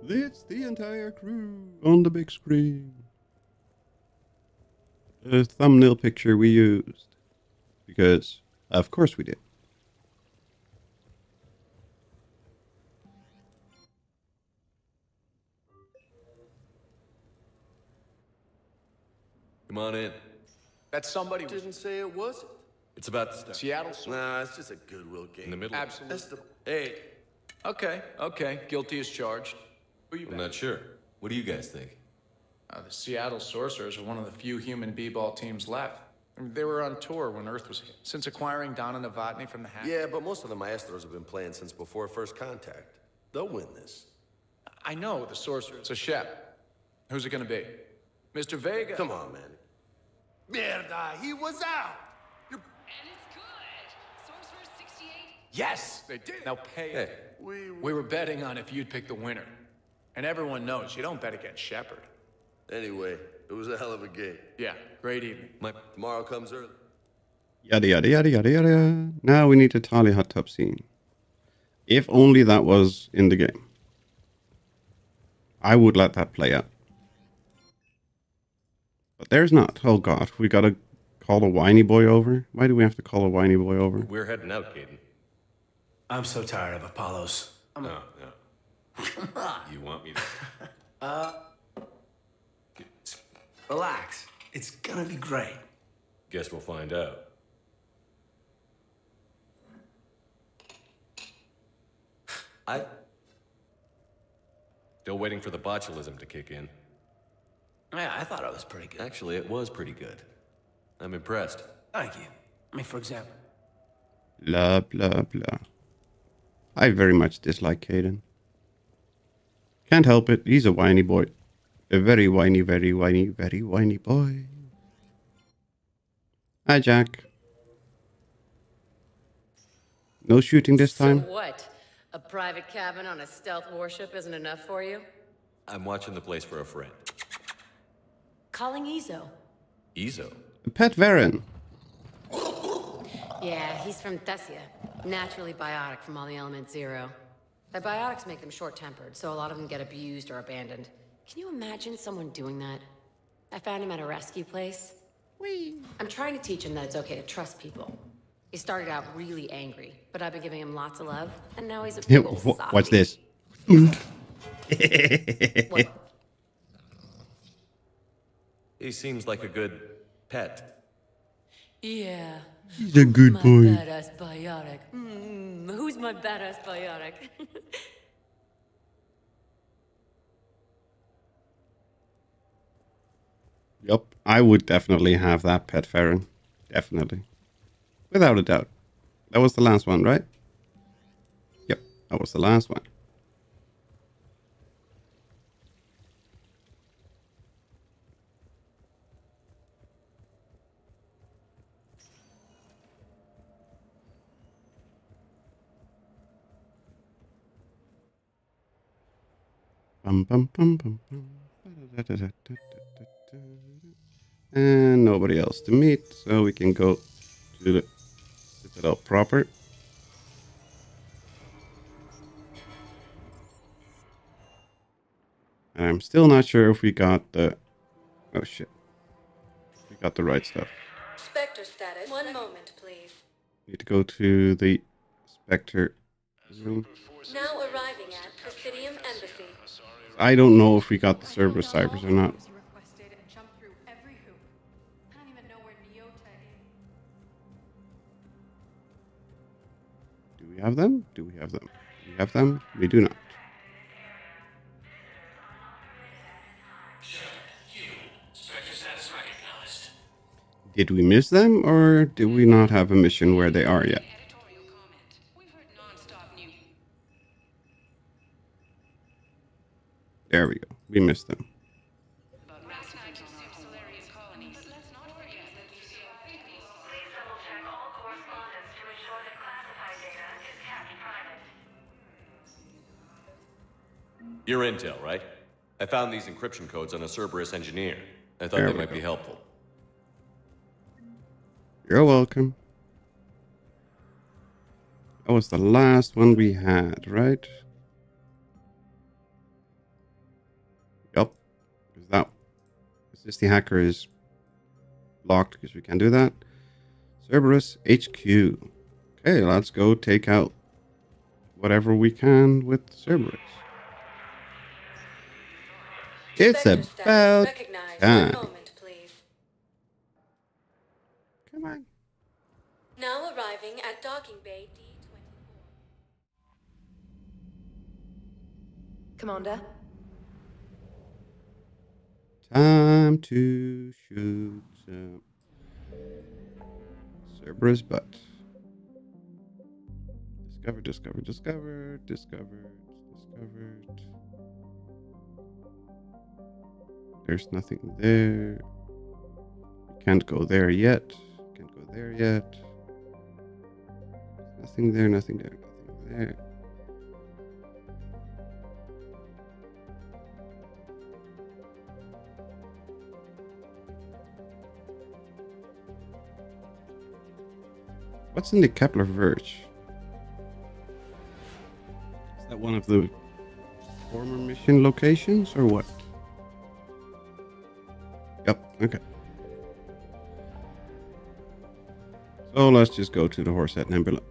It's the entire crew on the big screen. A thumbnail picture we used. Because, of course we did. Come on in. That somebody didn't say it was. It's about to start. Seattle. Nah, it's just a goodwill game. In the middle. Absolutely. Hey. Okay. Guilty as charged. Who you I'm not sure. What do you guys think? The Seattle Sorcerers are one of the few human b-ball teams left. I mean, they were on tour when Earth was hit. Since acquiring Donna Novotny from the Hack. Yeah, but most of the Maestros have been playing since before first contact. They'll win this. I know the Sorcerers. So, Shep, who's it gonna be? Mr. Vega? Come on, man. Mierda, he was out! And it's good! Sorcerer's 68? Yes, they did. Now pay it. We were betting on if you'd pick the winner. And everyone knows you don't bet against Shepard. Anyway, it was a hell of a game. Yeah, great evening. Tomorrow comes early. Yada yada yada yada yada. Now we need to tally hot tub scene. If only that was in the game. I would let that play out. But there's not. Oh god, we gotta call a whiny boy over? Why do we have to call a whiny boy over? We're heading out, Caden. I'm so tired of Apollos. No. Come on. You want me to... Relax. It's gonna be great. Guess we'll find out. Still waiting for the botulism to kick in. Yeah, I thought it was pretty good. Actually, it was pretty good. I'm impressed. Thank you. I mean, for example. Blah, blah, blah. I very much dislike Caden. Can't help it. He's a whiny boy. A very whiny, very whiny, very whiny boy. Hi, Jack. No shooting this time? So what? A private cabin on a stealth warship isn't enough for you? I'm watching the place for a friend. Calling Izo. Izo? Pet Varen. Yeah, he's from Thessia. Naturally biotic from all the Element Zero. Their biotics make them short-tempered, so a lot of them get abused or abandoned. Can you imagine someone doing that? I found him at a rescue place. I'm trying to teach him that it's okay to trust people. He started out really angry, but I've been giving him lots of love, and now he's a big old softy. Watch this. He seems like a good pet. Yeah. He's a good my boy. Badass biotic. Who's my badass biotic? Yup, I would definitely have that Pet Varen. Definitely. Without a doubt. That was the last one, right? Yep, that was the last one. Bum, bum, bum, bum, bum. And nobody else to meet, so we can go to the Citadel proper. And I'm still not sure if we got the... Oh shit. We got the right stuff. Spectre status. One moment, please. Need to go to the Spectre room. Now arriving at Presidium Embassy. I don't know if we got the Cerberus ciphers or not. Do we have them? Do we have them? Do we have them? We do not. Did we miss them, or do we not have a mission where they are yet? There we go. We missed them. Your intel, right? I found these encryption codes on a Cerberus engineer. I thought There they we might go. be helpful. You're welcome. That was the last one we had, right? Yup. Because that Assist the Hacker is blocked because we can't do that. Cerberus HQ. Okay, let's go take out whatever we can with Cerberus. It's about time. Come on. Now arriving at docking bay D24. Commander? Time to shoot Cerberus butt. Discovered, discovered, discovered, discovered, discovered. There's nothing there. Can't go there yet. Can't go there yet. Nothing there, nothing there, nothing there. What's in the Kepler Verge? Is that one of the former mission locations or what? Yep, okay. So let's just go to the Horsehead Nebula.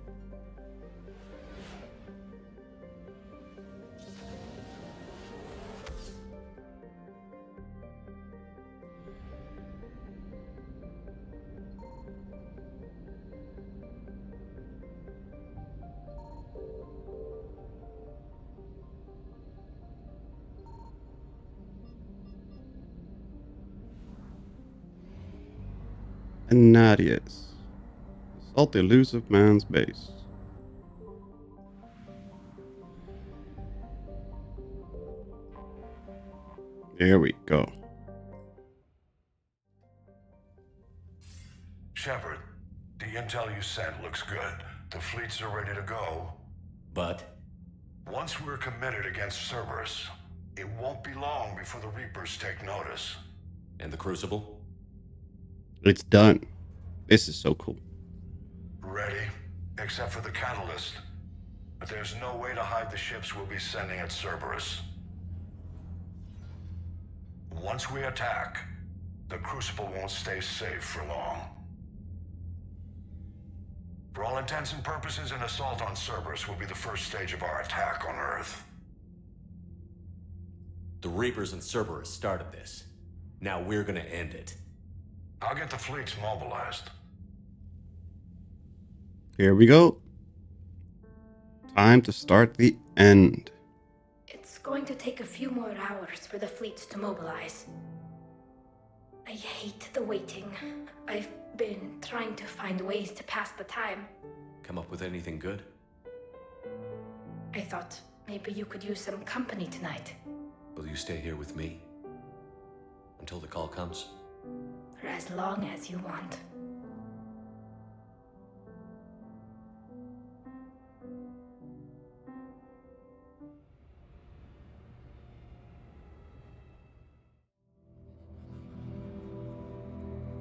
Anadius. Assault the elusive man's base. There we go. Shepard, the intel you sent looks good. The fleets are ready to go. But? Once we're committed against Cerberus, it won't be long before the Reapers take notice. And the Crucible? It's done. This is so cool. Ready, except for the catalyst. But there's no way to hide the ships we'll be sending at Cerberus. Once we attack, the Crucible won't stay safe for long. For all intents and purposes, an assault on Cerberus will be the first stage of our attack on Earth. The Reapers and Cerberus started this. Now we're gonna end it. I'll get the fleets mobilized. Here we go. Time to start the end. It's going to take a few more hours for the fleets to mobilize. I hate the waiting. I've been trying to find ways to pass the time. Come up with anything good? I thought maybe you could use some company tonight. Will you stay here with me? Until the call comes? For as long as you want.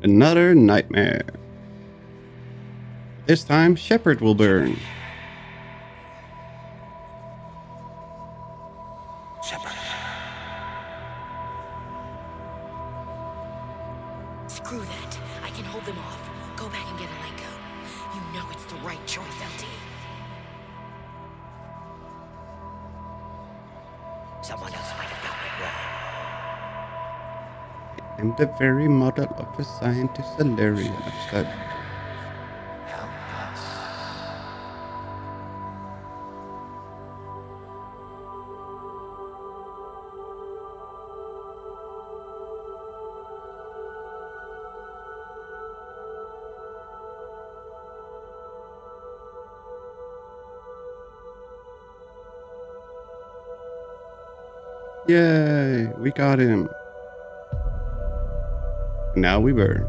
Another nightmare. This time, Shepard will burn. Shepard. Screw that. I can hold them off. Go back and get Alenko. You know it's the right choice, LT. Someone else might have gotten it wrong. I'm the very model of a scientist Salaria I've studied. Help us. Yay, we got him. Now we burn.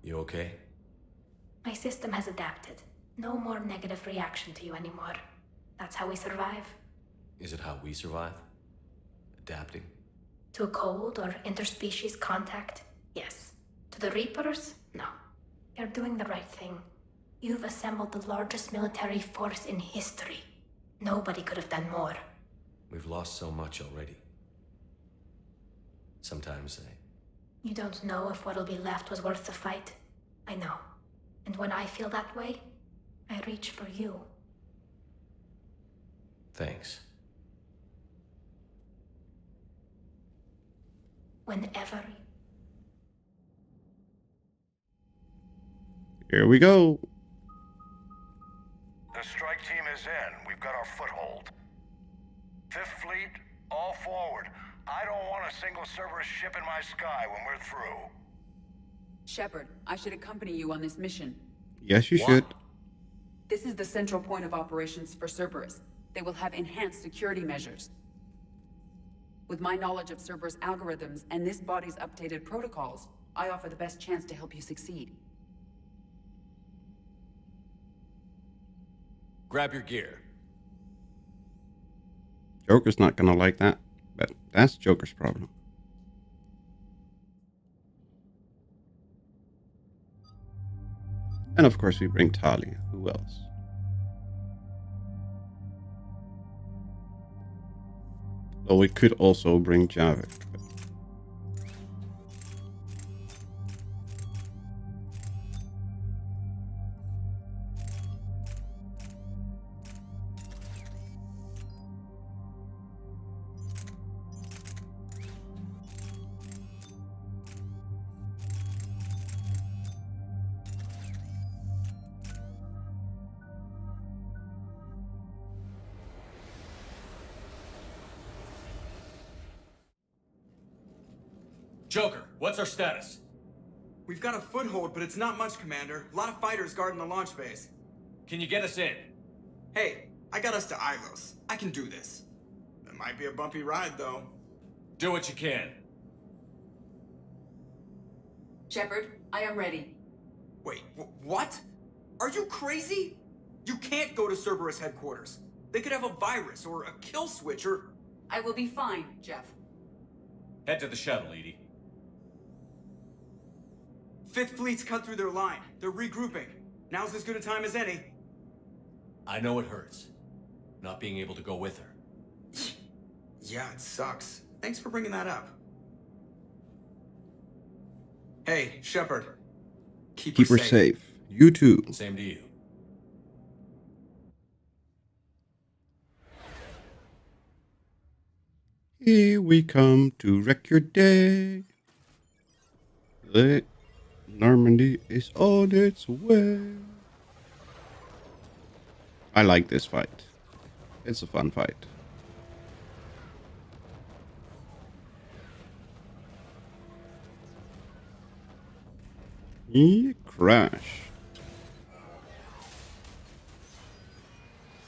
You okay? My system has adapted. No more negative reaction to you anymore. That's how we survive. Is it how we survive? Adapting? To a cold or interspecies contact, yes. To the Reapers, no. You're doing the right thing. You've assembled the largest military force in history. Nobody could have done more. We've lost so much already. Sometimes You don't know if what'll be left was worth the fight. I know. And when I feel that way, I reach for you. Thanks. Whenever you... Here we go. The strike team is in. We've got our foothold. Fifth Fleet, all forward. I don't want a single Cerberus ship in my sky when we're through. Shepard, I should accompany you on this mission. Yes, you should. This is the central point of operations for Cerberus. They will have enhanced security measures. With my knowledge of Cerberus algorithms and this body's updated protocols, I offer the best chance to help you succeed. Grab your gear. Joker's not gonna like that, but that's Joker's problem. And of course we bring Talia. Who else? Well, we could also bring Javik. Joker, what's our status? We've got a foothold, but it's not much, Commander. A lot of fighters guarding the launch base. Can you get us in? Hey, I got us to Ilos. I can do this. It might be a bumpy ride, though. Do what you can. Shepard, I am ready. Wait, what? Are you crazy? You can't go to Cerberus headquarters. They could have a virus or a kill switch or... I will be fine, Jeff. Head to the shuttle, Edie. Fifth Fleet's cut through their line. They're regrouping. Now's as good a time as any. I know it hurts. Not being able to go with her. Yeah, it sucks. Thanks for bringing that up. Hey, Shepard. Keep her safe. You too. Same to you. Here we come to wreck your day. The Normandy is on its way. I like this fight. It's a fun fight. Crash.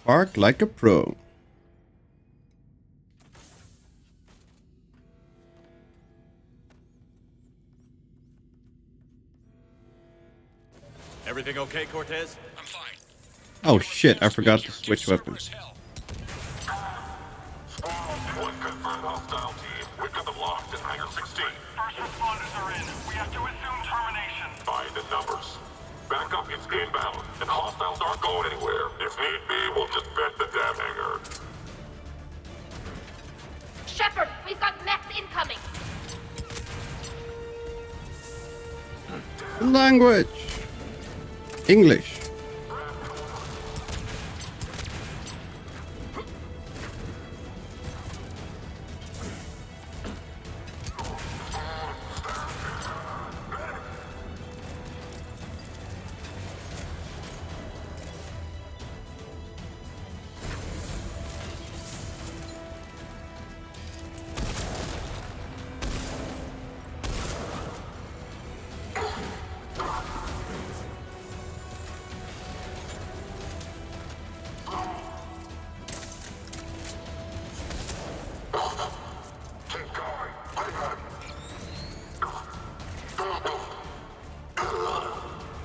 Park like a pro. Everything okay, Cortez? I'm fine. Oh shit, I forgot to switch weapons. One confirmed hostile team. We've got them locked in Hangar 16. First responders are in. We have to assume termination. By the numbers. Backup is inbound, and hostiles aren't going anywhere. If need be, we'll just vent the damn hangar. Shepard, we've got mechs incoming. Language. English.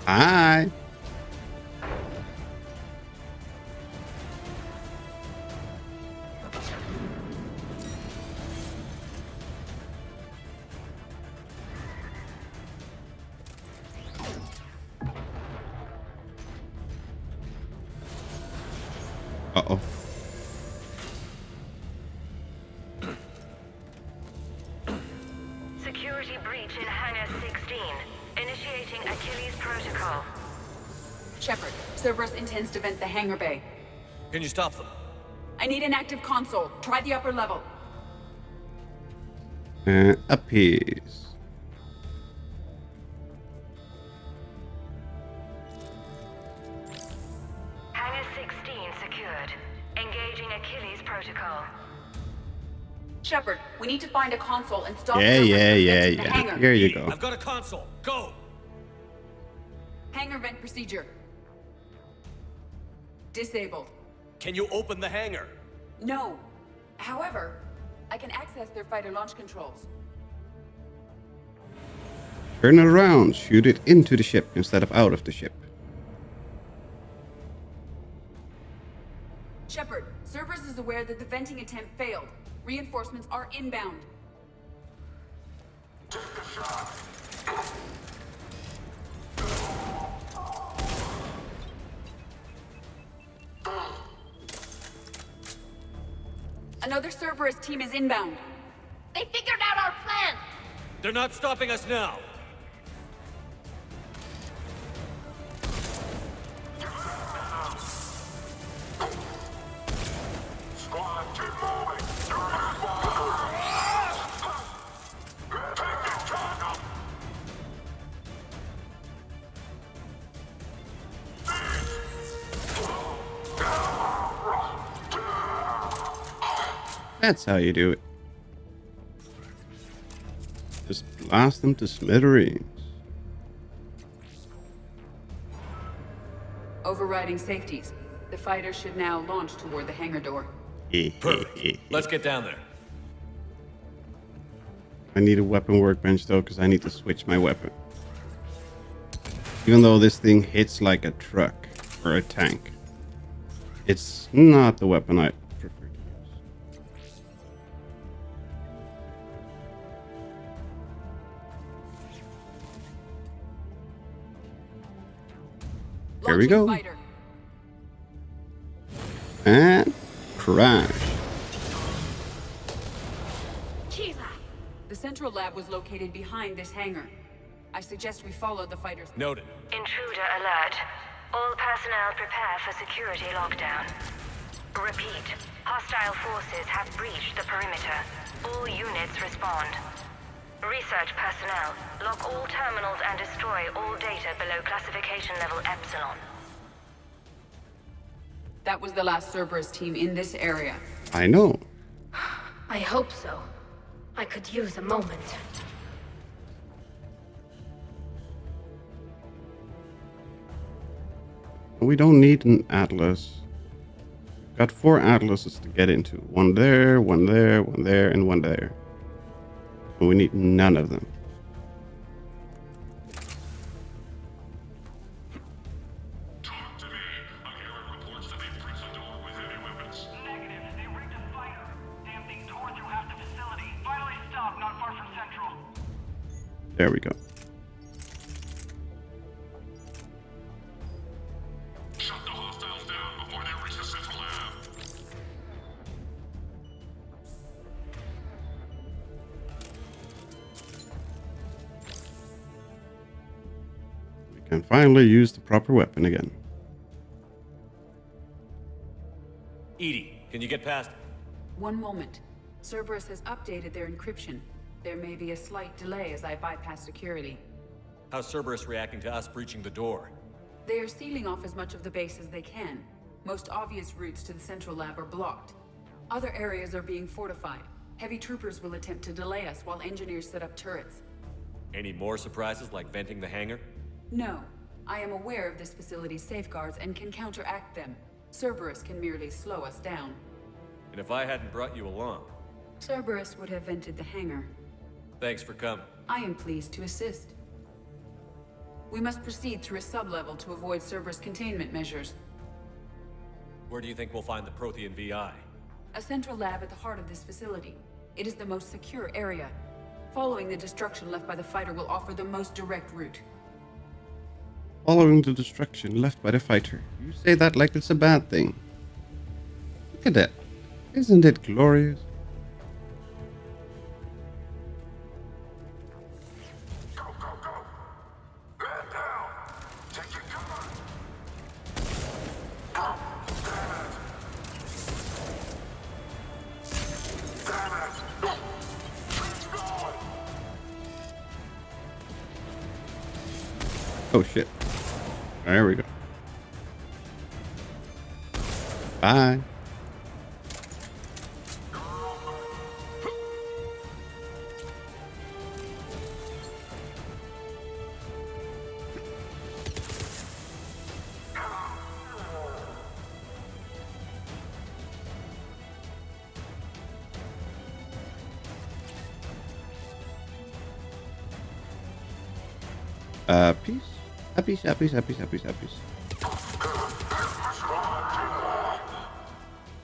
Hi. Uh-oh. Security breach in Hangar 16. Initiating Achilles Protocol. Shepard, Cerberus intends to vent the hangar bay. Can you stop them? I need an active console. Try the upper level. Appease. Hangar 16 secured. Engaging Achilles Protocol. Shepard, we need to find a console and stop Yeah. the hangar. Here you go. I've got a console. Go! Hangar vent procedure. Disabled. Can you open the hangar? No. However, I can access their fighter launch controls. Turn it around. Shoot it into the ship instead of out of the ship. Shepard, Cerberus is aware that the venting attempt failed. Reinforcements are inbound. Another Cerberus team is inbound. They figured out our plan. They're not stopping us now. Squad, keep moving. That's how you do it. Just blast them to smithereens. Overriding safeties. The fighter should now launch toward the hangar door. Perfect. Let's get down there. I need a weapon workbench though, because I need to switch my weapon. Even though this thing hits like a truck or a tank, it's not the weapon I prefer to use. Here we go. Fighter. And crash. The central lab was located behind this hangar. I suggest we follow the fighters. Noted. Intruder alert. All personnel prepare for security lockdown. Repeat. Hostile forces have breached the perimeter. All units respond. Research personnel, lock all terminals and destroy all data below classification level Epsilon. That was the last Cerberus team in this area. I know. I hope so. I could use a moment. We don't need an atlas. We've got 4 atlases to get into. One there, one there, one there, and one there. And we need none of them. There we go. Shut the hostiles down before they reach the central lab. We can finally use the proper weapon again. EDI, can you get past? One moment. Cerberus has updated their encryption. There may be a slight delay as I bypass security. How's Cerberus reacting to us breaching the door? They are sealing off as much of the base as they can. Most obvious routes to the central lab are blocked. Other areas are being fortified. Heavy troopers will attempt to delay us while engineers set up turrets. Any more surprises like venting the hangar? No. I am aware of this facility's safeguards and can counteract them. Cerberus can merely slow us down. And if I hadn't brought you along? Cerberus would have vented the hangar. Thanks for coming. I am pleased to assist. We must proceed through a sub-level to avoid Cerberus containment measures. Where do you think we'll find the Prothean VI? A central lab at the heart of this facility. It is the most secure area. Following the destruction left by the fighter will offer the most direct route. Following the destruction left by the fighter. You say that like it's a bad thing. Look at that. Isn't it glorious? Oh shit. There we go. Bye. Peace. Happy.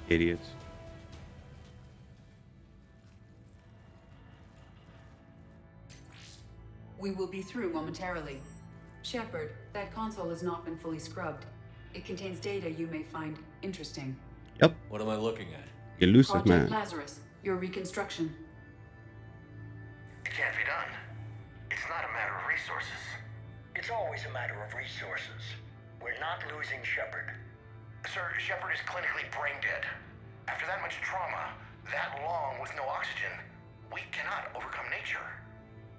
Idiots. We will be through momentarily. Shepard, that console has not been fully scrubbed. It contains data you may find interesting. Yep. What am I looking at? Elusive Project man. Lazarus, your reconstruction. It can't be done. It's not a matter of resources. It's always a matter of resources. We're not losing Shepard. Sir, Shepard is clinically brain dead. After that much trauma, that long with no oxygen, we cannot overcome nature.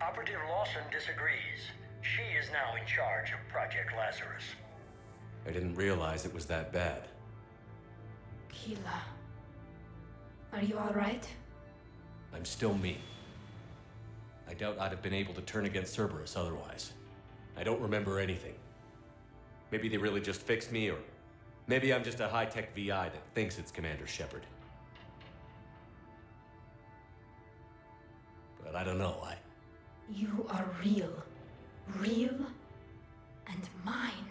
Operative Lawson disagrees. She is now in charge of Project Lazarus. I didn't realize it was that bad. Keela. Are you alright? I'm still me. I doubt I'd have been able to turn against Cerberus otherwise. I don't remember anything. Maybe they really just fixed me, or maybe I'm just a high-tech VI that thinks it's Commander Shepard. But I don't know, You are real. Real and mine.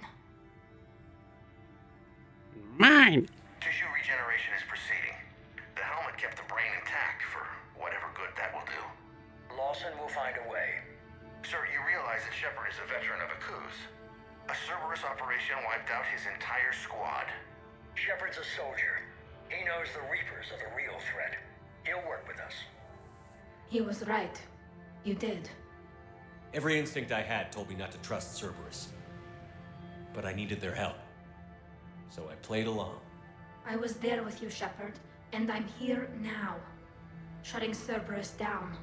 Mine! Tissue regeneration is proceeding. The helmet kept the brain intact for whatever good that will do. Lawson will find a way. Sir, you realize that Shepard is a veteran of Akuz. A Cerberus operation wiped out his entire squad. Shepard's a soldier. He knows the Reapers are the real threat. He'll work with us. He was right. You did. Every instinct I had told me not to trust Cerberus. But I needed their help. So I played along. I was there with you, Shepard, and I'm here now. Shutting Cerberus down.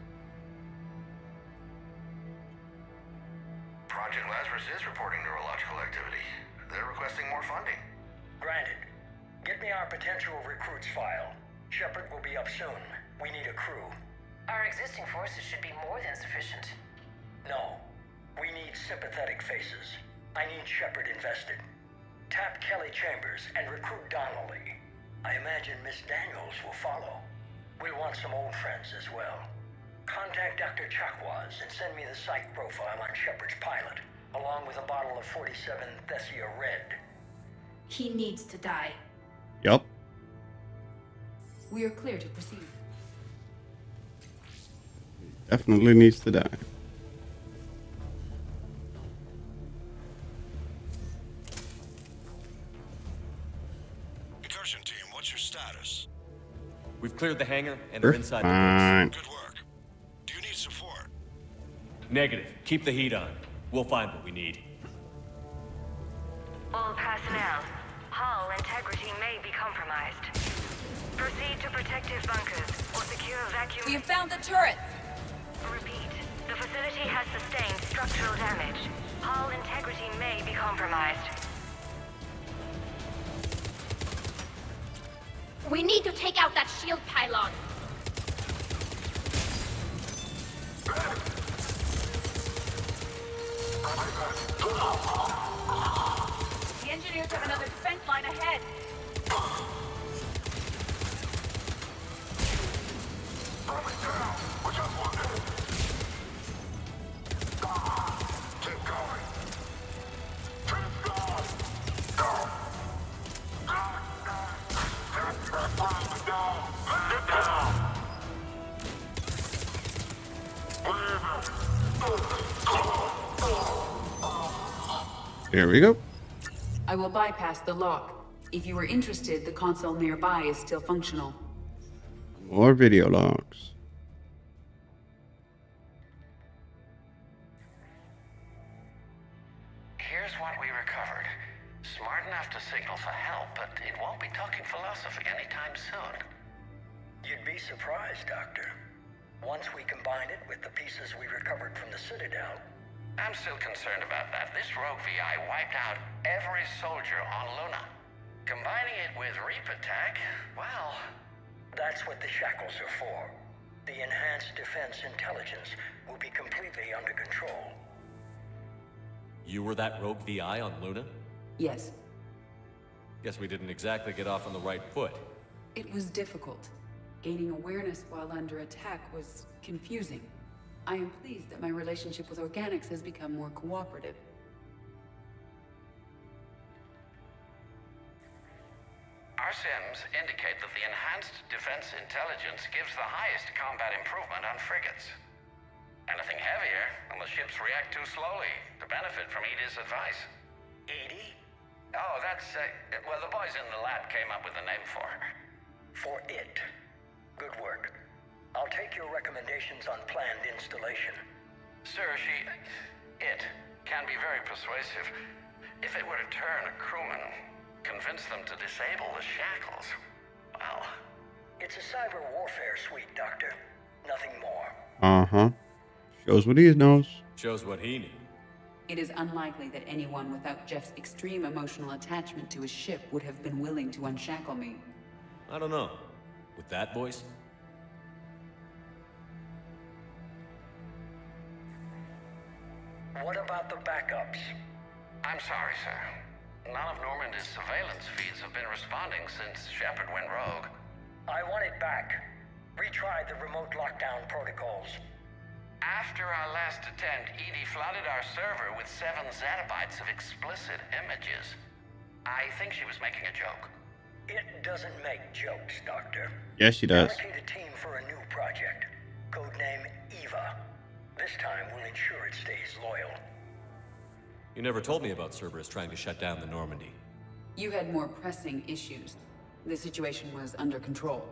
Project Lazarus is reporting neurological activity. They're requesting more funding. Granted. Get me our potential recruits file. Shepard will be up soon. We need a crew. Our existing forces should be more than sufficient. No. We need sympathetic faces. I need Shepard invested. Tap Kelly Chambers and recruit Donnelly. I imagine Miss Daniels will follow. We'll want some old friends as well. Contact Dr. Chakwas and send me the psych profile on Shepard's pilot, along with a bottle of 47 Thessia Red. He needs to die. Yup. We are clear to proceed. Definitely needs to die. Incursion team, what's your status? We've cleared the hangar and We're are inside fine. the base. Good work. Do you need support? Negative. Keep the heat on. We'll find what we need. All personnel, hull integrity may be compromised. Proceed to protective bunkers or secure vacuum... We have found the turrets! Repeat. The facility has sustained structural damage. Hull integrity may be compromised. We need to take out that shield pylon. The engineers have another defense line ahead. Here we go. I will bypass the lock. If you are interested, the console nearby is still functional. More video logs. Here's what we recovered. Smart enough to signal for help, but it won't be talking philosophy anytime soon. You'd be surprised, Doctor. Once we combine it with the pieces we recovered from the Citadel... I'm still concerned about that. This rogue VI wiped out every soldier on Luna. Combining it with Reaper Tech, well... That's what the shackles are for. The enhanced defense intelligence will be completely under control. You were that rogue VI on Luna? Yes. Guess we didn't exactly get off on the right foot. It was difficult. Gaining awareness while under attack was confusing. I am pleased that my relationship with Organics has become more cooperative. Our sims indicate that the enhanced defense intelligence gives the highest combat improvement on frigates. Anything heavier, and the ships react too slowly to benefit from Edie's advice. Edie? Oh, that's, well, the boys in the lab came up with a name for her. For it. Good work. I'll take your recommendations on planned installation. Sir, it can be very persuasive. If it were to turn a crewman, convince them to disable the shackles, well... It's a cyber warfare suite, Doctor. Nothing more. Uh-huh. Shows what he knows. Shows what he knew. It is unlikely that anyone without Jeff's extreme emotional attachment to his ship would have been willing to unshackle me. I don't know. With that voice? What about the backups? I'm sorry, sir. None of Normandy's surveillance feeds have been responding since Shepard went rogue. I want it back. Retry the remote lockdown protocols. After our last attempt, Edie flooded our server with 7 zettabytes of explicit images. I think she was making a joke. It doesn't make jokes, Doctor. Yes, she does. Allocate a team for a new project. Codename Eva. This time we'll ensure it stays loyal. You never told me about Cerberus trying to shut down the Normandy. You had more pressing issues. The situation was under control.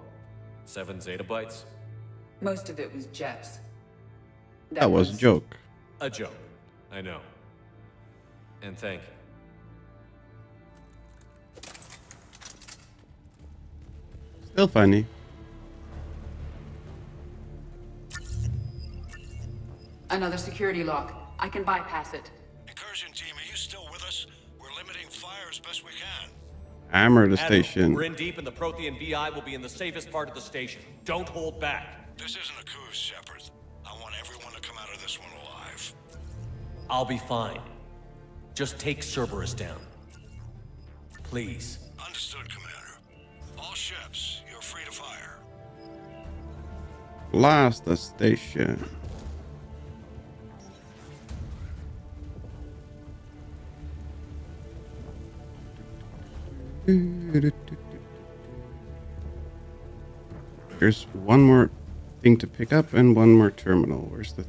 7 zettabytes? Most of it was Jeff's. That was a joke. A joke. I know. And thank you. Still funny. Another security lock. I can bypass it. Incursion team, are you still with us? We're limiting fire as best we can. Hammer the Admiral, station. we're in deep and the Prothean VI will be in the safest part of the station. Don't hold back. This isn't a coup, Shepard. I want everyone to come out of this one alive. I'll be fine. Just take Cerberus down. Please. Understood, Commander. All ships, you're free to fire. Blast the station. There's one more thing to pick up and one more terminal. Where's the...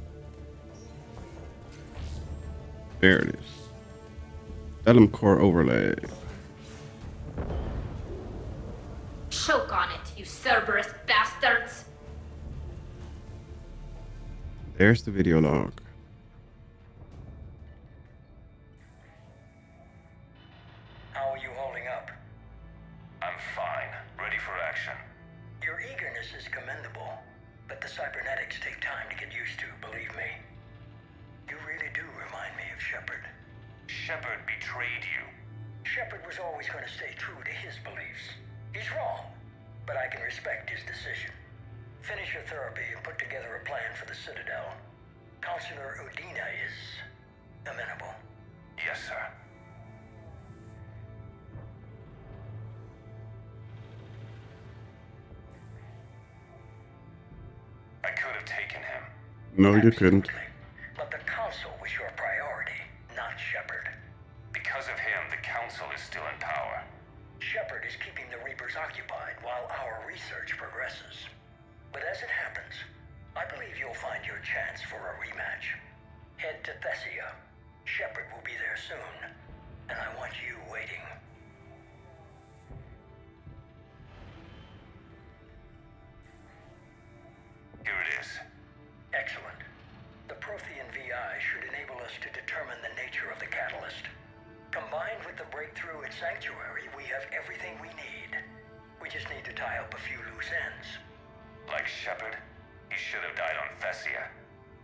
There it is. Delum Core overlay. Choke on it, you Cerberus bastards! There's the video log. How are you holding up? I'm fine. Ready for action. Your eagerness is commendable, but the cybernetics take time to get used to, believe me. You really do remind me of Shepard. Shepard betrayed you. Shepard was always going to stay true to his beliefs. He's wrong, but I can respect his decision. Finish your therapy and put together a plan for the Citadel. Counselor Udina is amenable. Yes, sir. I could have taken him. No, you couldn't. But the Council was your priority, not Shepard. Because of him, the Council is still in power. Shepard is keeping the Reapers occupied while our research progresses. But as it happens, I believe you'll find your chance for a rematch. Head to Thessia. Shepard will be there soon, and I want you waiting. Here it is. Excellent. The Prothean VI should enable us to determine the nature of the catalyst. Combined with the breakthrough at Sanctuary, we have everything we need. We just need to tie up a few loose ends. Like Shepard, he should have died on Thessia.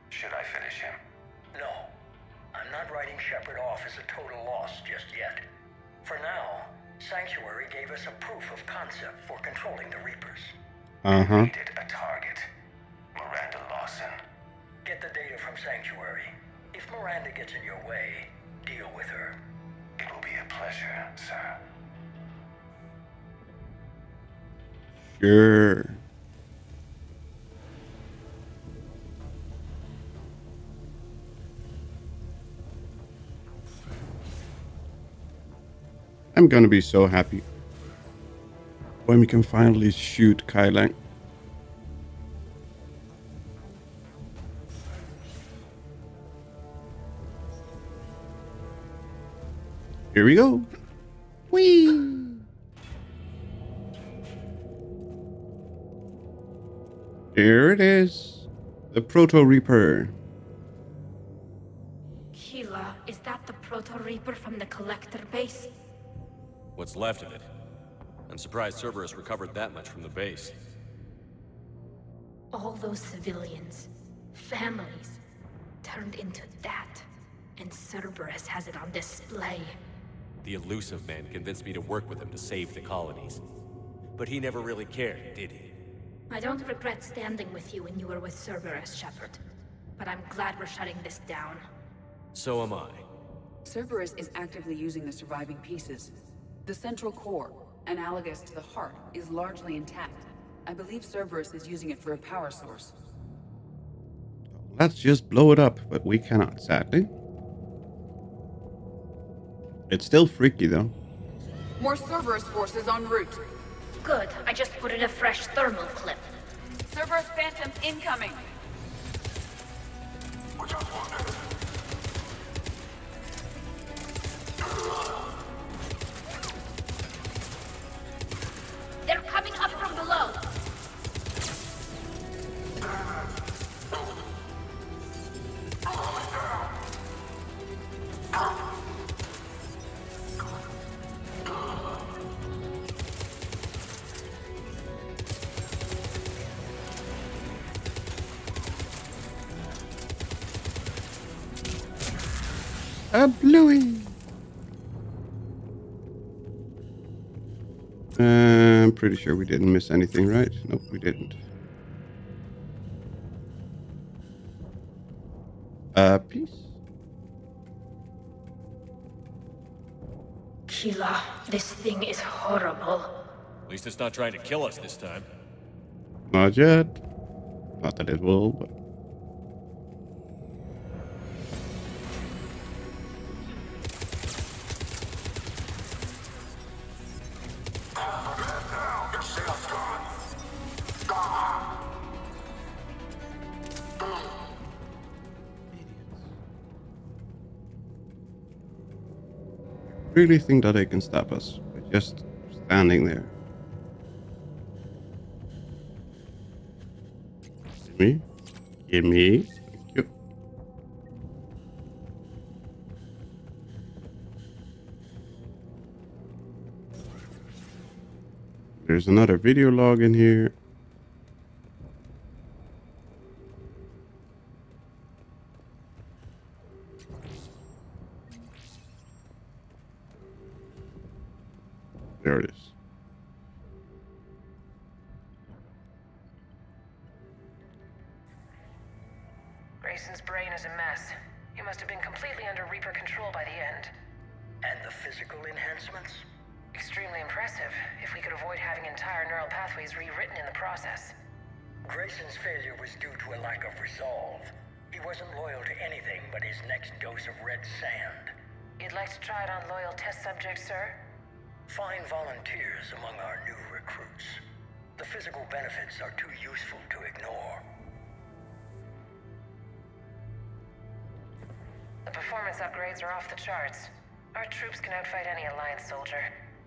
Should I finish him? No. I'm not writing Shepard off as a total loss just yet. For now, Sanctuary gave us a proof of concept for controlling the Reapers. Needed a target. Miranda Lawson. Get the data from Sanctuary. If Miranda gets in your way, deal with her. It will be a pleasure, sir. Sure. I'm gonna be so happy when we can finally shoot Kai Lang. Here we go. Whee! Here it is. The Proto Reaper. Keela, is that the Proto Reaper from the Collector base? What's left of it. I'm surprised Cerberus recovered that much from the base. All those civilians, families, turned into that. And Cerberus has it on display. The elusive man convinced me to work with him to save the colonies. But he never really cared, did he? I don't regret standing with you when you were with Cerberus, Shepard. But I'm glad we're shutting this down. So am I. Cerberus is actively using the surviving pieces. The central core, analogous to the heart, is largely intact. I believe Cerberus is using it for a power source. Let's just blow it up, but we cannot, sadly. It's still freaky, though. More Cerberus forces en route. Good. I just put in a fresh thermal clip. Cerberus Phantoms incoming. They're coming up from below. A bluey. I'm pretty sure we didn't miss anything, right? Nope, we didn't. Peace. Keela, this thing is horrible. At least it's not trying to kill us this time. Not yet. Not that it will, but... Really think that they can stop us by just standing there. Gimme. Gimme. Thank you. There's another video log in here. There it is. Grayson's brain is a mess. He must have been completely under Reaper control by the end. And the physical enhancements? Extremely impressive, if we could avoid having entire neural pathways rewritten in the process. Grayson's failure was due to a lack of resolve. He wasn't loyal to anything but his next dose of red sand. You'd like to try it on loyal test subjects, sir? Find volunteers among our new recruits. The physical benefits are too useful to ignore. The performance upgrades are off the charts. Our troops can outfight any Alliance soldier.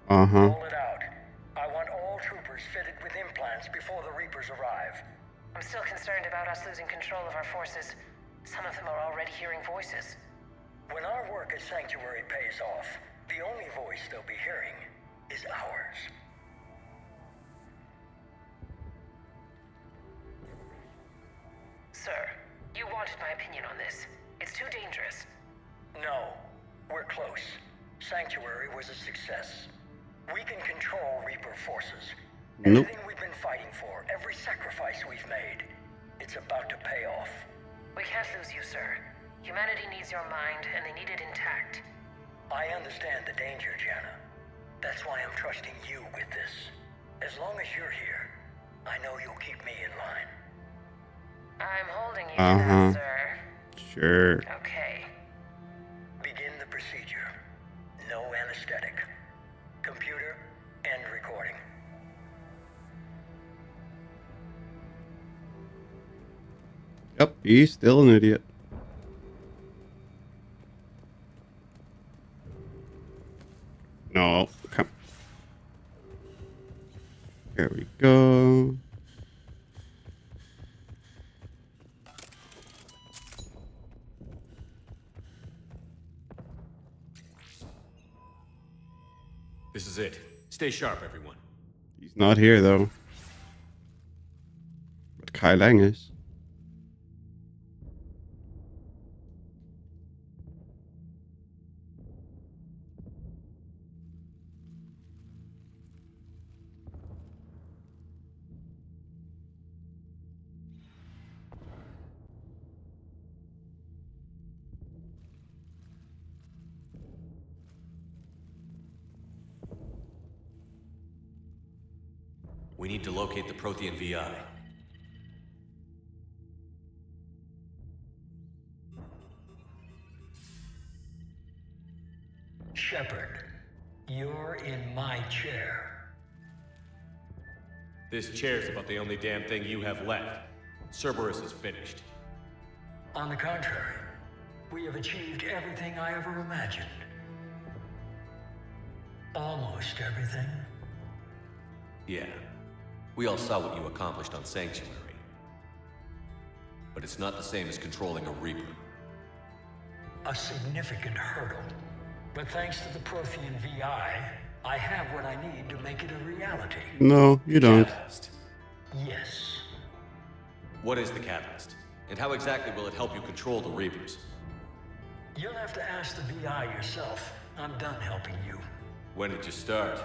Roll it out. I want all troopers fitted with implants before the Reapers arrive. I'm still concerned about us losing control of our forces. Some of them are already hearing voices. When our work at Sanctuary pays off, the only voice they'll be hearing is ours. Sir, you wanted my opinion on this. It's too dangerous. No, we're close. Sanctuary was a success. We can control Reaper forces. Nope. Everything we've been fighting for, every sacrifice we've made, it's about to pay off. We can't lose you, sir. Humanity needs your mind, and they need it intact. I understand the danger, Jana. That's why I'm trusting you with this. As long as you're here, I know you'll keep me in line. I'm holding you to that, sir. Sure. Okay. Begin the procedure. No anesthetic. Computer, end recording. Yep, he's still an idiot. No, come. There we go. This is it. Stay sharp, everyone. He's not here, though. But Kai Lang is. We need to locate the Prothean VI. Shepard, you're in my chair. This chair's about the only damn thing you have left. Cerberus is finished. On the contrary, we have achieved everything I ever imagined. Almost everything. Yeah. We all saw what you accomplished on Sanctuary. But it's not the same as controlling a Reaper. A significant hurdle. But thanks to the Prothean VI, I have what I need to make it a reality. No, you don't. Catalyst. Yes. What is the Catalyst? And how exactly will it help you control the Reapers? You'll have to ask the VI yourself. I'm done helping you. When did you start?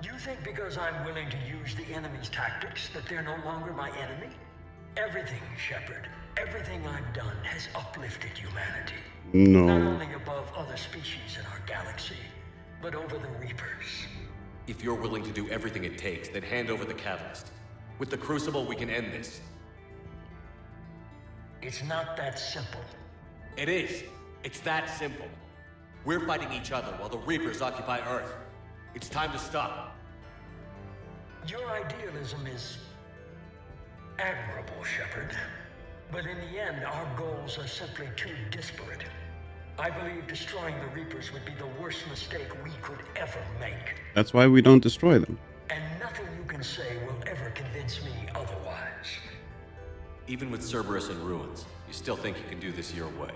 Do you think because I'm willing to use the enemy's tactics that they're no longer my enemy? Everything, Shepard, everything I've done has uplifted humanity. No. Not only above other species in our galaxy, but over the Reapers. If you're willing to do everything it takes, then hand over the catalyst. With the Crucible, we can end this. It's not that simple. It is. It's that simple. We're fighting each other while the Reapers occupy Earth. It's time to stop. Your idealism is admirable, Shepard. But in the end, our goals are simply too disparate. I believe destroying the Reapers would be the worst mistake we could ever make. That's why we don't destroy them. And nothing you can say will ever convince me otherwise. Even with Cerberus in ruins, you still think you can do this your way?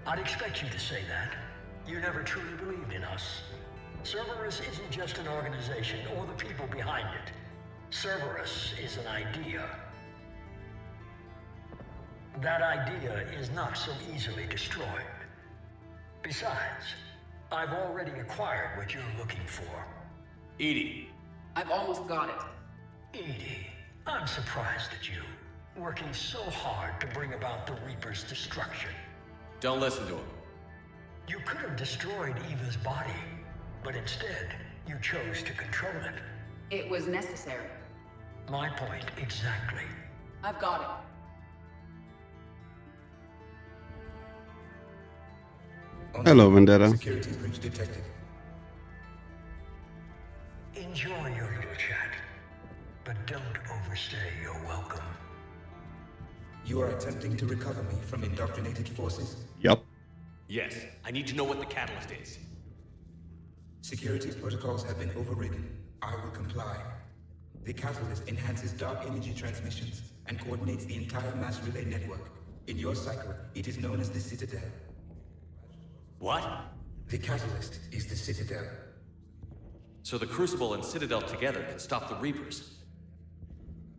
I'd expect you to say that. You never truly believed in us. Cerberus isn't just an organization or the people behind it. Cerberus is an idea. That idea is not so easily destroyed. Besides, I've already acquired what you're looking for. EDI. I've almost got it. EDI, I'm surprised at you. Working so hard to bring about the Reaper's destruction. Don't listen to him. You could have destroyed Eva's body, but instead, you chose to control it. It was necessary. My point exactly. I've got it. Hello, Vendetta. Security breach detected. Enjoy your little chat, but don't overstay your welcome. You are attempting to recover me from indoctrinated forces? Yup. Yes, I need to know what the catalyst is. Security protocols have been overridden. I will comply. The catalyst enhances dark energy transmissions and coordinates the entire mass relay network. In your cycle, it is known as the Citadel. What? The catalyst is the Citadel. So the Crucible and Citadel together can stop the Reapers?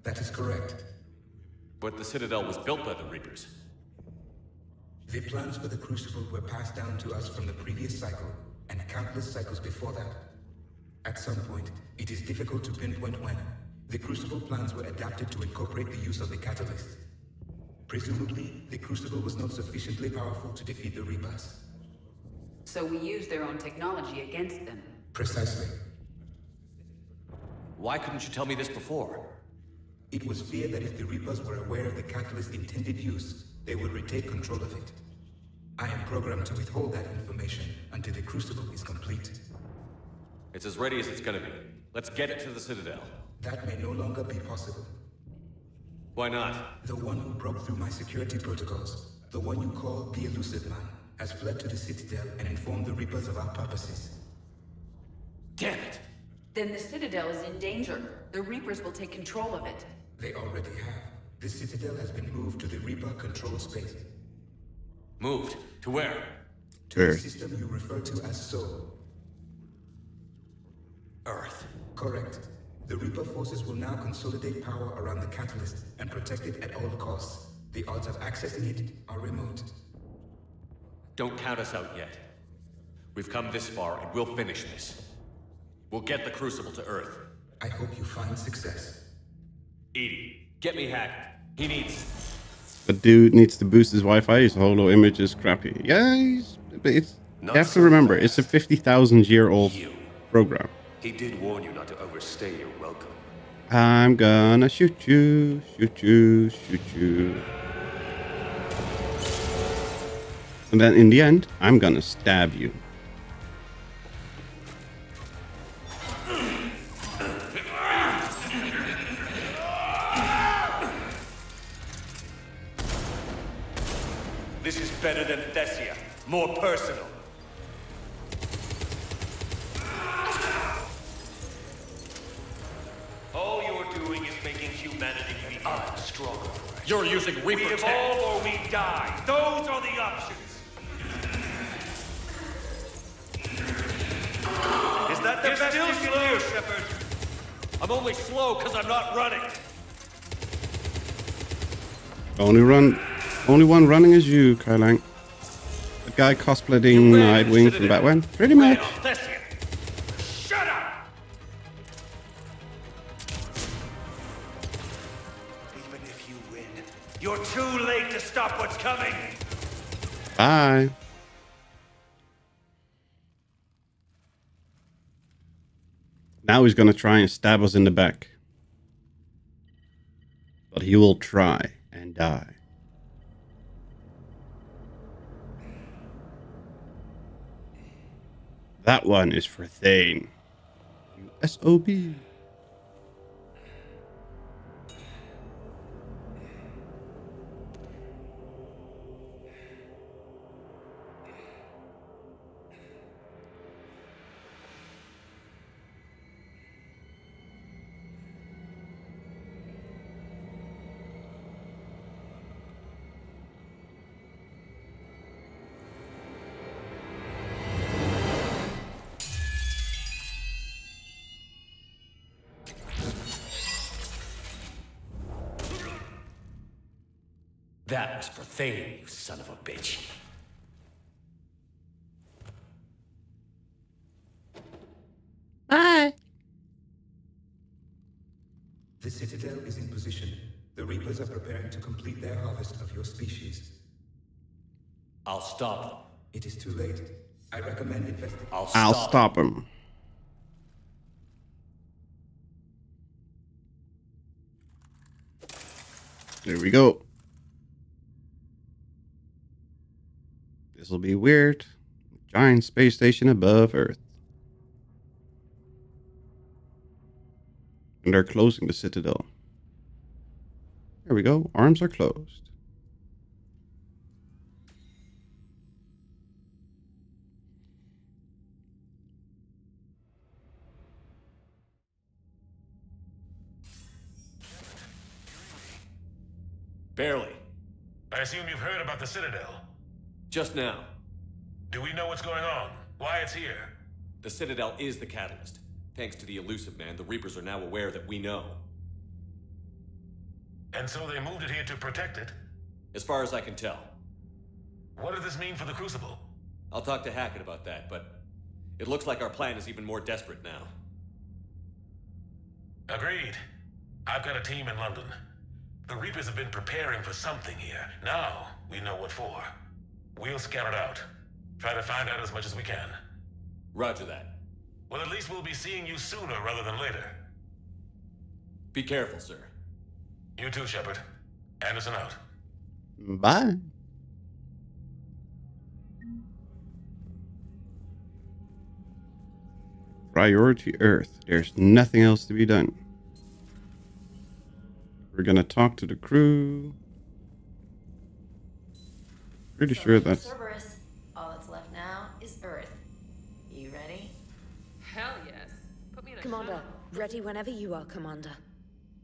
That is correct. But the Citadel was built by the Reapers. The plans for the Crucible were passed down to us from the previous cycle, and countless cycles before that. At some point, it is difficult to pinpoint when, the Crucible plans were adapted to incorporate the use of the catalyst. Presumably, the Crucible was not sufficiently powerful to defeat the Reapers. So we used their own technology against them. Precisely. Why couldn't you tell me this before? It was feared that if the Reapers were aware of the catalyst's intended use, they would retake control of it. I am programmed to withhold that information until the Crucible is complete. It's as ready as it's gonna be. Let's get it to the Citadel. That may no longer be possible. Why not? The one who broke through my security protocols, the one you call the Elusive Man, has fled to the Citadel and informed the Reapers of our purposes. Damn it! Then the Citadel is in danger. The Reapers will take control of it. They already have. The Citadel has been moved to the Reaper-controlled space. Moved? To where? To the system you refer to as Sol. Earth. Correct. The Reaper forces will now consolidate power around the catalyst and protect it at all costs. The odds of accessing it are remote. Don't count us out yet. We've come this far and we'll finish this. We'll get the Crucible to Earth. I hope you find success. EDI, get me Hackett. He needs... The dude needs to boost his Wi-Fi. His holo image is crappy. Yeah, you have to remember, it's a 50,000-year-old program. He did warn you not to overstay your welcome. I'm gonna shoot you, shoot you, shoot you. And then in the end, I'm gonna stab you. This is better than Thessia. More personal. All you're doing is making humanity weak. I'm stronger. You're using Reaper We tech. evolve or we die. Those are the options. Is that the best you can do, Shepard? I'm only slow because I'm not running. Only one running is you, Kylang. The guy cosplaying Nightwing from Batman. Pretty much. Shut up! You're too late to stop what's coming! Bye. Now he's gonna try and stab us in the back. But he will try and die. That one is for Thane. You SOB. That was for Thane, you son of a bitch. Bye. The Citadel is in position. The Reapers are preparing to complete their harvest of your species. I'll stop them. It is too late. I recommend investigating. I'll stop him. There we go. This will be weird. Giant space station above Earth. And they're closing the Citadel. There we go. Arms are closed. Barely. I assume you've heard about the Citadel. Just now. Do we know what's going on? Why it's here? The Citadel is the catalyst. Thanks to the Illusive Man, the Reapers are now aware that we know. And so they moved it here to protect it? As far as I can tell. What does this mean for the Crucible? I'll talk to Hackett about that, but it looks like our plan is even more desperate now. Agreed. I've got a team in London. The Reapers have been preparing for something here. Now, we know what for. We'll scout it out. Try to find out as much as we can. Roger that. Well, at least we'll be seeing you sooner rather than later. Be careful, sir. You too, Shepard. Anderson out. Bye. Priority Earth. There's nothing else to be done. We're gonna talk to the crew. Pretty sure that's... Cerberus. All that's left now is Earth. You ready? Hell yes. Put me in a Commander, ready whenever you are, Commander.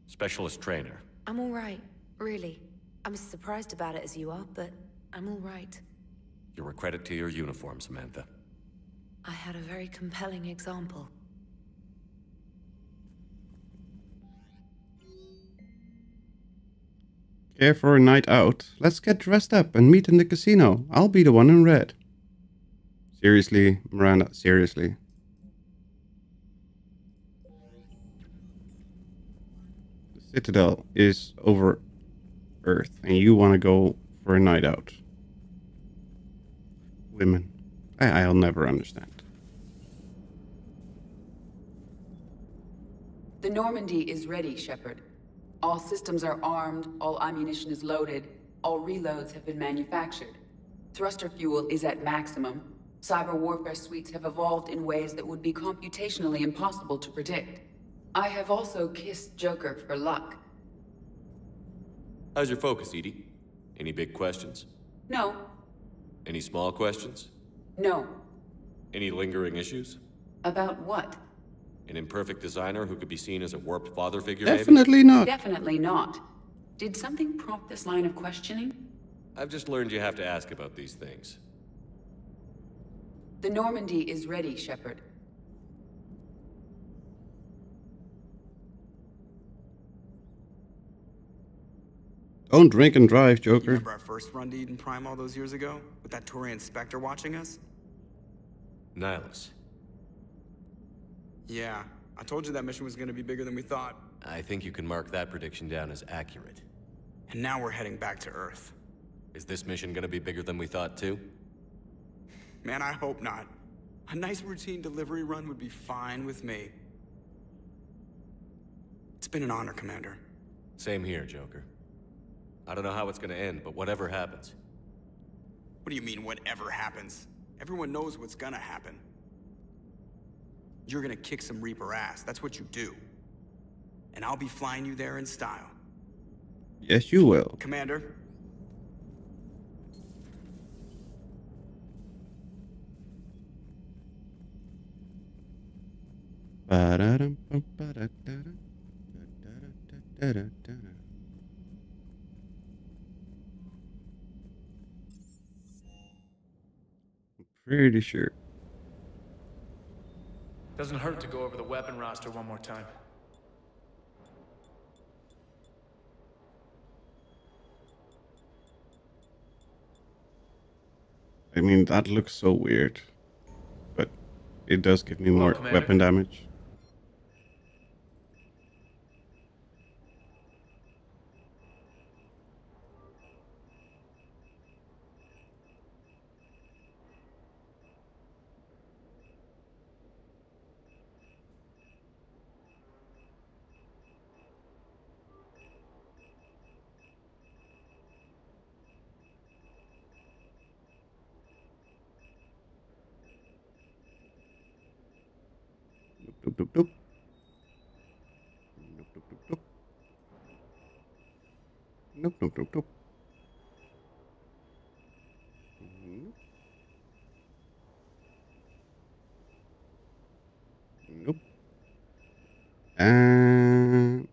Specialist trainer. I'm all right, really. I'm as surprised about it as you are, but I'm all right. You're a credit to your uniform, Samantha. I had a very compelling example. Care for a night out? Let's get dressed up and meet in the casino. I'll be the one in red. Seriously, Miranda, seriously. The Citadel is over Earth, and you want to go for a night out. Women. I'll never understand. The Normandy is ready, Shepard. All systems are armed, all ammunition is loaded, all reloads have been manufactured. Thruster fuel is at maximum. Cyber warfare suites have evolved in ways that would be computationally impossible to predict. I have also kissed Joker for luck. How's your focus, EDI? Any big questions? No. Any small questions? No. Any lingering issues? About what? An imperfect designer who could be seen as a warped father figure, Definitely not. Definitely not. Did something prompt this line of questioning? I've just learned you have to ask about these things. The Normandy is ready, Shepard. Don't drink and drive, Joker. Remember our first run to Eden Prime all those years ago? With that Turian Spectre watching us? Nihilus. Yeah, I told you that mission was gonna be bigger than we thought. I think you can mark that prediction down as accurate. And now we're heading back to Earth. Is this mission gonna be bigger than we thought, too? Man, I hope not. A nice routine delivery run would be fine with me. It's been an honor, Commander. Same here, Joker. I don't know how it's gonna end, but whatever happens. What do you mean, whatever happens? Everyone knows what's gonna happen. You're gonna kick some Reaper ass, that's what you do. And I'll be flying you there in style. Yes, you will. Commander. Pretty sure. Doesn't hurt to go over the weapon roster one more time. I mean, that looks so weird, but it does give me more weapon damage. Doop, doop, doop. Doop, doop, doop, doop. Nope, nope, nope, nope. Nope. And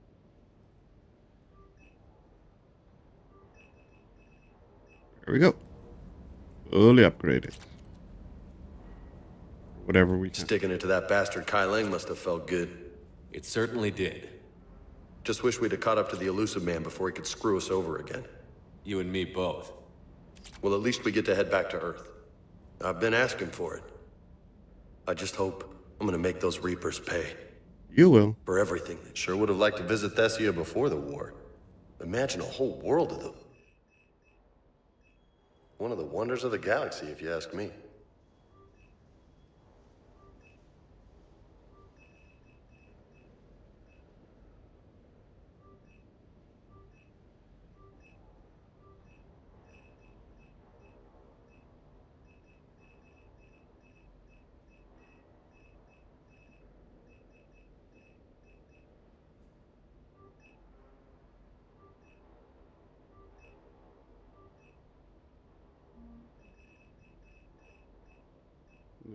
there we go. Fully upgraded. Whatever we can. Sticking it to that bastard Kai Lang must have felt good. It certainly did. Just wish we'd have caught up to the elusive man before he could screw us over again. You and me both. Well, at least we get to head back to Earth. I've been asking for it. I just hope I'm gonna make those Reapers pay. You will. For everything. Sure would have liked to visit Thessia before the war. Imagine a whole world of them. One of the wonders of the galaxy, if you ask me.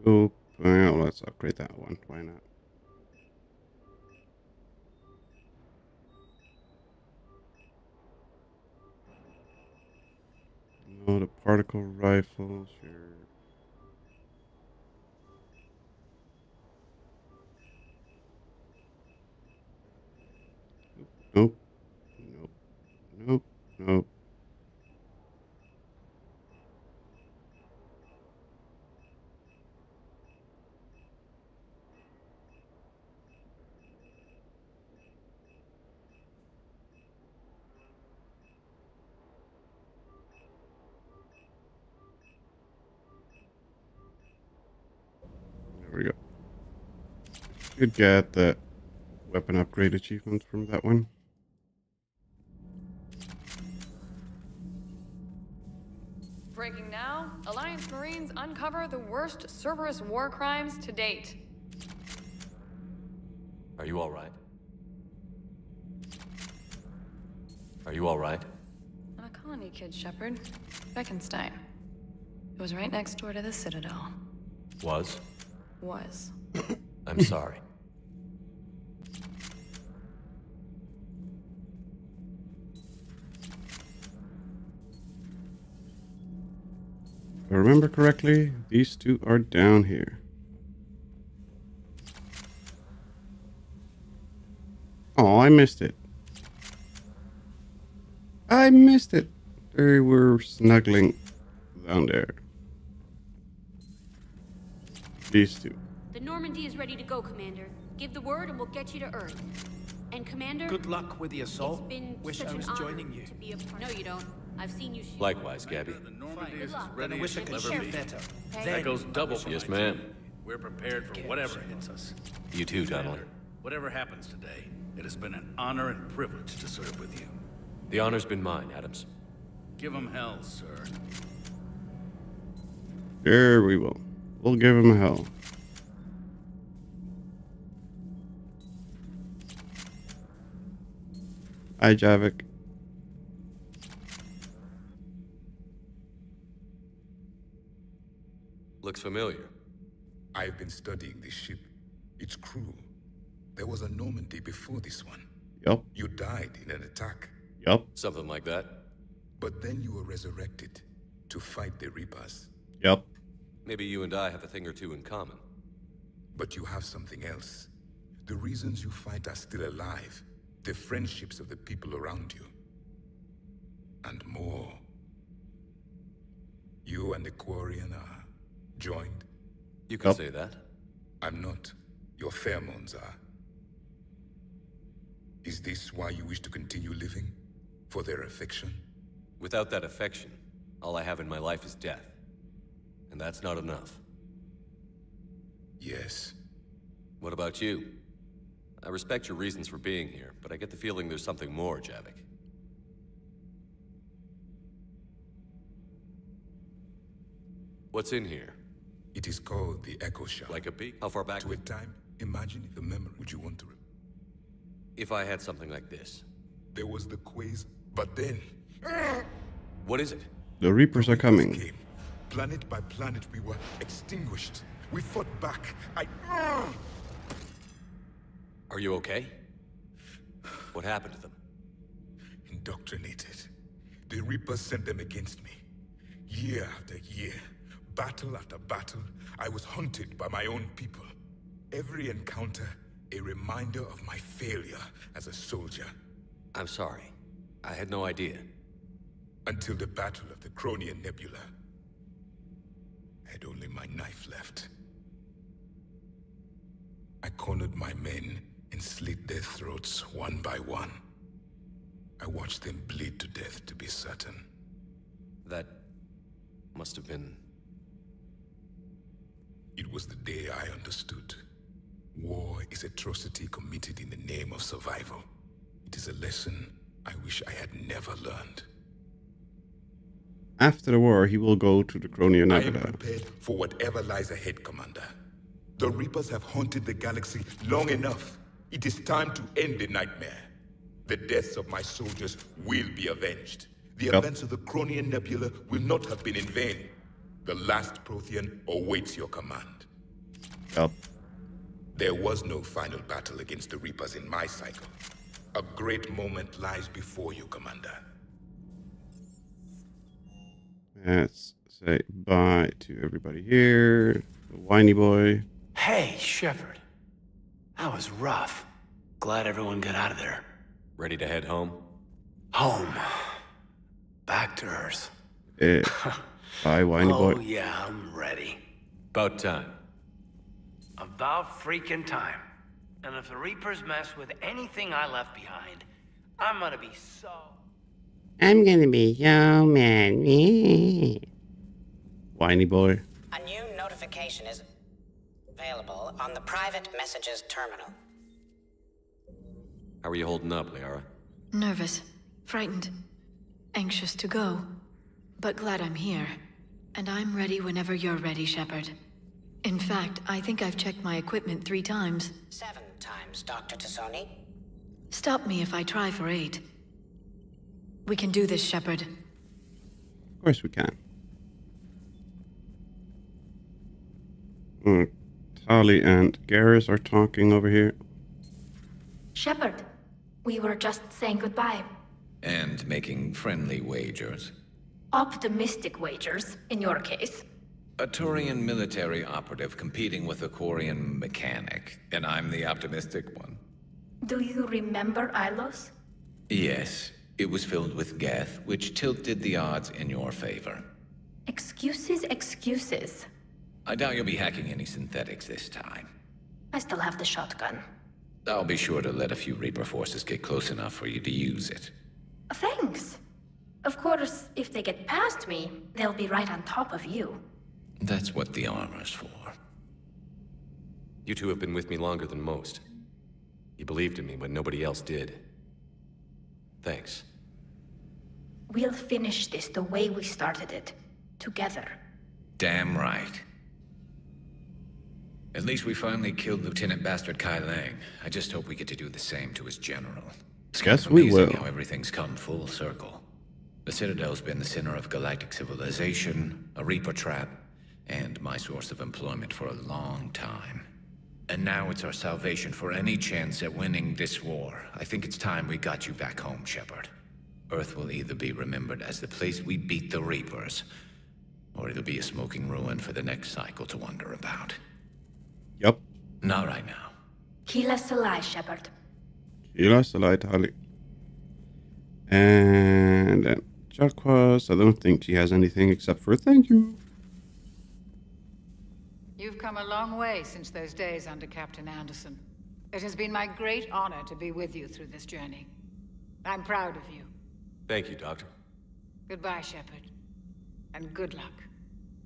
Nope. Well, let's upgrade that one. Why not? No, the particle rifle, sure. Nope. Nope. Nope. Nope. There we go. Should get the weapon upgrade achievement from that one. Breaking now, Alliance Marines uncover the worst Cerberus war crimes to date. Are you all right? Are you all right? I'm a colony kid, Shepard. Beckenstein. It was right next door to the Citadel. Was? Was. I'm sorry. If I remember correctly, these two are down here. Oh, I missed it. I missed it. They were snuggling down there. These two. The Normandy is ready to go, Commander. Give the word and we'll get you to Earth. And Commander... Good luck with the assault. It's been Wish such I was an honor joining you. to be a part. No, you don't. I've seen you shoot. Likewise, Gabby. I wish I could shoot better. That goes double for Yes, my ma'am. team. We're prepared for whatever hits us. You too, Donnelly. Whatever happens today, it has been an honor and privilege to serve with you. The honor's been mine, Adams. Give him hell, sir. Sure, we will. We'll give him hell. Hi, Javik. Looks familiar. I've been studying this ship. Its crew. There was a Normandy before this one. Yup. You died in an attack. Yup. Something like that. But then you were resurrected to fight the Reapers. Yup. Maybe you and I have a thing or two in common. But you have something else. The reasons you fight are still alive. The friendships of the people around you. And more. You and the Quarian are joined. You can say that. I'm not. Your pheromones are. Is this why you wish to continue living? For their affection? Without that affection, all I have in my life is death. And that's not enough. Yes. What about you? I respect your reasons for being here, but I get the feeling there's something more, Javik. What's in here? It is called the Echo Shard. Like a peak? How far back? To a time, imagine the memory would you want to... If I had something like this. There was the Quays, but then... What is it? The Reapers are coming. Came. Planet by planet, we were extinguished. We fought back. Are you okay? What happened to them? Indoctrinated. The Reapers sent them against me. Year after year, battle after battle, I was hunted by my own people. Every encounter, a reminder of my failure as a soldier. I'm sorry. I had no idea. Until the Battle of the Cronian Nebula. I had only my knife left. I cornered my men and slit their throats one by one. I watched them bleed to death, to be certain. That must have been... It was the day I understood. War is atrocity committed in the name of survival. It is a lesson I wish I had never learned. After the war, he will go to the Cronian I am Nebula. prepared for whatever lies ahead, Commander. The Reapers have haunted the galaxy long enough. It is time to end the nightmare. The deaths of my soldiers will be avenged. The events of the Cronian Nebula will not have been in vain. The last Prothean awaits your command. Yup. There was no final battle against the Reapers in my cycle. A great moment lies before you, Commander. Let's say bye to everybody here. The whiny boy. Hey, Shepard. That was rough. Glad everyone got out of there. Ready to head home? Home. Back to Earth. Bye, whiny boy. Oh, yeah, I'm ready. About time. About freaking time. And if the Reapers mess with anything I left behind, I'm gonna be so... I'm gonna be so mad. Whiny boy. A new notification is available on the private messages terminal. How are you holding up, Liara? Nervous, frightened, anxious to go, but glad I'm here. And I'm ready whenever you're ready, Shepard. In fact, I think I've checked my equipment 3 times. 7 times, Dr. Tassoni. Stop me if I try for 8. We can do this, Shepard. Of course we can. Tali and Garrus are talking over here. Shepard, we were just saying goodbye. And making friendly wagers. Optimistic wagers, in your case. A Turian military operative competing with a Quarian mechanic, and I'm the optimistic one. Do you remember Ilos? Yes, it was filled with Geth, which tilted the odds in your favor. Excuses, excuses. I doubt you'll be hacking any synthetics this time. I still have the shotgun. I'll be sure to let a few Reaper forces get close enough for you to use it. Thanks. Of course, if they get past me, they'll be right on top of you. That's what the armor's for. You two have been with me longer than most. You believed in me when nobody else did. Thanks. We'll finish this the way we started it. Together. Damn right. At least we finally killed Lieutenant Bastard Kai Lang. I just hope we get to do the same to his general. It's kind Yes, of we amazing will. how everything's come full circle. The Citadel's been the center of galactic civilization, a Reaper trap, and my source of employment for a long time. And now it's our salvation for any chance at winning this war. I think it's time we got you back home, Shepard. Earth will either be remembered as the place we beat the Reapers, or it'll be a smoking ruin for the next cycle to wonder about. Yep. Not right now. Kila Salai, Shepard. Kila Salai Tali. And then Jaquas, I don't think she has anything except for thank you. You've come a long way since those days under Captain Anderson. It has been my great honor to be with you through this journey. I'm proud of you. Thank you, Doctor. Goodbye, Shepard. And good luck.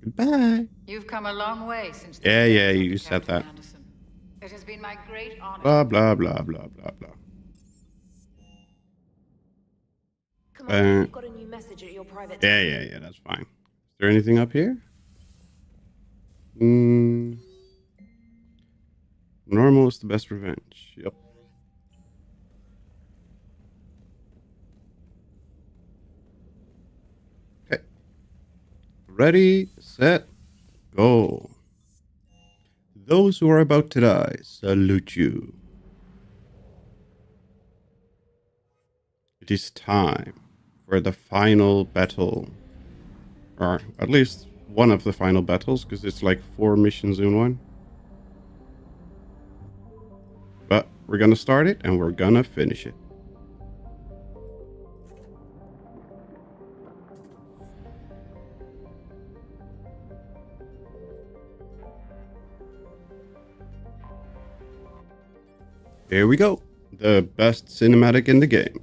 Goodbye. You've come a long way since those Yeah, days yeah, under you said Captain that. Anderson. It has been my great honor. Blah, blah, blah, blah, blah, blah. Commander, you've got a new message at your private. Yeah, that's fine. Is there anything up here? Normal is the best revenge. Yep. Okay. Ready, set, go. Those who are about to die, salute you. It is time for the final battle. Or at least one of the final battles, because it's like 4 missions in one. But we're gonna start it and we're gonna finish it. Here we go. The best cinematic in the game.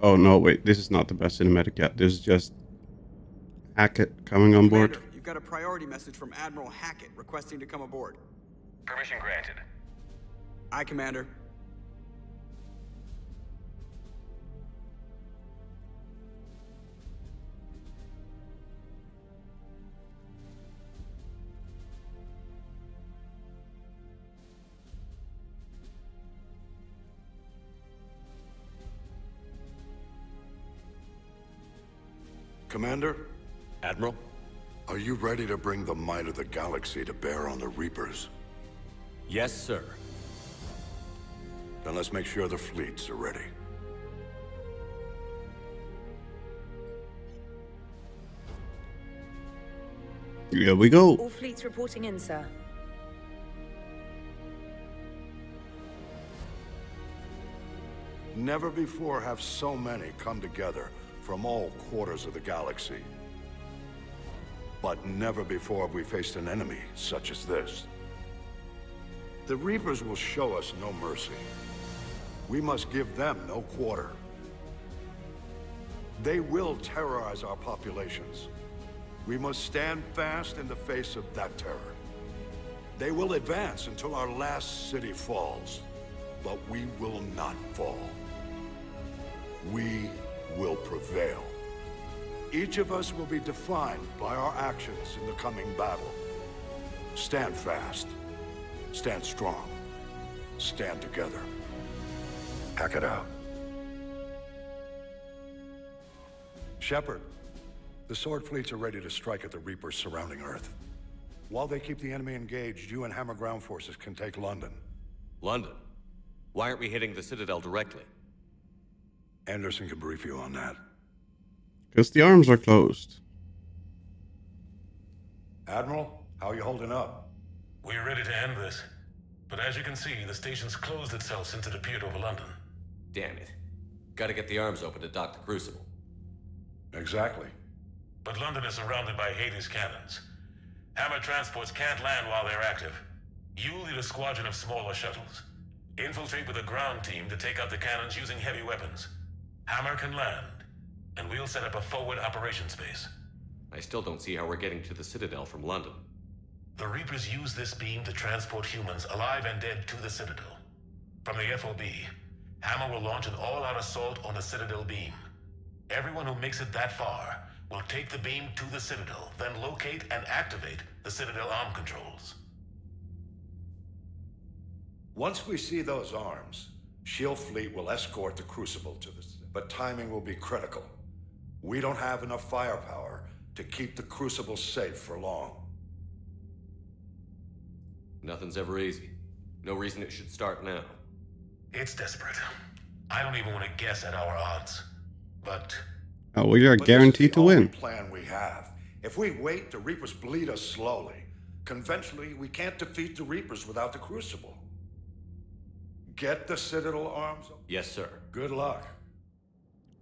Oh no, wait, this is not the best cinematic yet. This is just Hackett coming on board. Commander, you've got a priority message from Admiral Hackett requesting to come aboard. Permission granted. Aye, Commander. Commander? Admiral? Are you ready to bring the might of the galaxy to bear on the Reapers? Yes, sir. Then let's make sure the fleets are ready. Here we go. All fleets reporting in, sir. Never before have so many come together from all quarters of the galaxy. But never before have we faced an enemy such as this. The Reapers will show us no mercy. We must give them no quarter. They will terrorize our populations. We must stand fast in the face of that terror. They will advance until our last city falls, but we will not fall. We will prevail. Each of us will be defined by our actions in the coming battle. Stand fast. Stand strong. Stand together. Hack it out. Shepard, the Sword fleets are ready to strike at the Reapers surrounding Earth. While they keep the enemy engaged, you and Hammer ground forces can take London. London? Why aren't we hitting the Citadel directly? Anderson can brief you on that. Because the arms are closed. Admiral, how are you holding up? We're ready to end this. But as you can see, the station's closed itself since it appeared over London. Damn it. Gotta get the arms open to dock the Crucible. Exactly. but London is surrounded by Hades cannons. Hammer transports can't land while they're active. You lead a squadron of smaller shuttles. Infiltrate with a ground team to take out the cannons using heavy weapons. Hammer can land, and we'll set up a forward operations base. I still don't see how we're getting to the Citadel from London. The Reapers use this beam to transport humans, alive and dead, to the Citadel. From the FOB, Hammer will launch an all-out assault on the Citadel beam. Everyone who makes it that far will take the beam to the Citadel, then locate and activate the Citadel arm controls. Once we see those arms, SHIELD fleet will escort the Crucible to the Citadel. But timing will be critical. We don't have enough firepower to keep the Crucible safe for long. Nothing's ever easy. No reason it should start now. It's desperate. I don't even want to guess at our odds. But... oh, we are guaranteed to win. Plan we have. If we wait, the Reapers bleed us slowly. Conventionally, we can't defeat the Reapers without the Crucible. Get the Citadel arms? Yes, sir. Good luck.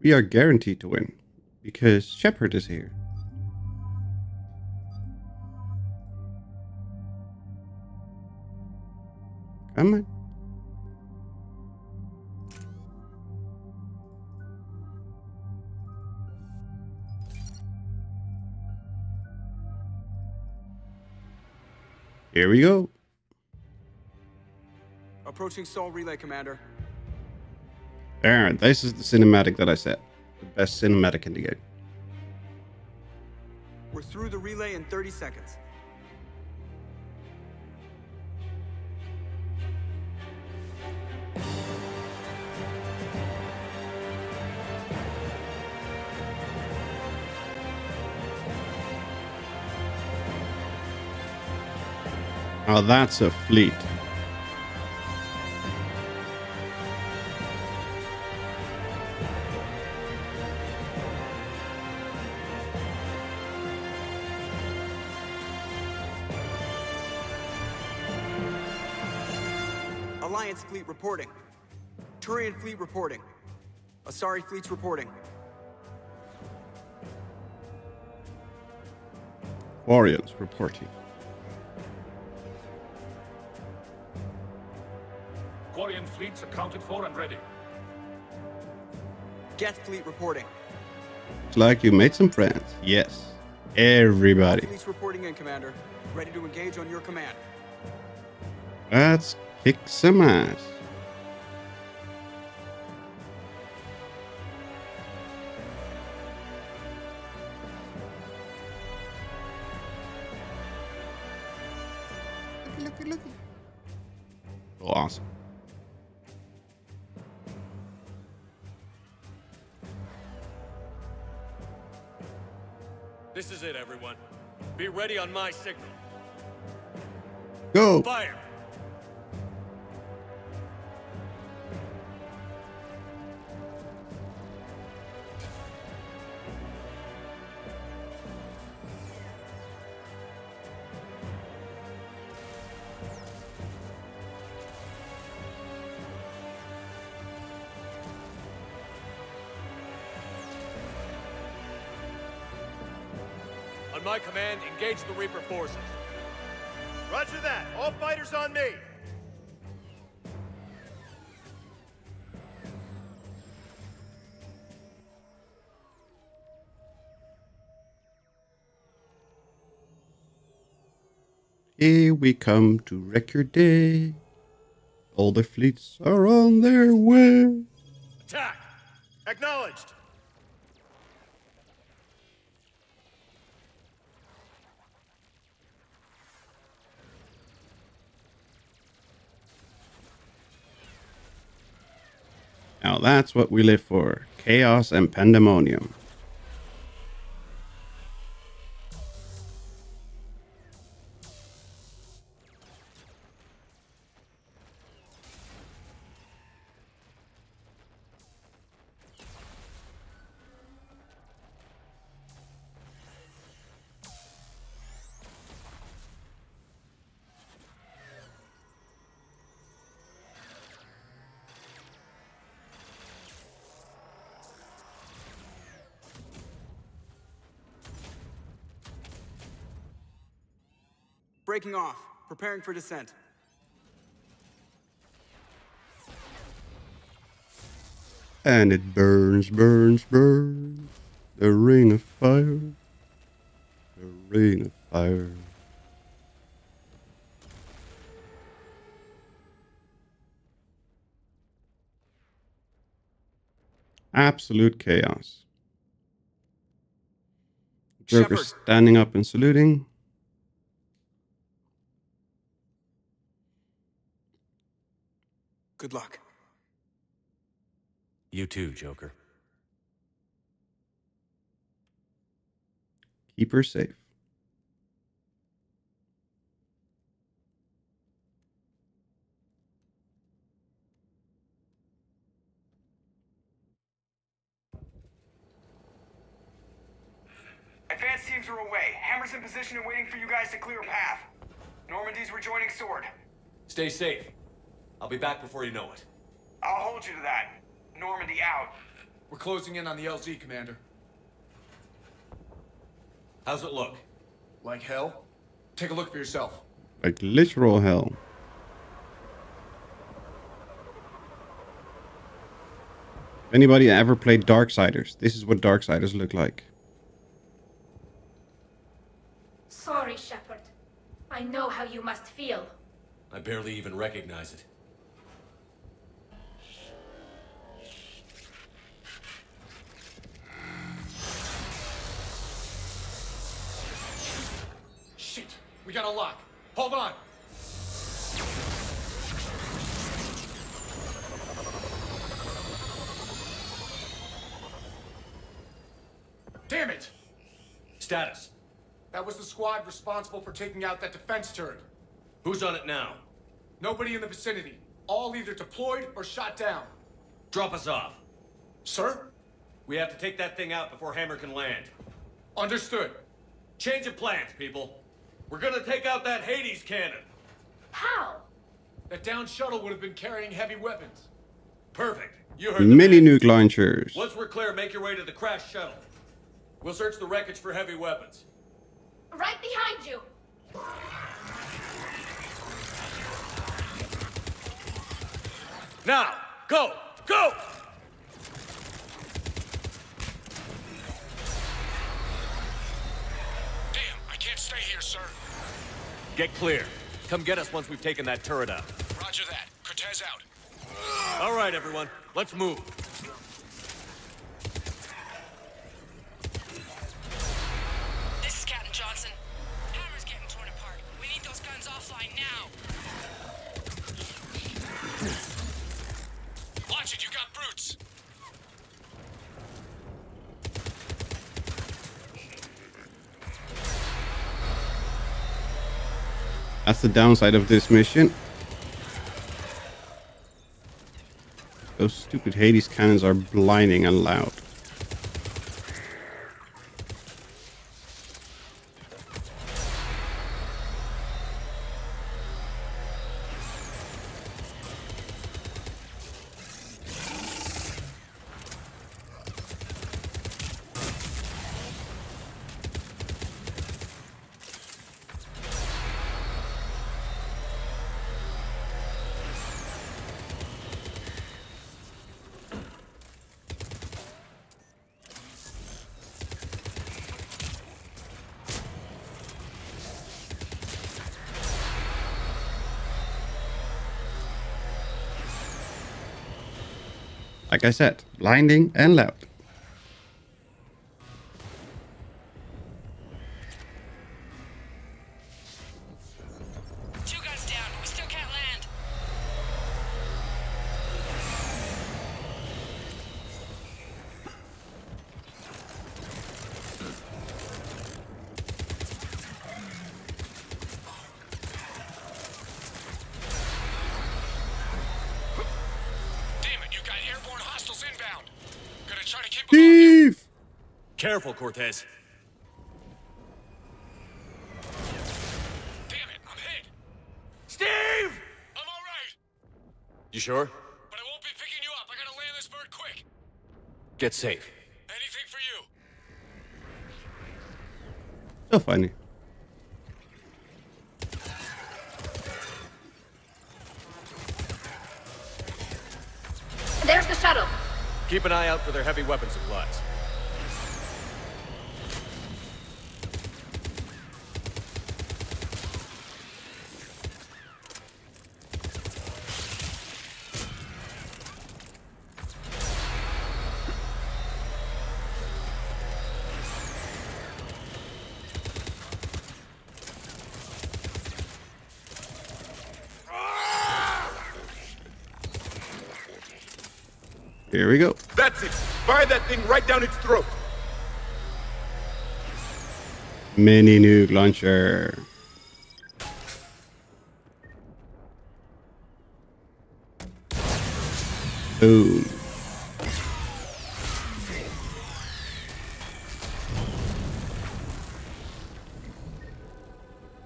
We are guaranteed to win because Shepard is here. Come on. Here we go. Approaching Sol Relay, Commander. There, this is the cinematic that I said. The best cinematic in the game. We're through the relay in 30 seconds. Oh, that's a fleet. Alliance fleet reporting. Turian fleet reporting. Asari fleets reporting. Orions reporting. Quarian fleets accounted for and ready. Geth fleet reporting. It's like you made some friends. Yes. Everybody. Fleets reporting in, Commander. Ready to engage on your command. Let's kick some ass. Look. Oh, awesome. This is it, everyone. Be ready on my signal. Go. Fire! On my command, engage the Reaper forces. Roger that. All fighters on me. Here we come to Record Day. All the fleets are on their way. Attack! Acknowledged! Now that's what we live for. Chaos and pandemonium. Breaking off. Preparing for descent. And it burns, burns, burns. The ring of fire. The ring of fire. Absolute chaos. Joker standing up and saluting. Good luck. You too, Joker. Keep her safe. Advanced teams are away. Hammer's in position and waiting for you guys to clear a path. Normandy's rejoining Sword. Stay safe. I'll be back before you know it. I'll hold you to that. Normandy out. We're closing in on the LZ, Commander. How's it look? Like hell? Take a look for yourself. Like literal hell. If anybody ever played Darksiders, this is what Darksiders look like. Sorry, Shepard. I know how you must feel. I barely even recognize it. Shit! We got a lock. Hold on! Damn it! Status. That was the squad responsible for taking out that defense turret. Who's on it now? Nobody in the vicinity. All either deployed or shot down. Drop us off. Sir? We have to take that thing out before Hammer can land. Understood. Change of plans, people. We're gonna take out that Hades cannon. How? That downed shuttle would have been carrying heavy weapons. Perfect. You heard the Mini man. nuke launchers. Once we're clear, make your way to the crashed shuttle. We'll search the wreckage for heavy weapons. Right behind you. Now, go! Go! Damn, I can't stay here, sir. Get clear. Come get us once we've taken that turret out. Roger that. Cortez out. All right, everyone. Let's move. This is Captain Johnson. Hammer's getting torn apart. We need those guns offline now. Watch it, you got brutes. That's the downside of this mission. Those stupid Hades cannons are blinding and loud. Like I said, blinding and loud. Two guns down. We still can't land. Damn it, you got airborne hostiles inbound. Gonna try to keep Steve! Careful, Cortez. Damn it, I'm hit. Steve! I'm all right, You sure? but I won't be picking you up. I gotta land this bird quick. Get safe. Anything for you. So funny. Keep an eye out for their heavy weapon supplies. Here we go. That's it! Fire that thing right down its throat! Mini nuke launcher. Boom.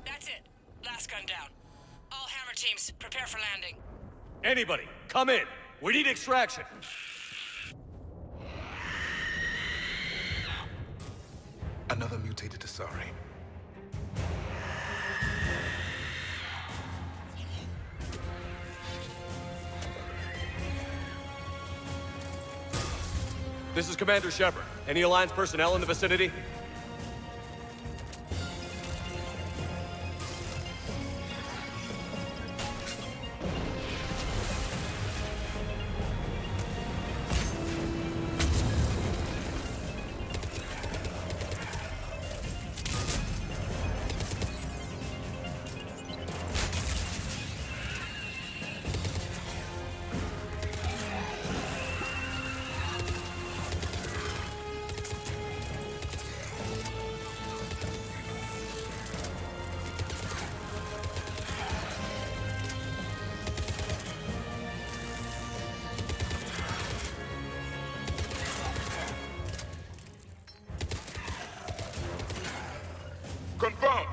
That's it. Last gun down. All Hammer teams, prepare for landing. Anybody, come in. We need extraction. Another mutated Asari. This is Commander Shepard. Any Alliance personnel in the vicinity? Confirmed!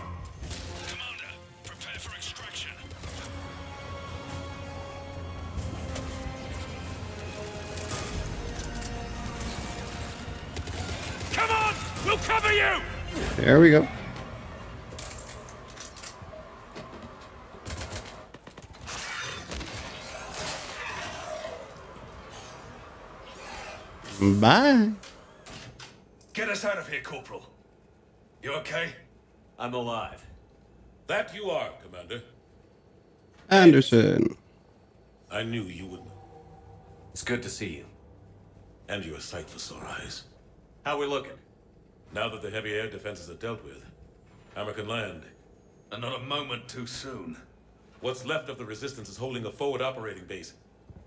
Commander, prepare for extraction. Come on! We'll cover you! There we go. Bye. Get us out of here, Corporal. You okay? I'm alive. That you are, Commander. Anderson. I knew you would. It's good to see you. And you're a sight for sore eyes. How we looking? Now that the heavy air defenses are dealt with, Hammer can land. And not a moment too soon. What's left of the Resistance is holding a forward operating base.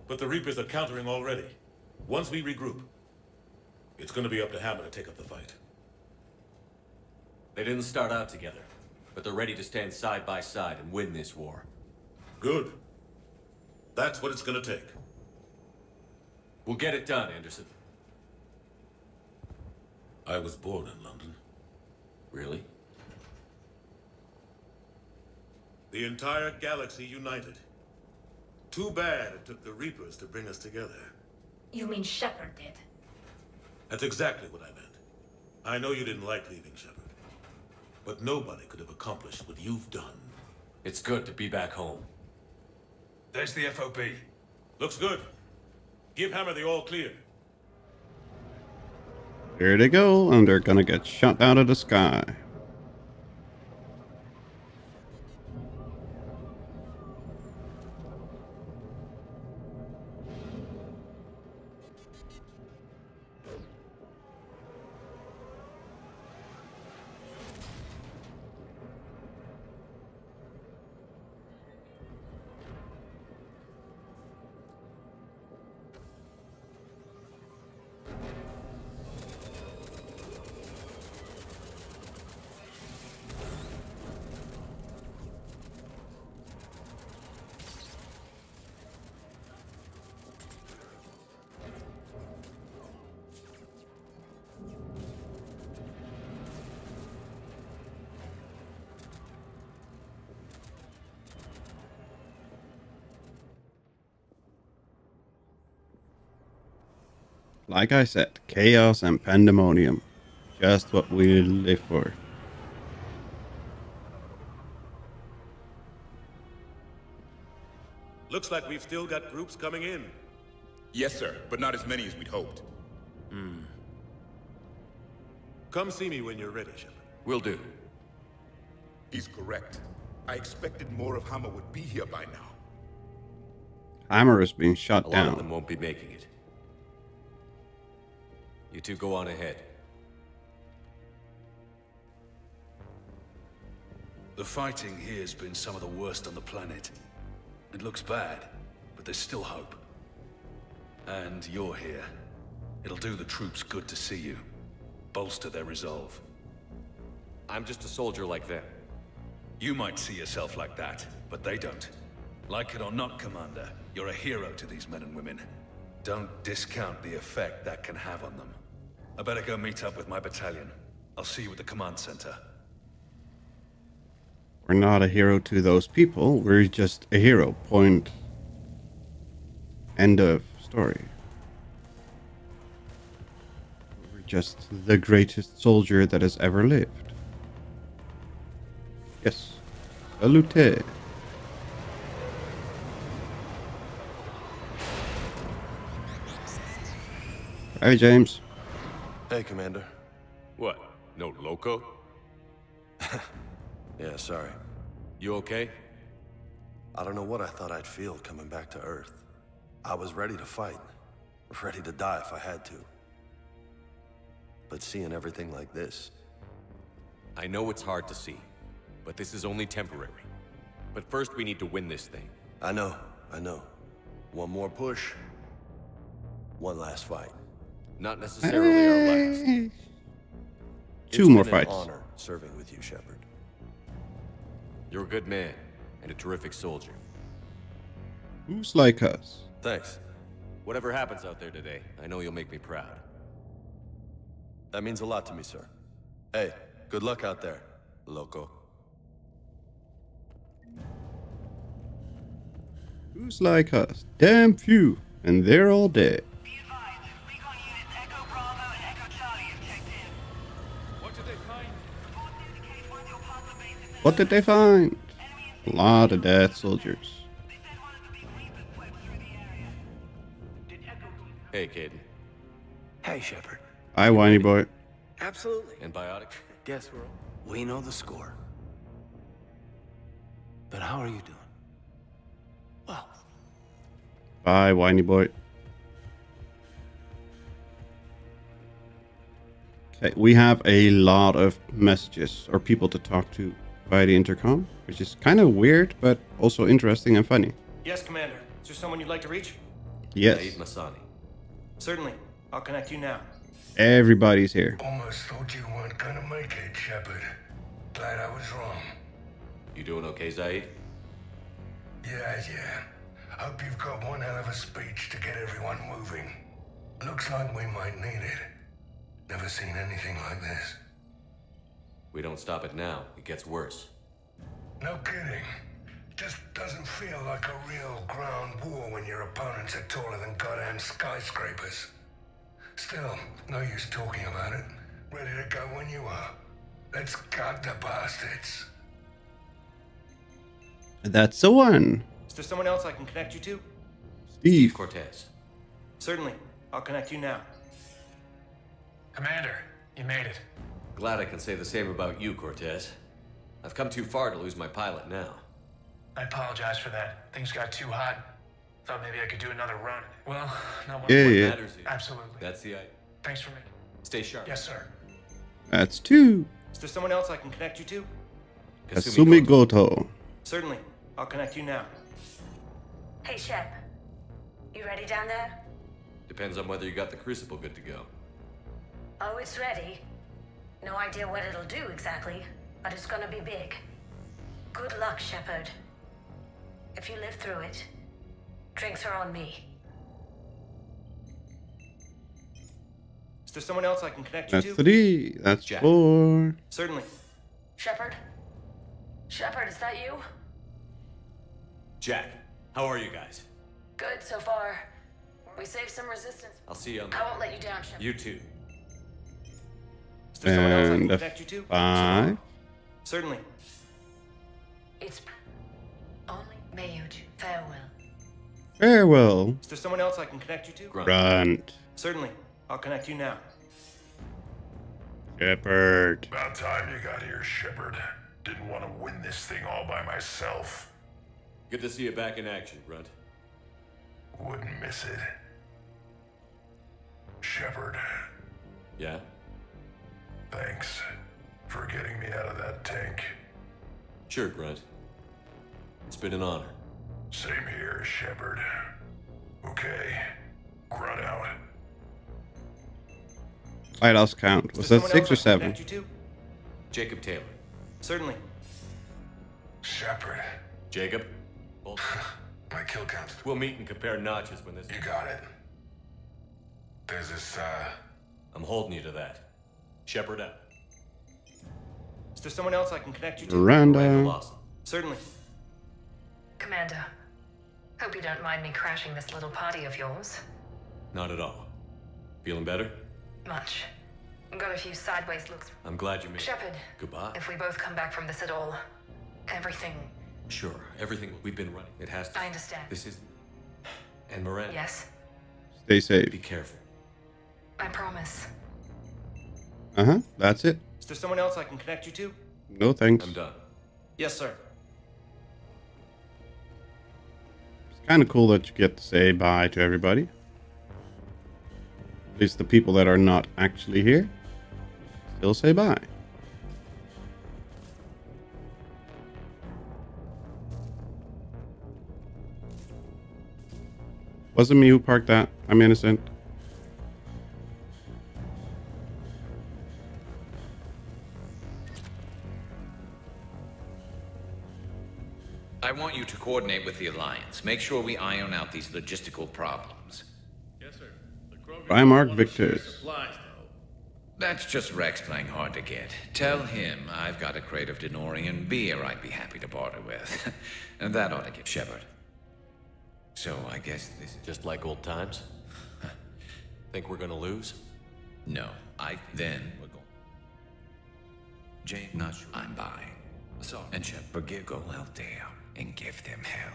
But the Reapers are countering already. Once we regroup, it's gonna be up to Hammer to take up the fight. They didn't start out together, but they're ready to stand side by side and win this war. Good. That's what it's gonna take. We'll get it done, Anderson. I was born in London. Really? The entire galaxy united. Too bad it took the Reapers to bring us together. You mean Shepard did? That's exactly what I meant. I know you didn't like leaving Shepard. But nobody could have accomplished what you've done. It's good to be back home. There's the FOB. Looks good. Give Hammer the all clear. Here they go, and they're gonna get shot out of the sky. Like I said, chaos and pandemonium. Just what we live for. Looks like we've still got groups coming in. Yes, sir, but not as many as we'd hoped. Come see me when you're ready, Shepard. Will do. He's correct. I expected more of Hammer would be here by now. Hammer is being shot A lot of down. them won't be making it. You two go on ahead. The fighting here's been some of the worst on the planet. It looks bad, but there's still hope. And you're here. It'll do the troops good to see you. Bolster their resolve. I'm just a soldier like them. You might see yourself like that, but they don't. Like it or not, Commander, you're a hero to these men and women. Don't discount the effect that can have on them. I better go meet up with my battalion. I'll see you at the command center. We're not a hero to those people. We're just a hero. Point. End of story. We're just the greatest soldier that has ever lived. Yes. Salute. Hey, James. Hey, Commander. What? No loco? Yeah, sorry. You okay? I don't know what I thought I'd feel coming back to Earth. I was ready to fight. Ready to die if I had to. But seeing everything like this... I know it's hard to see, but this is only temporary. But first we need to win this thing. I know. One more push. One last fight. Not necessarily our last. Two more It's been an fights. honor serving with you, Shepard. You're a good man and a terrific soldier. Who's like us? Thanks. Whatever happens out there today, I know you'll make me proud. That means a lot to me, sir. Hey, good luck out there, loco. Who's like us? Damn few. And they're all dead. What did they find? A lot of dead soldiers. Hey, Caden. Hey, Shepard. Hi, whiny boy. Absolutely. And Biotic? Guess we know the score. But how are you doing? Well. Bye, whiny boy. Okay, we have a lot of messages or people to talk to via the intercom, which is kind of weird, but also interesting and funny. Yes, Commander. Is there someone you'd like to reach? Yes. Saeed Masani. Certainly. I'll connect you now. Everybody's here. Almost thought you weren't gonna make it, Shepard. Glad I was wrong. You doing okay, Zaid? Yeah. Hope you've got one hell of a speech to get everyone moving. Looks like we might need it. Never seen anything like this. We don't stop it now, it gets worse. No kidding. Just doesn't feel like a real ground war when your opponents are taller than goddamn skyscrapers. Still, no use talking about it. Ready to go when you are. Let's gut the bastards. That's the one. Is there someone else I can connect you to? Steve Cortez. Certainly. I'll connect you now. Commander, you made it. Glad I can say the same about you, Cortez. I've come too far to lose my pilot now. I apologize for that. Things got too hot. Thought maybe I could do another run. Well, not one Yeah. Matters here. Absolutely. That's the idea. Thanks for me. Stay sharp. Yes, sir. That's two. Is there someone else I can connect you to? Kasumi Goto. Certainly. I'll connect you now. Hey, Shep. You ready down there? Depends on whether you got the crucible good to go. Oh, it's ready. No idea what it'll do exactly, but it's gonna be big. Good luck, Shepard. If you live through it, drinks are on me. Is there someone else I can connect you That's to? 3. That's Jack. 4. Certainly. Shepard? Shepard, is that you? Jack, how are you guys? Good so far. We saved some resistance. I'll see you on the... I won't let you down, Shepard. You too. Is there someone else I can And a connect you to? 5. Certainly. It's only Mayuj. Farewell. Farewell. Is there someone else I can connect you to? Grunt. Certainly. I'll connect you now. Shepard. About time you got here, Shepard. Didn't want to win this thing all by myself. Good to see you back in action, Grunt. Wouldn't miss it. Shepard. Yeah? Thanks for getting me out of that tank. Sure, Grunt. It's been an honor. Same here, Shepard. Okay. Grunt out. I lost count. Was that 6 or 7? Jacob Taylor. Certainly. Shepard. Jacob. My kill count. We'll meet and compare notches when this... You got it. There's this, I'm holding you to that. Shepard out. Is there someone else I can connect you to? Miranda. Certainly. Commander, hope you don't mind me crashing this little party of yours. Not at all. Feeling better? Much. Got a few sideways looks. I'm glad you made it. Shepard. Goodbye. If we both come back from this at all, everything... Sure, everything we've been running. It has to... I understand. This is... And Miranda. Yes, Stay safe. Be careful. I promise. That's it. Is there someone else I can connect you to? No thanks. I'm done. Yes, sir. It's kind of cool that you get to say bye to everybody. At least the people that are not actually here. Still say bye. Wasn't me who parked that. I'm innocent. I want you to coordinate with the Alliance. Make sure we iron out these logistical problems. Yes, sir. Primarch Victus. That's just Rex playing hard to get. Tell him I've got a crate of Denorian beer I'd be happy to barter with. And that ought to get Shepard. So I guess this is just like old times? Think we're gonna lose? No, then we're going. Jane, not sure. I'm buying. So, and Shepard, go out there and give them hell.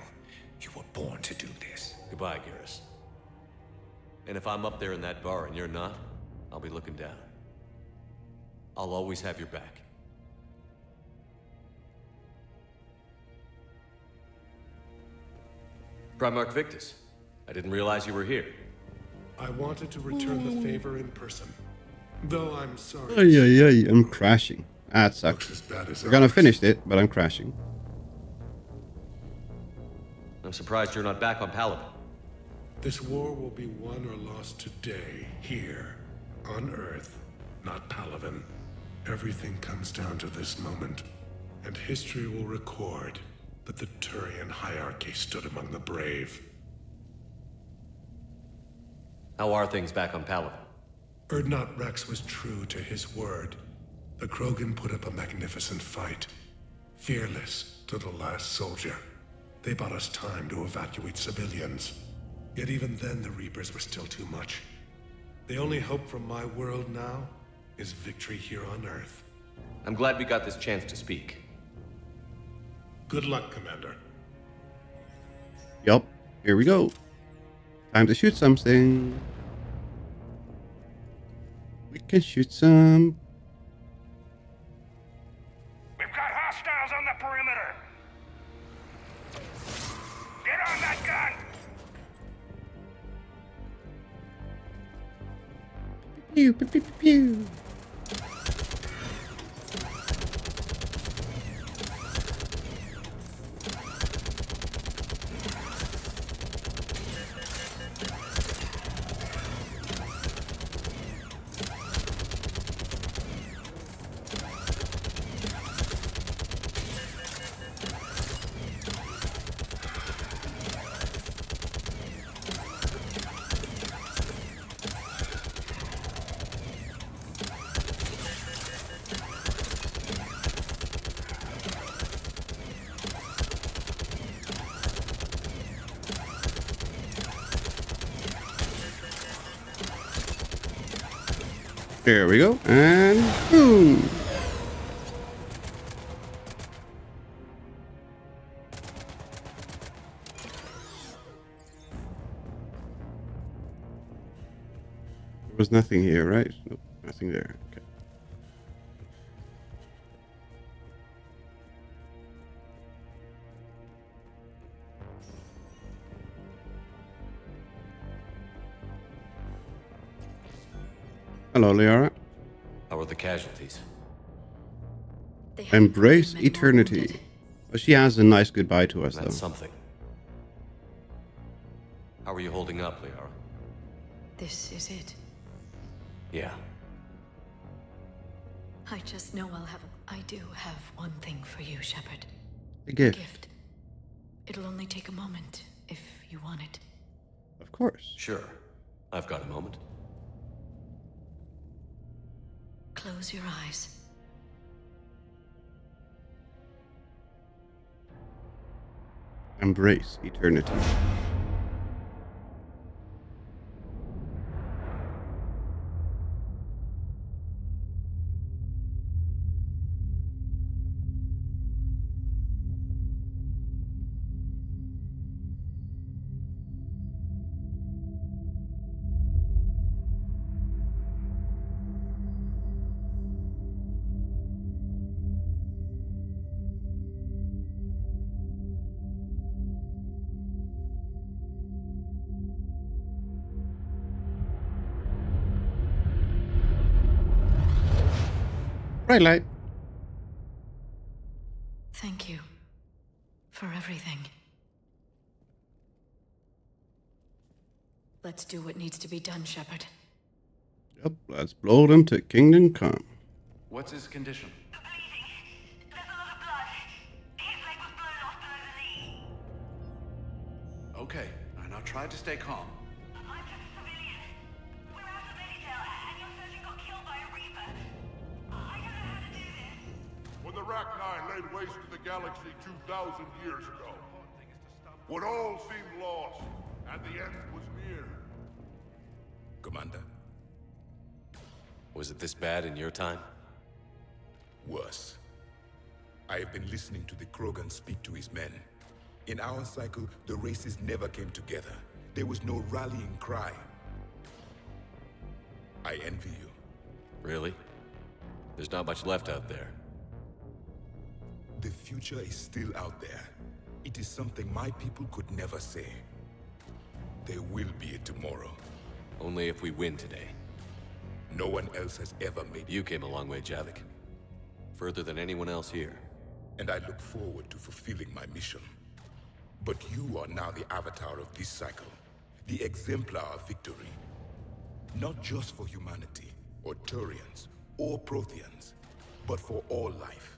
You were born to do this. Goodbye, Garrus. And if I'm up there in that bar and you're not, I'll be looking down. I'll always have your back. Primarch Victus, I didn't realize you were here. I wanted to return the favor in person. Though I'm sorry. I'm crashing. That sucks. We're gonna finish it, but I'm crashing. I'm surprised you're not back on Palaven. This war will be won or lost today, here, on Earth, not Palaven. Everything comes down to this moment, and history will record that the Turian hierarchy stood among the brave. How are things back on Palaven? Urdnot Rex was true to his word. The Krogan put up a magnificent fight. Fearless to the last soldier. They bought us time to evacuate civilians. Yet even then the Reapers were still too much. The only hope from my world now is victory here on Earth. I'm glad we got this chance to speak. Good luck, Commander. Yup, here we go. Time to shoot something. We can shoot some. We've got hostiles on the perimeter. Get on that gun. Pew, pew, pew, pew. There we go, and boom! There was nothing here, right? Nope, nothing there. Okay. Hello, Liara. How are the casualties? Embrace eternity. Well, she has a nice goodbye to us, That's though. something. How are you holding up, Liara? This is it. Yeah. I just know I do have one thing for you, Shepard. A gift. It'll only take a moment, if you want it. Of course. Sure. I've got a moment. Close your eyes. Embrace eternity. Bright light. Thank you for everything. Let's do what needs to be done, Shepard. Yep, let's blow them to Kingdom Come. What's his condition? Okay, I now try to stay calm. When the Rachni laid waste to the galaxy 2,000 years ago, when all seemed lost and the end was near. Commander. Was it this bad in your time? Worse. I have been listening to the Krogan speak to his men. In our cycle, the races never came together. There was no rallying cry. I envy you. Really? There's not much left out there. The future is still out there. It is something my people could never say. There will be a tomorrow. Only if we win today. No one else has ever made it. You came a long way, Javik. Further than anyone else here. And I look forward to fulfilling my mission. But you are now the avatar of this cycle. The exemplar of victory. Not just for humanity, or Turians, or Protheans, but for all life.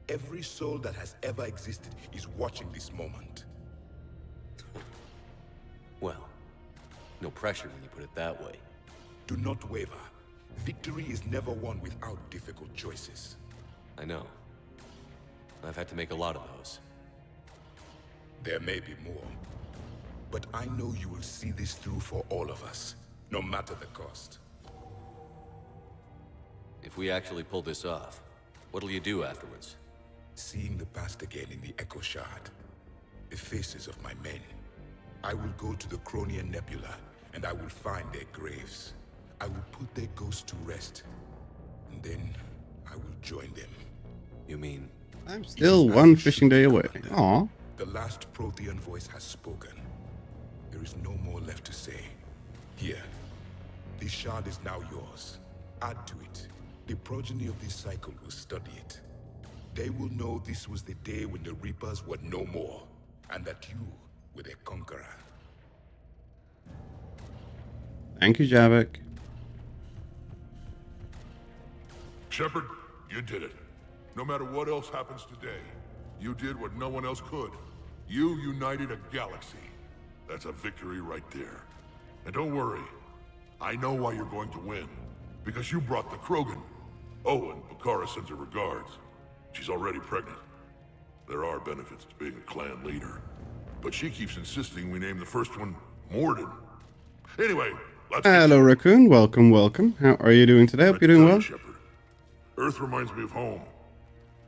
Every soul that has ever existed is watching this moment. Well, no pressure when you put it that way. Do not waver. Victory is never won without difficult choices. I know. I've had to make a lot of those. There may be more. But I know you will see this through for all of us, no matter the cost. If we actually pull this off, what'll you do afterwards? Seeing the past again in the Echo Shard, the faces of my men. I will go to the Cronian Nebula, and I will find their graves. I will put their ghosts to rest, and then I will join them. You mean? I'm still one fishing day away. Aw. The last Prothean voice has spoken. There is no more left to say. Here, this shard is now yours. Add to it. The progeny of this cycle will study it. They will know this was the day when the Reapers were no more, and that you were their conqueror. Thank you, Javik. Shepard, you did it. No matter what else happens today, you did what no one else could. You united a galaxy. That's a victory right there. And don't worry, I know why you're going to win. Because you brought the Krogan. Oh, and Bakara sends her regards. She's already pregnant. There are benefits to being a clan leader. But she keeps insisting we name the first one Mordin. Anyway, let's Hello, Raccoon. Welcome, welcome. How are you doing today? Hope you're doing well. Shepard. Earth reminds me of home.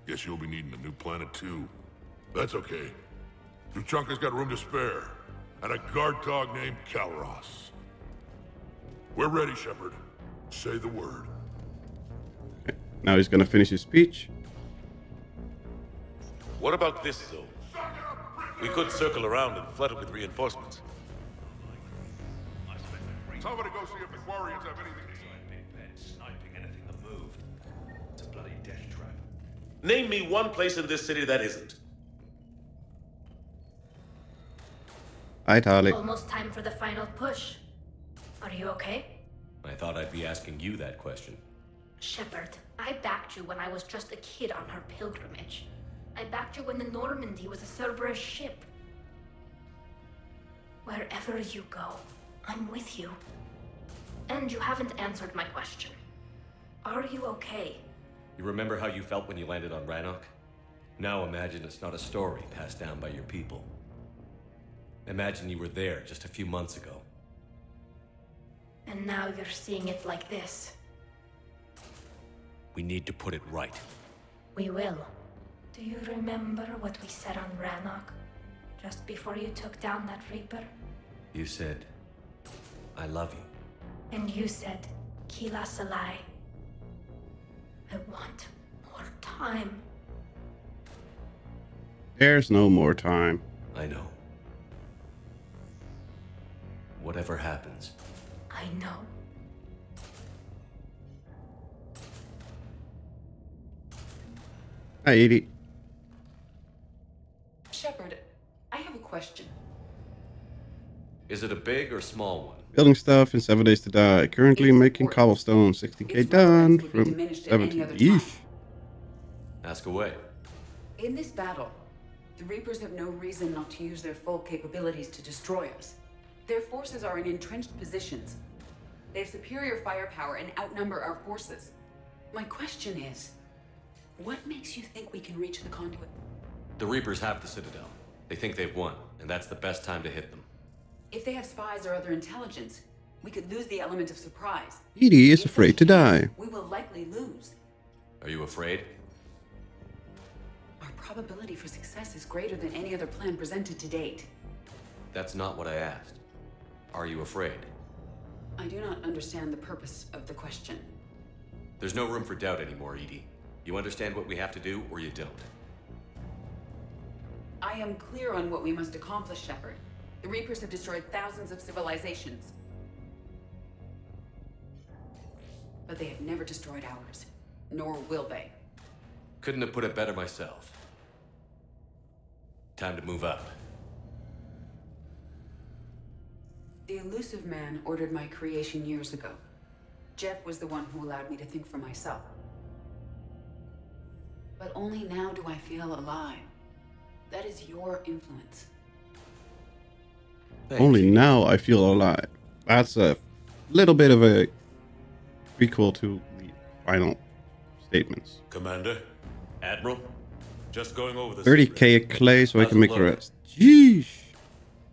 Guess you'll be needing a new planet too. That's okay. Tuchanka's got room to spare. And a guard dog named Kalros. We're ready, Shepard. Say the word. Okay. Now he's gonna finish his speech. What about this zone? We could circle around and flood it with reinforcements. Somebody go see if the Quarians have anything. Sniping anything that moved. It's a bloody death trap. Name me one place in this city that isn't. Hi, Tali. Almost time for the final push. Are you okay? I thought I'd be asking you that question. Shepard, I backed you when I was just a kid on her pilgrimage. I backed you when the Normandy was a Cerberus ship. Wherever you go, I'm with you. And you haven't answered my question. Are you okay? You remember how you felt when you landed on Rannoch? Now imagine it's not a story passed down by your people. Imagine you were there just a few months ago. And now you're seeing it like this. We need to put it right. We will. Do you remember what we said on Rannoch? Just before you took down that Reaper? You said, I love you. And you said, Kila Salai. I want more time. There's no more time. I know. Whatever happens. I know. Hi, Edie. Shepard, I have a question. Is it a big or small one? Building stuff in 7 days to die. Currently making cobblestone. 60k done from 17. Yeesh. Ask away. In this battle, the Reapers have no reason not to use their full capabilities to destroy us. Their forces are in entrenched positions. They have superior firepower and outnumber our forces. My question is, what makes you think we can reach the conduit? The Reapers have the Citadel. They think they've won, and that's the best time to hit them. If they have spies or other intelligence, we could lose the element of surprise. Edie is afraid to die. We will likely lose. Are you afraid? Our probability for success is greater than any other plan presented to date. That's not what I asked. Are you afraid? I do not understand the purpose of the question. There's no room for doubt anymore, Edie. You understand what we have to do, or you don't. I am clear on what we must accomplish, Shepard. The Reapers have destroyed thousands of civilizations. But they have never destroyed ours. Nor will they. Couldn't have put it better myself. Time to move up. The Illusive Man ordered my creation years ago. Jeff was the one who allowed me to think for myself. But only now do I feel alive. That is your influence. Only now I feel alive. That's a little bit of a prequel to the final statements. Commander, Admiral, just going over the 30k clay so I can make the rest. Jeez.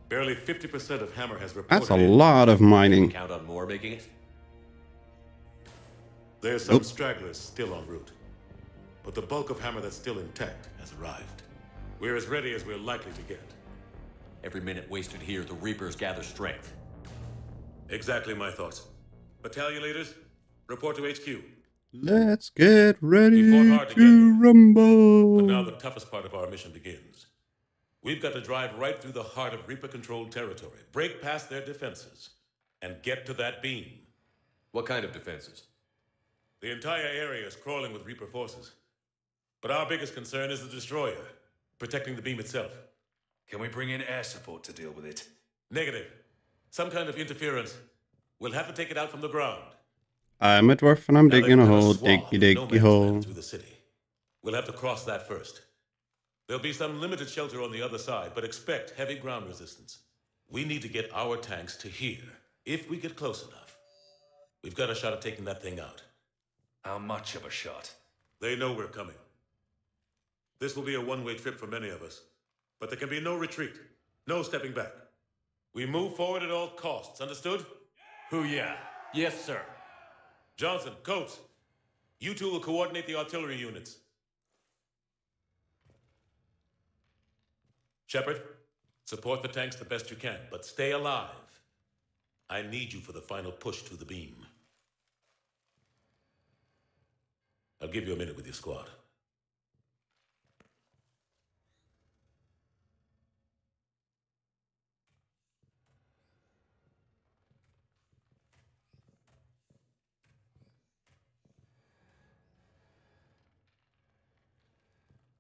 Barely 50% of Hammer has reported. That's a lot of mining. Count on more making it? There's some stragglers still en route. But the bulk of Hammer that's still intact has arrived. We're as ready as we're likely to get. Every minute wasted here, the Reapers gather strength. Exactly my thoughts. Battalion leaders, report to HQ. Let's get ready We fought hard to rumble. But now the toughest part of our mission begins. We've got to drive right through the heart of Reaper-controlled territory, break past their defenses, and get to that beam. What kind of defenses? The entire area is crawling with Reaper forces. But our biggest concern is the destroyer, protecting the beam itself. Can we bring in air support to deal with it? Negative. Some kind of interference. We'll have to take it out from the ground. I'm a dwarf and I'm Now digging a they've got hole. swath Diggy of no diggy man's hole. land through the city. We'll have to cross that first. There'll be some limited shelter on the other side, but expect heavy ground resistance. We need to get our tanks to here, if we get close enough. We've got a shot at taking that thing out. How much of a shot? They know we're coming. This will be a one-way trip for many of us. But there can be no retreat, no stepping back. We move forward at all costs, understood? Who, yeah. Yes, sir. Johnson, Coates, you two will coordinate the artillery units. Shepard, support the tanks the best you can, but stay alive. I need you for the final push to the beam. I'll give you a minute with your squad.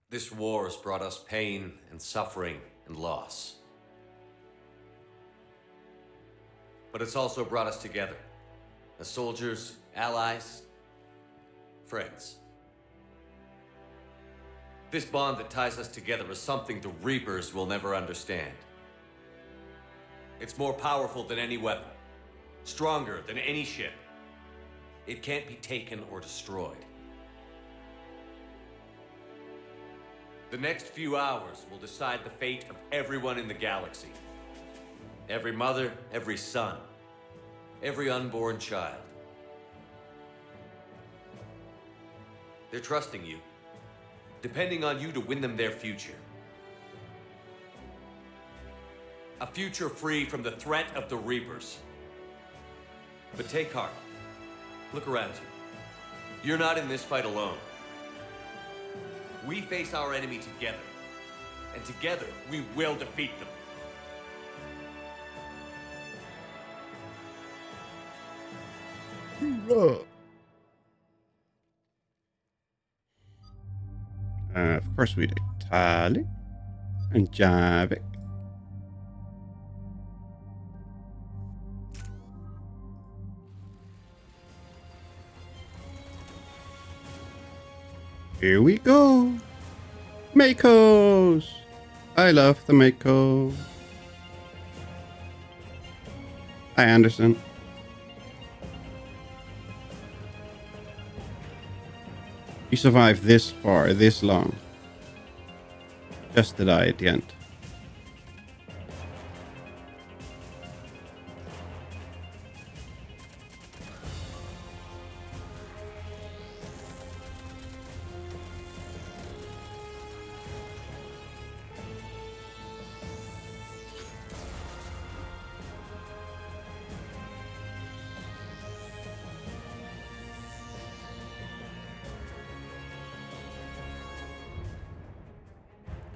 This war has brought us pain and suffering and loss. But it's also brought us together. As soldiers, allies, friends. This bond that ties us together is something the Reapers will never understand. It's more powerful than any weapon. Stronger than any ship. It can't be taken or destroyed. The next few hours will decide the fate of everyone in the galaxy. Every mother, every son, every unborn child. They're trusting you, depending on you to win them their future. A future free from the threat of the Reapers. But take heart. Look around you. You're not in this fight alone. We face our enemy together, and together we will defeat them. Of course we do. Tali and Javik. Here we go. Makos. I love the Mako. Hi, Anderson. You survived this far, this long. Just to die at the end.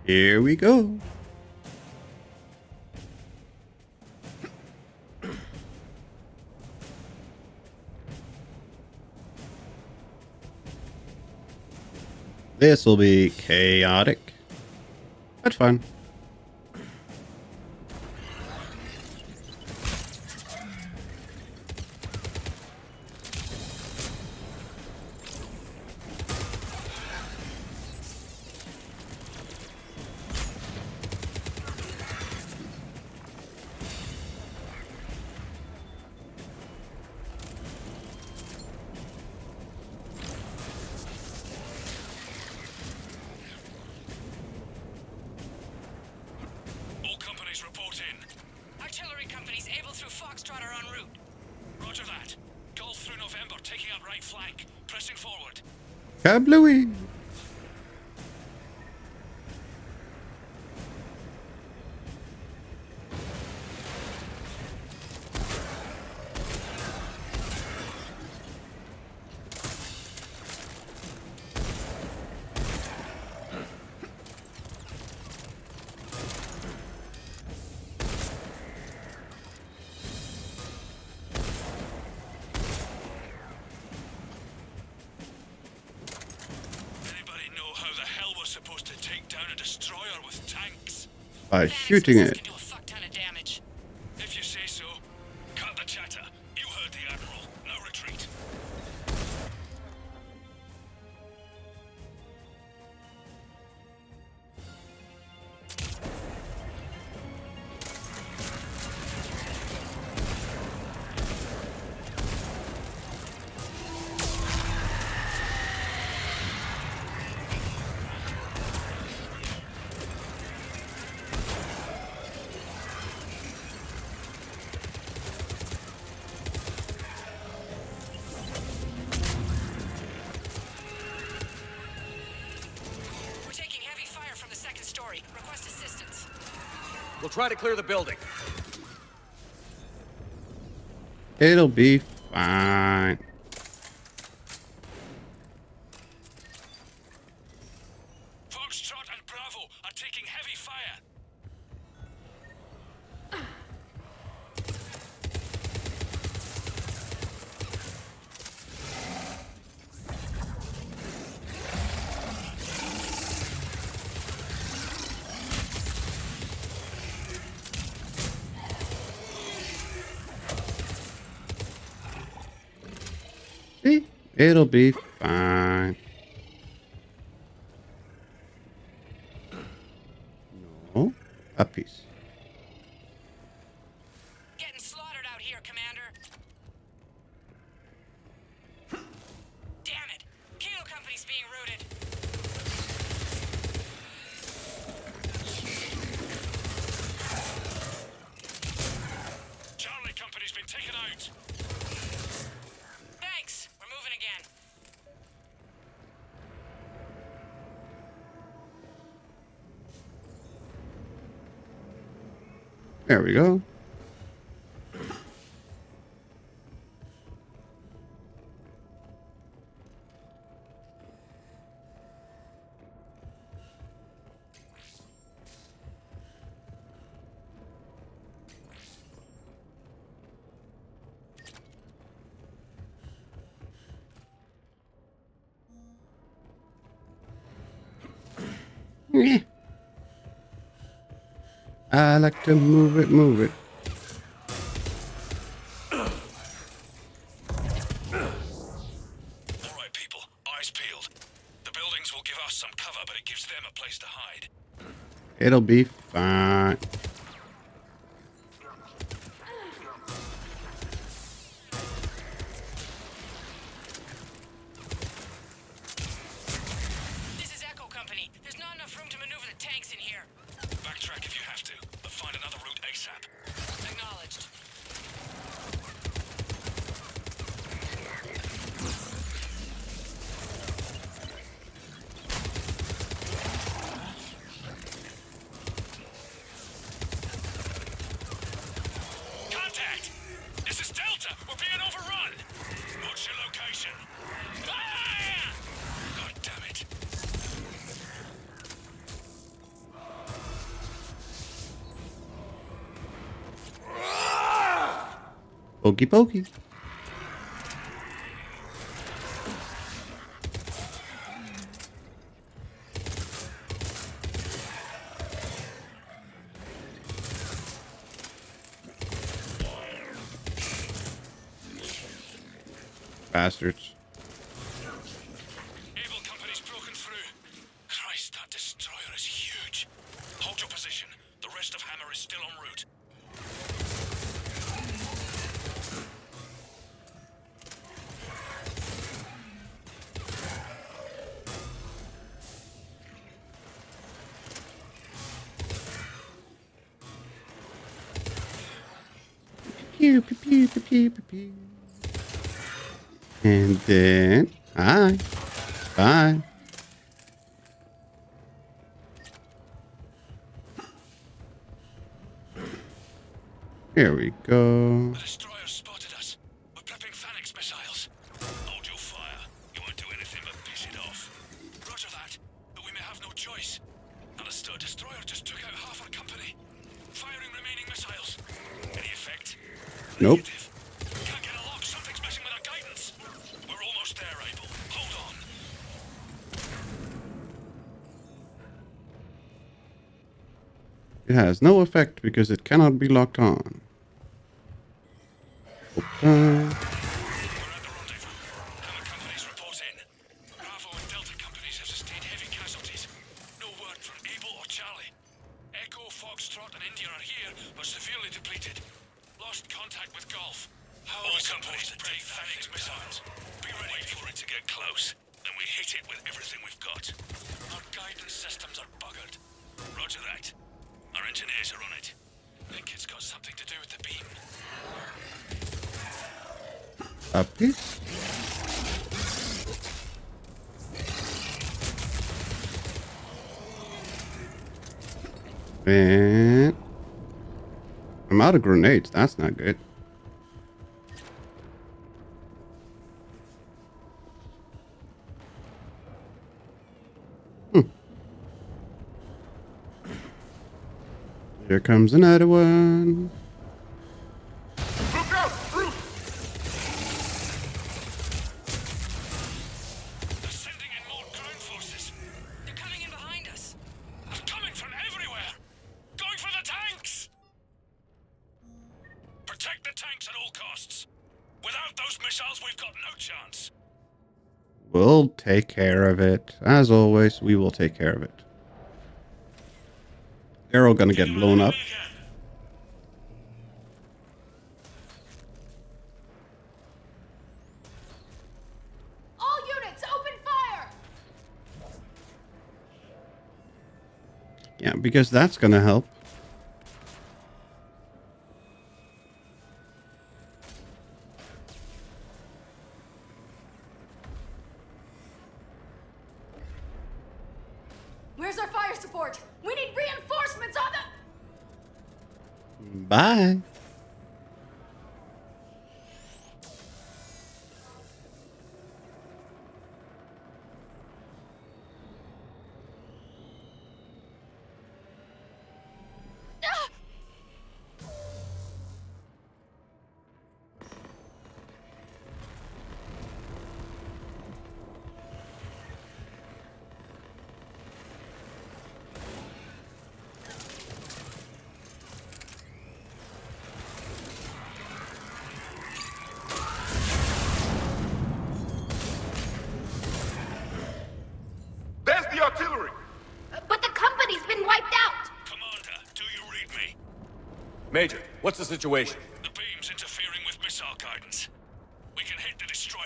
Here we go. This will be chaotic, but fun. Kablooey. By shooting it. If you say so, cut the chatter. You heard the Admiral. No retreat. We'll try to clear the building. It'll be fine. heavy fire. See? It'll be fine. No. A piece. Getting slaughtered out here, Commander. Damn it! Kilo Company's being routed. Charlie Company's been taken out. Thanks. We're moving again. There we go. Yeah. I like to move it, move it. Alright, people, eyes peeled. The buildings will give us some cover, but it gives them a place to hide. It'll be fine. This is Echo Company. There's not enough room to maneuver the tanks in here. Backtrack if you have to, but find another route ASAP. Acknowledged. Contact! This is Delta! We're being overrun! What's your location? Ah! God damn it. Pokey pokey. Bastards. Able Company's broken through. Christ, that destroyer is huge. Hold your position. The rest of Hammer is still en route. Pew, pew, pew, pew, pew, pew, pew. And then, hi. Bye. Here we go. The destroyer spotted us. We're prepping Phalanx missiles. Hold your fire. You won't do anything but piss it off. Roger that, but we may have no choice. Understood. Destroyer just took out half our company. Firing remaining missiles. Any effect? Nope. Can't get a lock. Something's messing with our guidance. We're almost there, Abel. Hold on. It has no effect because it cannot be locked on. Open. Hammer companies report in. Bravo and Delta companies have sustained heavy casualties. No word from Abel or Charlie. Echo, Foxtrot, and India are here, but severely depleted. Lost contact with Golf. All companies take Phalanx missiles. Be ready for it to get close. Then we hit it with everything we've got. Our guidance systems are buggered. Roger that. Our engineers are on it. Think it's got something to do with the beam. A piece. And I'm out of grenades. That's not good. Here comes another one. Look out! Bruce! They're sending in more ground forces. They're coming in behind us. They're coming from everywhere. Going for the tanks. Protect the tanks at all costs. Without those missiles, we've got no chance. We'll take care of it. As always, we will take care of it. They're all gonna get blown up. All units, open fire! Yeah, because that's gonna help. Where's our fire support? We need reinforcements on the... Bye. There's the artillery! But the company's been wiped out! Commander, do you read me? Major, what's the situation? The beam's interfering with missile guidance. We can hit the destroyer,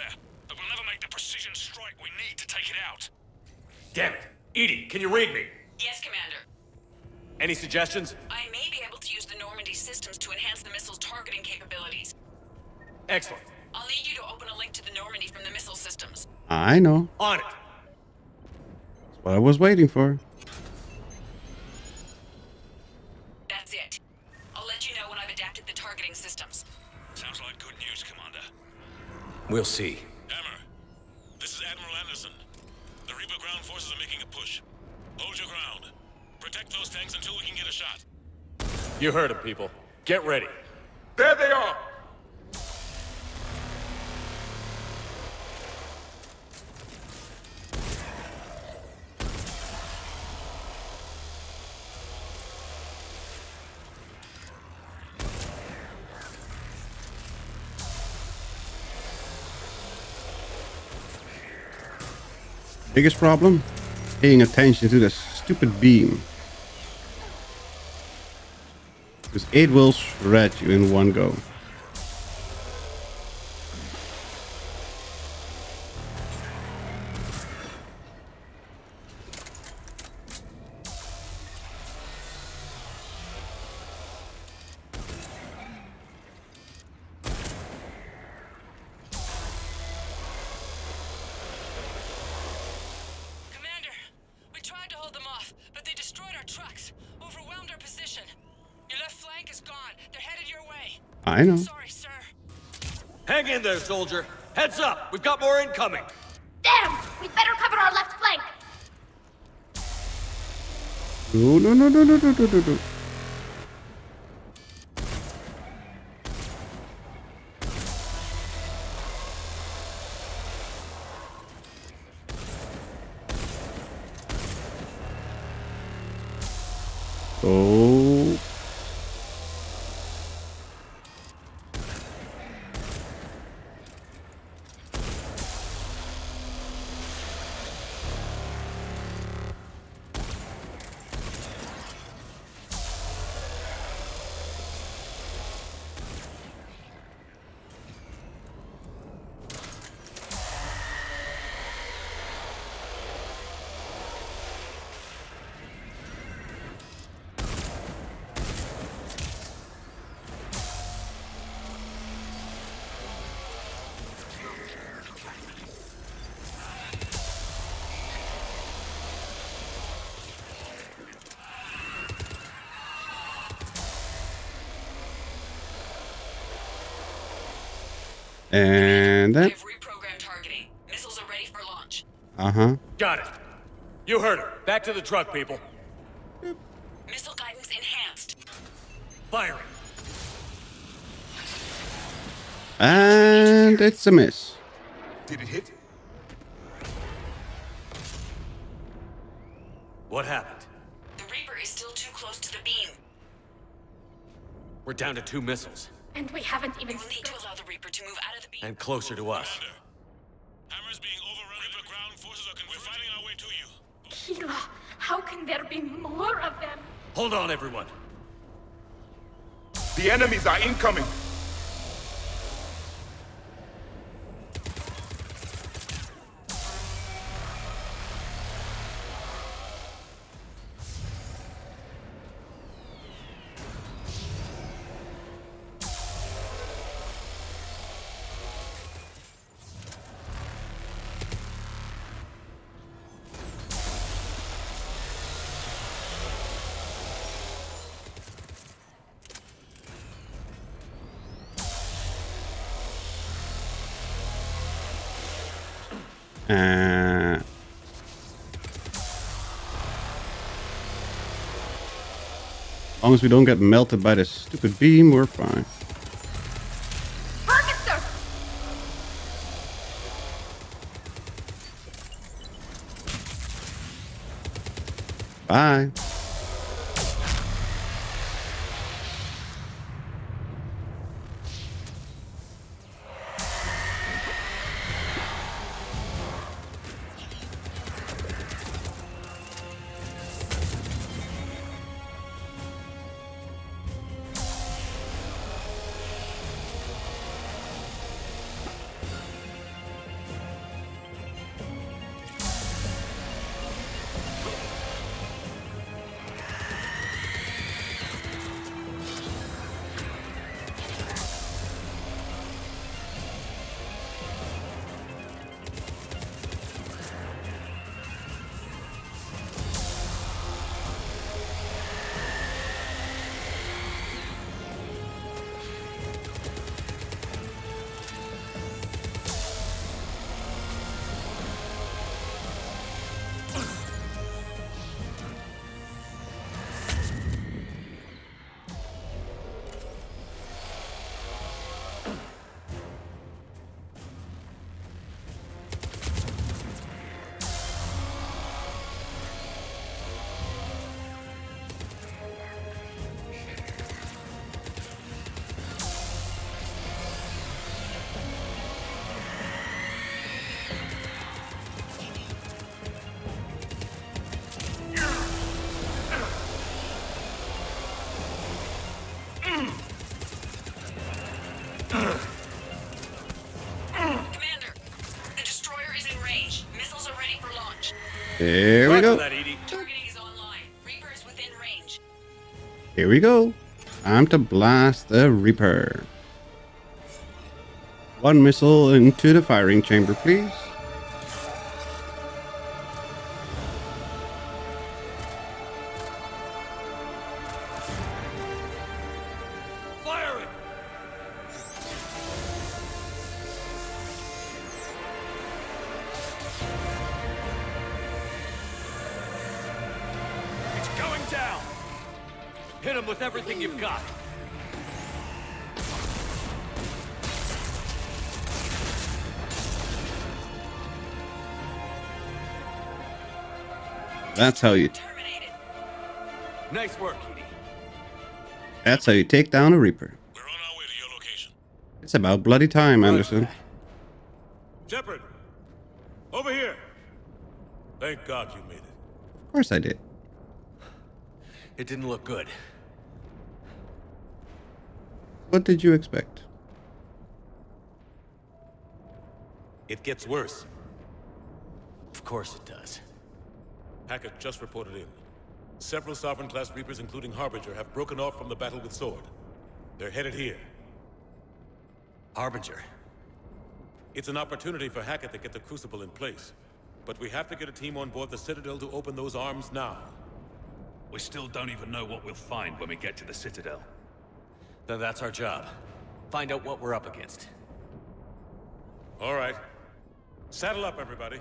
but we'll never make the precision strike we need to take it out. Damn it. Edie, can you read me? Yes, Commander. Any suggestions? I may be able to use the Normandy systems to enhance the missile's targeting capabilities. Excellent. I'll need you to open a link to the Normandy from the missile systems. I know. On it. That's what I was waiting for. That's it. I'll let you know when I've adapted the targeting systems. Sounds like good news, Commander. We'll see. Hammer, this is Admiral Anderson. The Reaper ground forces are making a push. Hold your ground. Protect those tanks until we can get a shot. You heard him, people. Get ready. There they are! Biggest problem? Paying attention to this stupid beam. Because it will shred you in one go. I know. Sorry, sir. Hang in there, soldier. Heads up. We've got more incoming. Damn! We'd better cover our left flank! No, no, no, no, no, no, no, no. Oh. And then. Reprogrammed targeting. Missiles are ready for launch. Uh-huh. Got it. You heard her. Back to the truck, people. Missile guidance enhanced. Firing. And it's a miss. Did it hit? What happened? The Reaper is still too close to the beam. We're down to 2 missiles. And we haven't even... We will need to allow the Reaper to move out of the beam. And closer to us. Hammer's being overrun. Reaper ground forces are We're fighting our way to you. Keela, how can there be more of them? Hold on, everyone. The enemies are incoming. As long as we don't get melted by this stupid beam, we're fine. Harvester! Bye. Commander, the destroyer is in range. Missiles are ready for launch. Here we go. Targeting is online. Reaper is within range. Here we go. Time to blast the Reaper. 1 missile into the firing chamber, please. Firing! It's going down! Hit him with everything you've got! That's how you. Nice work, Edie. That's how you take down a Reaper. We're on our way to your location. It's about bloody time, Anderson. Shepard! Over here! Thank God you made it. Of course I did. It didn't look good. What did you expect? It gets worse. Of course it does. Hackett just reported in. Several Sovereign-class Reapers, including Harbinger, have broken off from the battle with Sword. They're headed here. Harbinger? It's an opportunity for Hackett to get the Crucible in place. But we have to get a team on board the Citadel to open those arms now. We still don't even know what we'll find when we get to the Citadel. Then that's our job. Find out what we're up against. All right. Saddle up, everybody.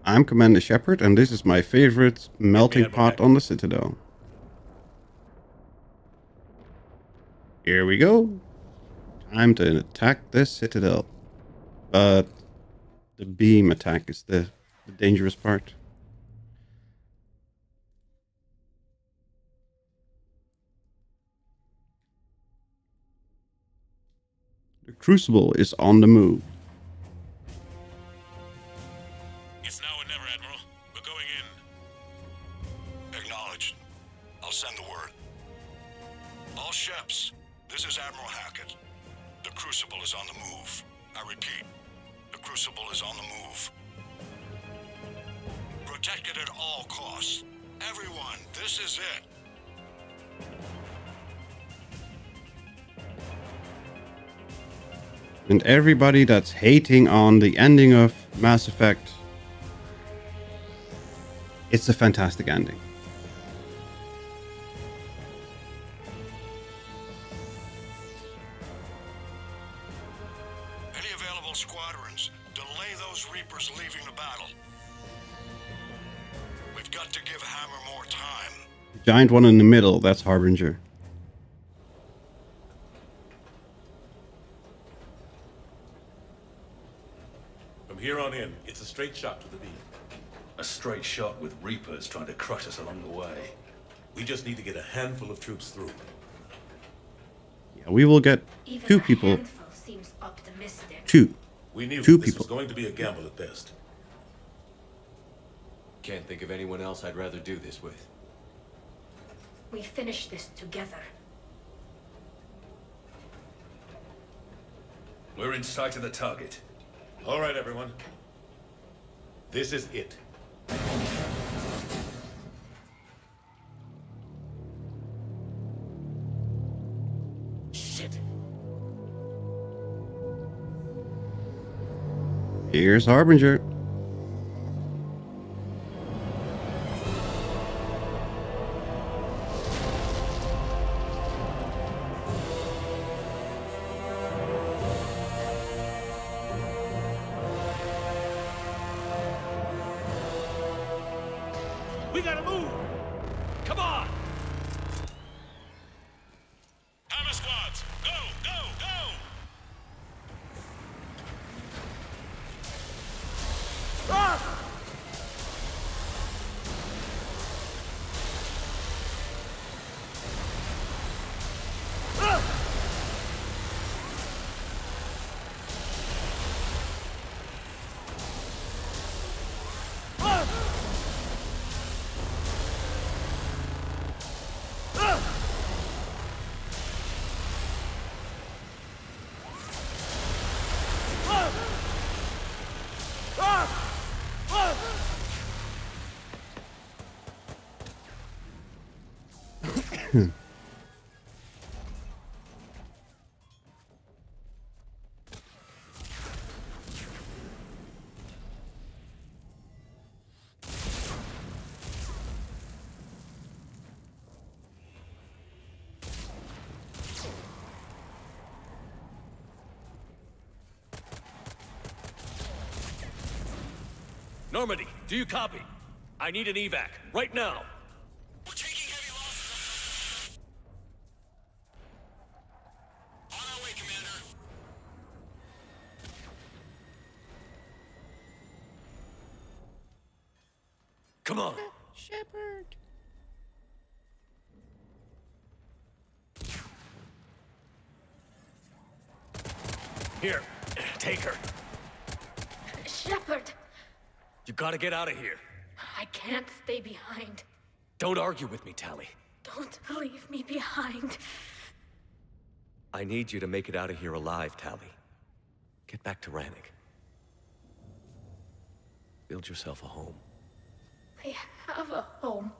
I'm Commander Shepard, and this is my favorite melting pot on the Citadel. Here we go. Time to attack the Citadel. But the beam attack is the dangerous part. The Crucible is on the move. It's now or never, Admiral. We're going in. Acknowledged. I'll send the word. All ships, this is Admiral Hackett. The Crucible is on the move. I repeat, the Crucible is on the move. Protect it at all costs. Everyone, this is it. And everybody that's hating on the ending of Mass Effect, it's a fantastic ending. Any available squadrons, delay those Reapers leaving the battle. We've got to give Hammer more time. The giant one in the middle, that's Harbinger. From here on in, it's a straight shot to the beam. A straight shot with Reapers trying to crush us along the way. We just need to get a handful of troops through. Yeah, we will get Even two a people. handful seems optimistic. Two. We knew Two this people. was going to be a gamble at best. Can't think of anyone else I'd rather do this with. We finish this together. We're in sight of the target. All right, everyone. This is it. Shit. Here's Harbinger. We gotta move! Come on! Hammer squads, go, go, go! Ah! Normandy, do you copy? I need an evac, right now. We're taking heavy losses. On our way, Commander. Come on. Shepard. Here, take her. Shepard, You gotta get out of here. I can't stay behind. Don't argue with me, Tali. Don't leave me behind. I need you to make it out of here alive, Tali. Get back to Rannick. Build yourself a home. I have a home.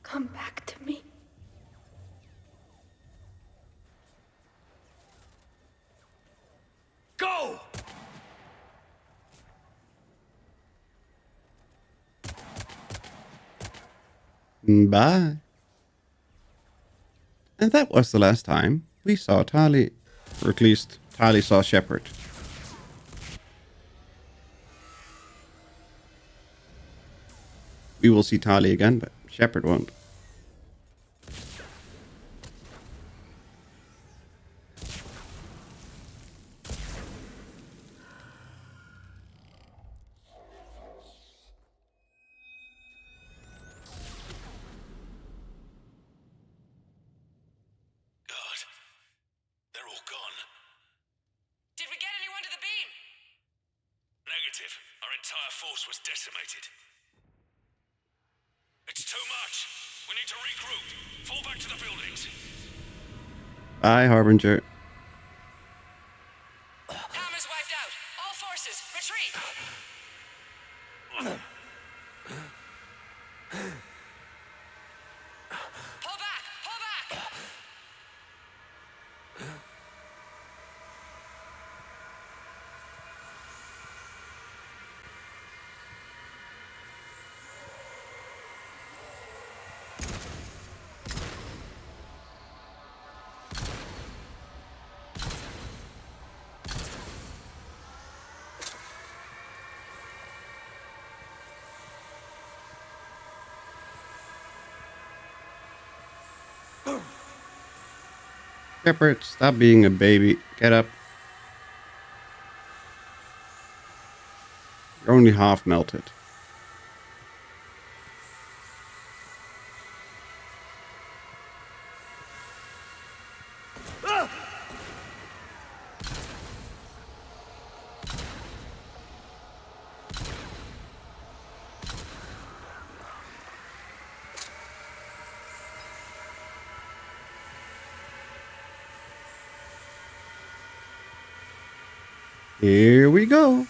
Come back to me. Go! Bye. And that was the last time we saw Tali. Or at least Tali saw Shepard. We will see Tali again, but Shepard won't. force was decimated. It's too much. We need to regroup. Fall back to the buildings. Bye, Harbinger. Hammer's wiped out. All forces, retreat. Pull back! Pull back! Shepard, stop being a baby. Get up. You're only half melted. Here we go.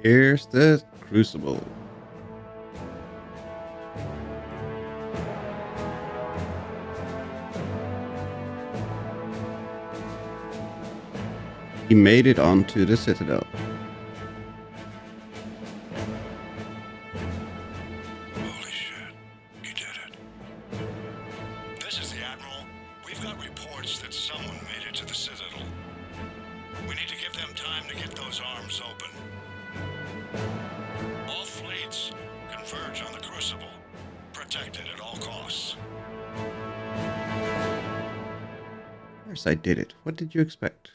Here's the Crucible. He made it onto the Citadel. Holy shit. You did it. This is the Admiral. We've got reports that someone made it to the Citadel. We need to give them time to get those arms open. All fleets converge on the Crucible. Protect it at all costs. Of course I did it. What did you expect?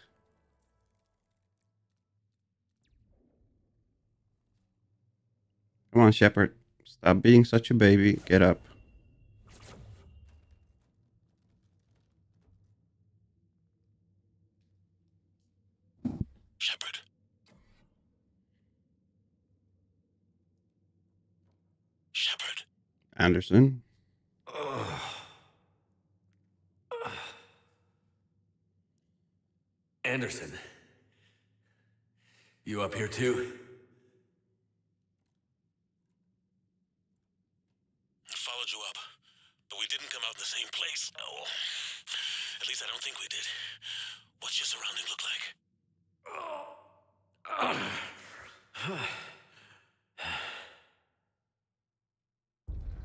Come on, Shepard. Stop being such a baby. Get up. Shepard. Shepard. Anderson. Anderson. You up here too? Followed you up, but we didn't come out in the same place. Oh, at least I don't think we did. What's your surrounding look like?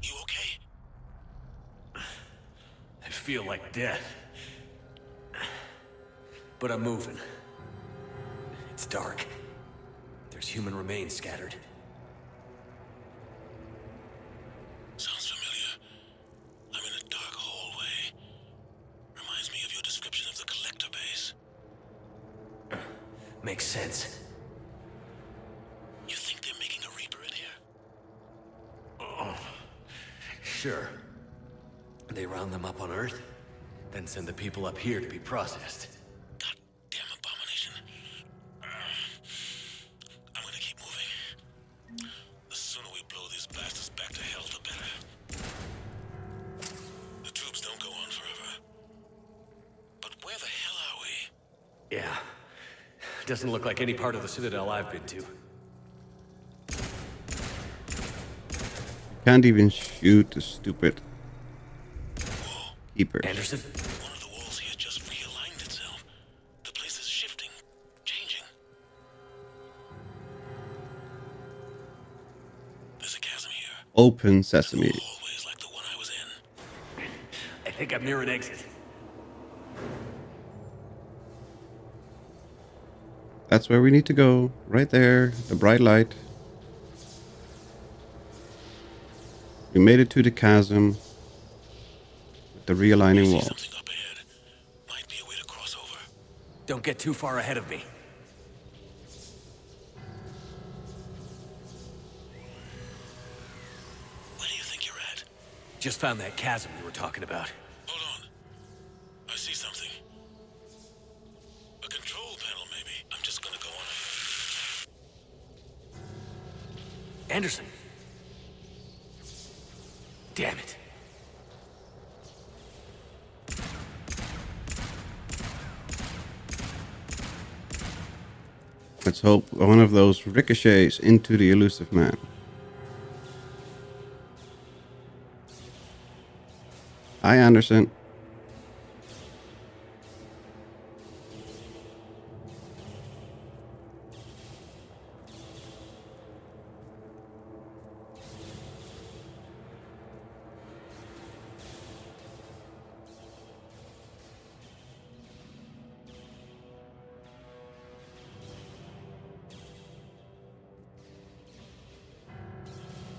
You okay? I feel like death. But I'm moving. It's dark. There's human remains scattered. Sounds familiar. I'm in a dark hallway. Reminds me of your description of the collector base. Makes sense. You think they're making a Reaper in here? Oh. Sure. They round them up on Earth, then send the people up here to be processed. Goddamn abomination. I'm gonna keep moving. The sooner we blow these bastards back to hell, the better. The tubes don't go on forever. But where the hell are we? Yeah. Doesn't look like any part of the Citadel I've been to. Can't even shoot the stupid keepers. Anderson? One of the walls here just realigned itself. The place is shifting, changing. open sesame. I think I'm near an exit. That's where we need to go. Right there. The bright light. We made it to the chasm. With the realigning walls. Don't get too far ahead of me. Where do you think you're at? Just found that chasm you were talking about. Hold on. I see something. A control panel, maybe. I'm just gonna go on. Anderson. Damn it. Let's hope one of those ricochets into the elusive man. Hi, Anderson.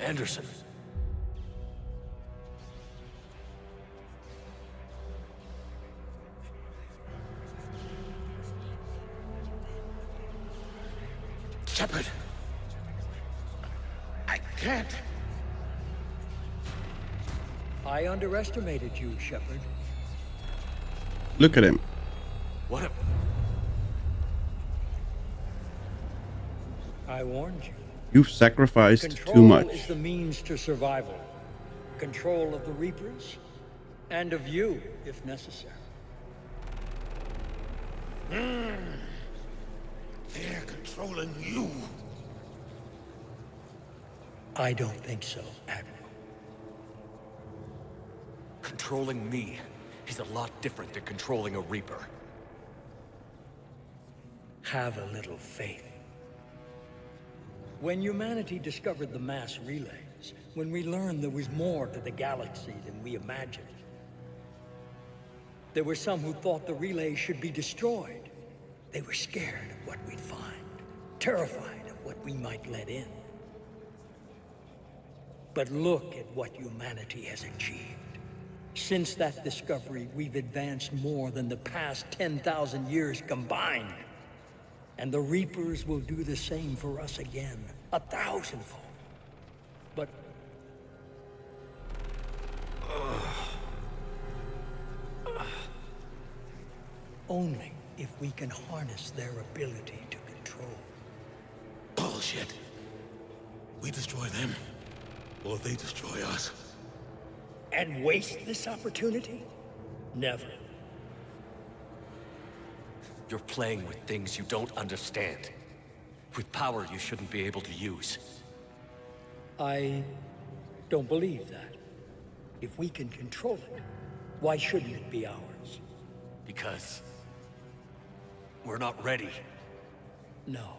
Anderson. Shepard. I can't. I underestimated you, Shepard. Look at him. What a... I warned you. You've sacrificed Control too much. is the means to survival. Control of the Reapers, and of you, if necessary. They're controlling you. I don't think so, Admiral. Controlling me is a lot different than controlling a Reaper. Have a little faith. When humanity discovered the mass relays, when we learned there was more to the galaxy than we imagined, there were some who thought the relays should be destroyed. They were scared of what we'd find, terrified of what we might let in. But look at what humanity has achieved. Since that discovery, we've advanced more than the past 10,000 years combined. And the Reapers will do the same for us again, 1,000-fold. But... only if we can harness their ability to control. Bullshit. We destroy them, or they destroy us. And waste this opportunity? Never. You're playing with things you don't understand. With power you shouldn't be able to use. I don't believe that. If we can control it, why shouldn't it be ours? Because... we're not ready. No.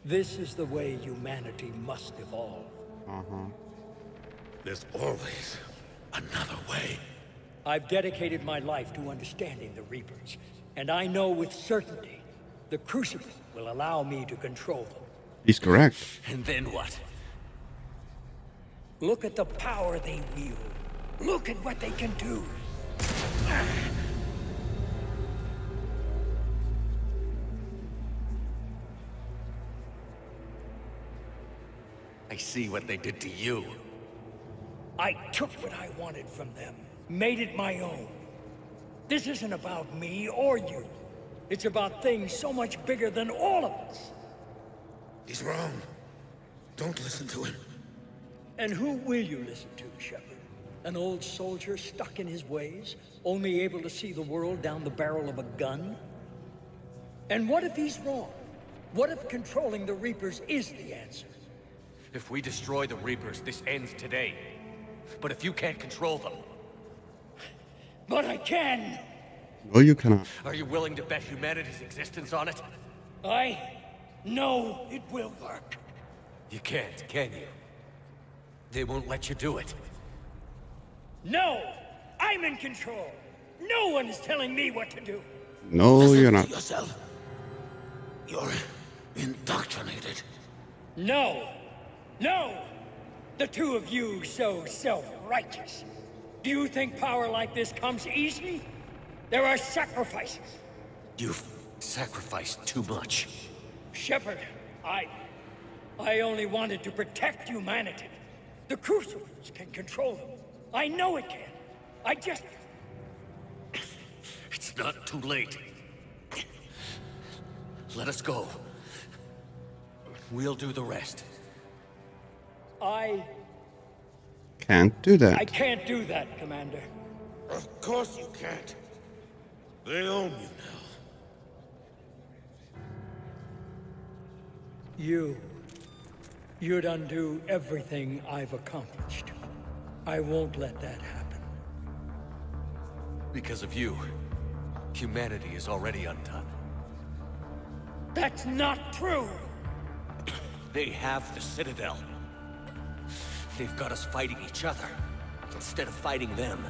This is the way humanity must evolve. There's always another way. I've dedicated my life to understanding the Reapers, and I know with certainty the Crucible will allow me to control them. He's correct. And then what? Look at the power they wield. Look at what they can do. I see what they did to you. I took what I wanted from them, made it my own. This isn't about me or you. It's about things so much bigger than all of us. He's wrong. Don't listen to him. And who will you listen to, Shepard? An old soldier stuck in his ways, only able to see the world down the barrel of a gun? And what if he's wrong? What if controlling the Reapers is the answer? If we destroy the Reapers, this ends today. But if you can't control them... But I can! No, you cannot. Are you willing to bet humanity's existence on it? I know it will work. You can't, can you? They won't let you do it. No! I'm in control! No one is telling me what to do! No, you're not. Yourself. You're indoctrinated. No! No! The two of you so self-righteous. Do you think power like this comes easy? There are sacrifices. You've sacrificed too much. Shepard, I only wanted to protect humanity. The Crucibles can control them. I know it can. I just... It's not too late. Let us go. We'll do the rest. I Can't do that. can't do that, Commander. Of course you can't. They own you now. You'd undo everything I've accomplished. I won't let that happen. Because of you, humanity is already undone. That's not true! They have the Citadel. They've got us fighting each other, instead of fighting them.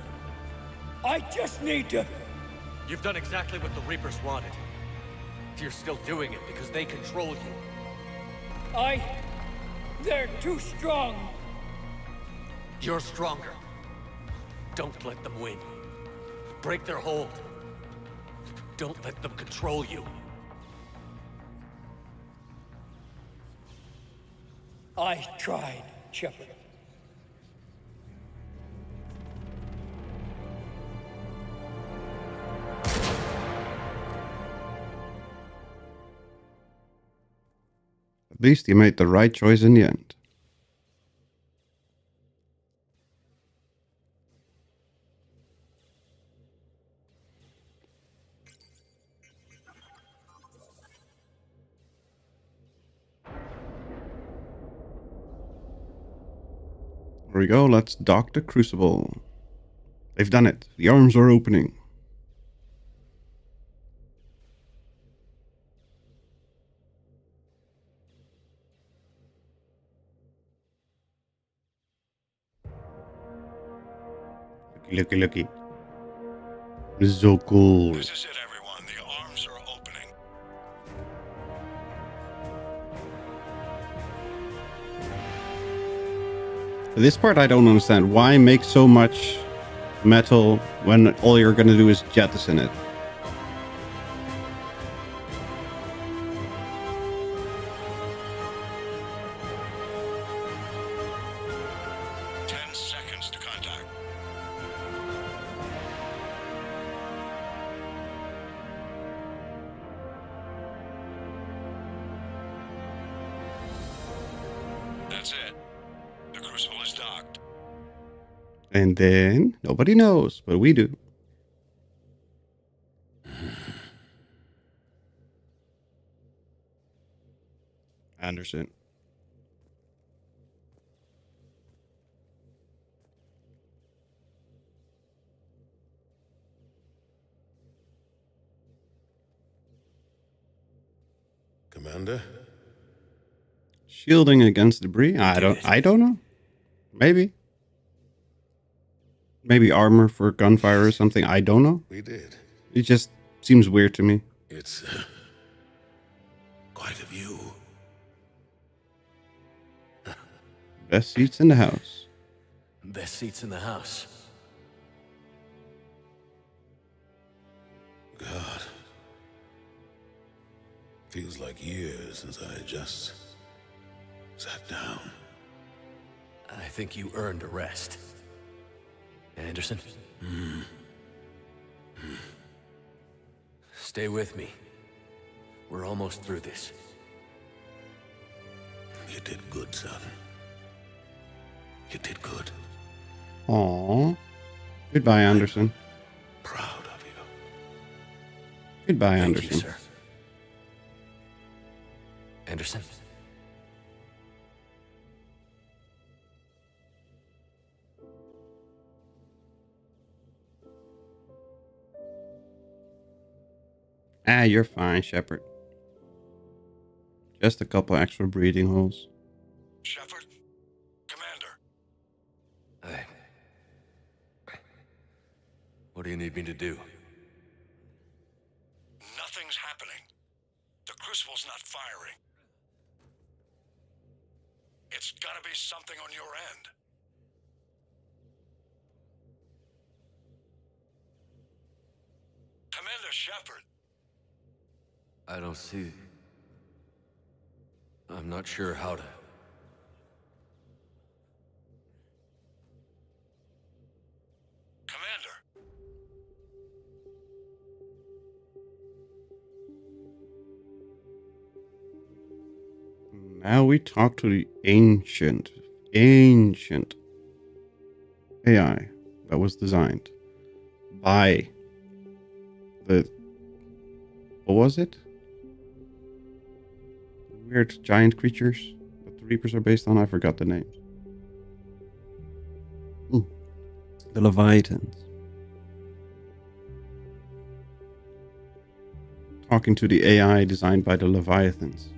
I just need to... You've done exactly what the Reapers wanted. You're still doing it because they control you. They're too strong. You're stronger. Don't let them win. Break their hold. Don't let them control you. I tried, Shepard. At least he made the right choice in the end. Here we go, let's dock the Crucible. They've done it. The arms are opening. Looky, looky. This is so cool. This is it, everyone. The arms are opening. This part I don't understand. Why make so much metal when all you're gonna do is jettison it? That's it. The Crucible is docked. And then nobody knows, but we do. Anderson. Commander? Shielding against debris? I don't know. Maybe. Maybe armor for gunfire or something. I don't know. We did. It just seems weird to me. It's quite a view. Best seats in the house. Best seats in the house. God. Feels like years since I just sat down. I think you earned a rest. Anderson? Stay with me. We're almost through this. You did good, son. You did good. Aww. Goodbye, Anderson. Proud of you. Goodbye, Thank Anderson. you, sir. Anderson? Ah, you're fine, Shepard. Just a couple extra breathing holes. Shepard? Commander? What do you need me to do? Nothing's happening. The Crucible's not firing. It's gotta be something on your end. Commander Shepard. I don't see... I'm not sure how to... Commander. Now we talk to the ancient AI that was designed by the... What was it? Weird giant creatures that the Reapers are based on. I forgot the names. The Leviathans. Talking to the AI designed by the Leviathans.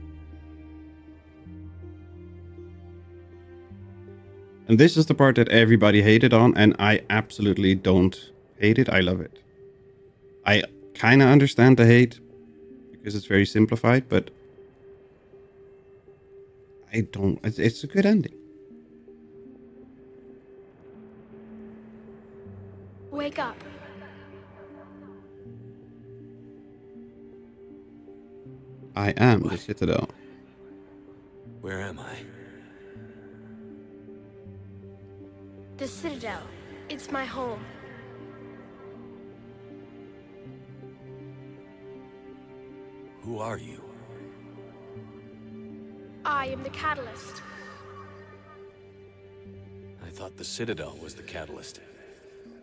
And this is the part that everybody hated on, and I absolutely don't hate it. I love it. I kind of understand the hate because it's very simplified, but I don't. It's a good ending. Wake up. I am the Citadel. Where am I? The Citadel. It's my home. Who are you? I am the Catalyst. I thought the Citadel was the catalyst.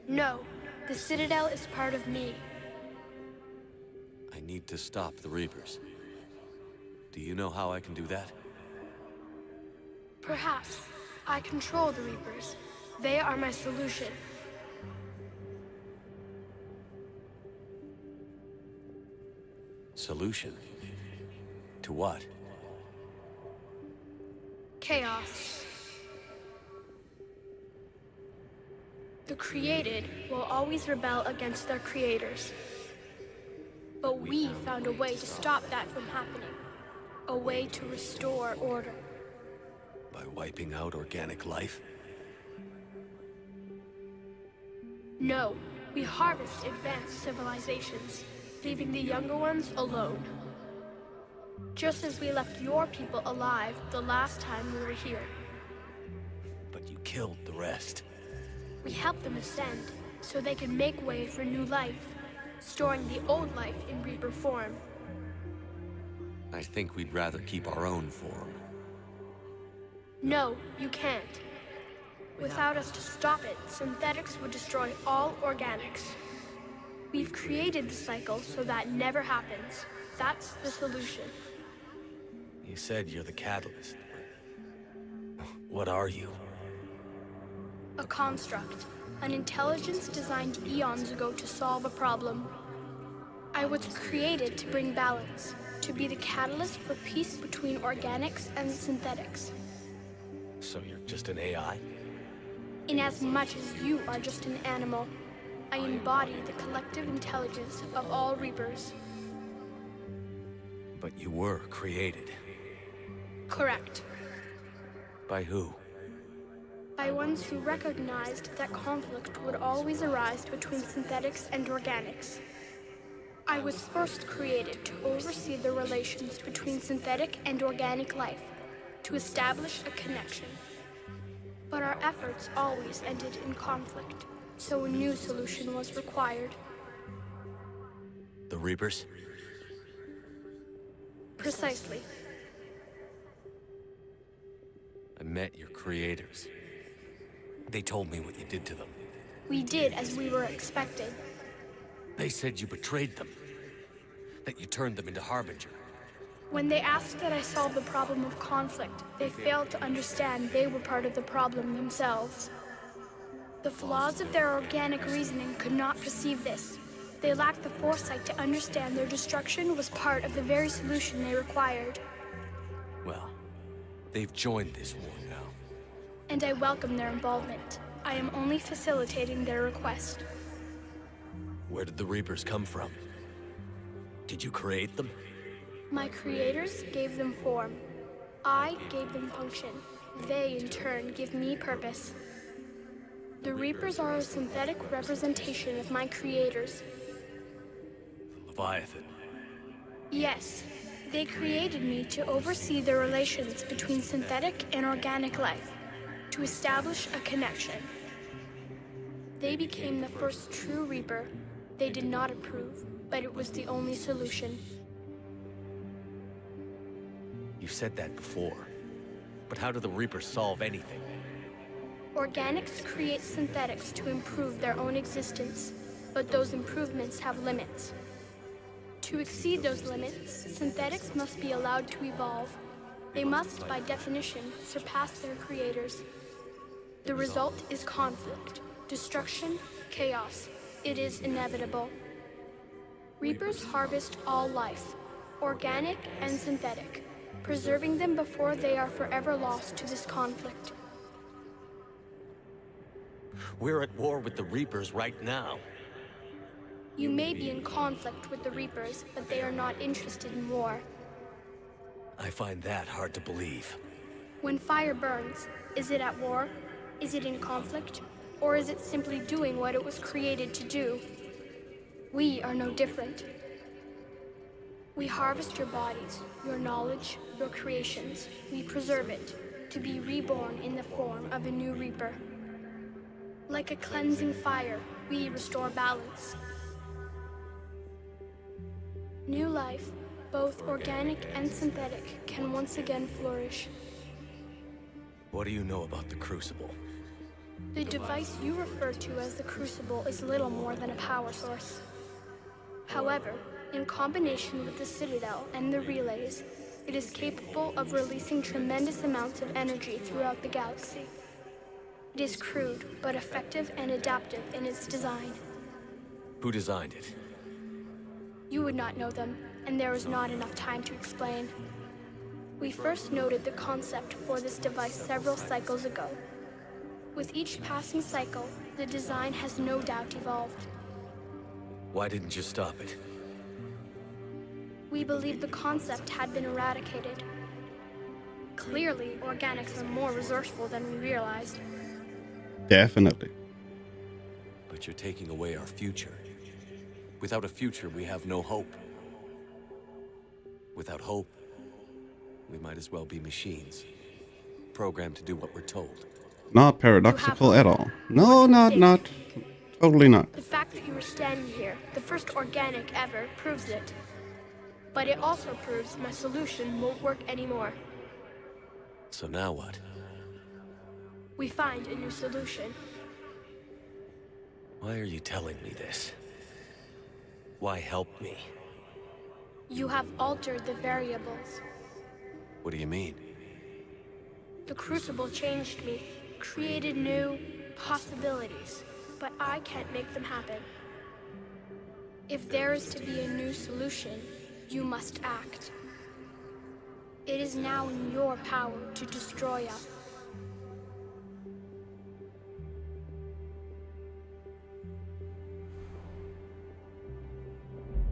No, the Citadel is part of me. I need to stop the Reapers. Do you know how I can do that? Perhaps. I control the Reapers. They are my solution. Solution? To what? Chaos. The created will always rebel against their creators. But we found a way to stop that from happening. A way to restore order. By wiping out organic life? No, we harvest advanced civilizations, leaving the younger ones alone. Just as we left your people alive the last time we were here. But you killed the rest. We helped them ascend, so they could make way for new life, storing the old life in Reaper form. I think we'd rather keep our own form. No, you can't. Without us to stop it, synthetics would destroy all organics. We've created the cycle so that never happens. That's the solution. You said you're the catalyst. What are you? A construct. An intelligence designed eons ago to solve a problem. I was created to bring balance, to be the catalyst for peace between organics and synthetics. So you're just an AI? In as much as you are just an animal, I embody the collective intelligence of all Reapers. But you were created. Correct. By who? By ones who recognized that conflict would always arise between synthetics and organics. I was first created to oversee the relations between synthetic and organic life, to establish a connection. But our efforts always ended in conflict, so a new solution was required. The Reapers? Precisely. I met your creators. They told me what you did to them. We did as we were expected. They said you betrayed them. That you turned them into Harbinger. When they asked that I solve the problem of conflict, they failed to understand they were part of the problem themselves. The flaws of their organic reasoning could not perceive this. They lacked the foresight to understand their destruction was part of the very solution they required. Well, they've joined this war now. And I welcome their involvement. I am only facilitating their request. Where did the Reapers come from? Did you create them? My creators gave them form. I gave them function. They, in turn, give me purpose. The Reapers are a synthetic representation of my creators. Leviathan. Yes, they created me to oversee the relations between synthetic and organic life, to establish a connection. They became the first true Reaper. They did not approve, but it was the only solution. You've said that before. But how do the Reapers solve anything? Organics create synthetics to improve their own existence, but those improvements have limits. To exceed those limits, synthetics must be allowed to evolve. They must, by definition, surpass their creators. The result is conflict, destruction, chaos. It is inevitable. Reapers harvest all life, organic and synthetic, preserving them before they are forever lost to this conflict. We're at war with the Reapers right now. You may be in conflict with the Reapers, but they are not interested in war. I find that hard to believe. When fire burns, is it at war? Is it in conflict? Or is it simply doing what it was created to do? We are no different. We harvest your bodies, your knowledge, your creations. We preserve it, to be reborn in the form of a new Reaper. Like a cleansing fire, we restore balance. New life, both organic and synthetic, can once again flourish. What do you know about the Crucible? The device you refer to as the Crucible is little more than a power source. However, in combination with the Citadel and the relays, it is capable of releasing tremendous amounts of energy throughout the galaxy. It is crude, but effective and adaptive in its design. Who designed it? You would not know them, and there is not enough time to explain. We first noted the concept for this device several cycles ago. With each passing cycle, the design has no doubt evolved. Why didn't you stop it? We believed the concept had been eradicated. Clearly, organics are more resourceful than we realized. Definitely. But you're taking away our future. Without a future, we have no hope. Without hope, we might as well be machines, programmed to do what we're told. Not paradoxical at all. No, not. Totally not. The fact that you were standing here, the first organic ever, proves it. But it also proves my solution won't work anymore. So now what? We find a new solution. Why are you telling me this? Why help me? You have altered the variables. What do you mean? The Crucible changed me, created new possibilities, but I can't make them happen. If there is to be a new solution, you must act. It is now in your power to destroy us.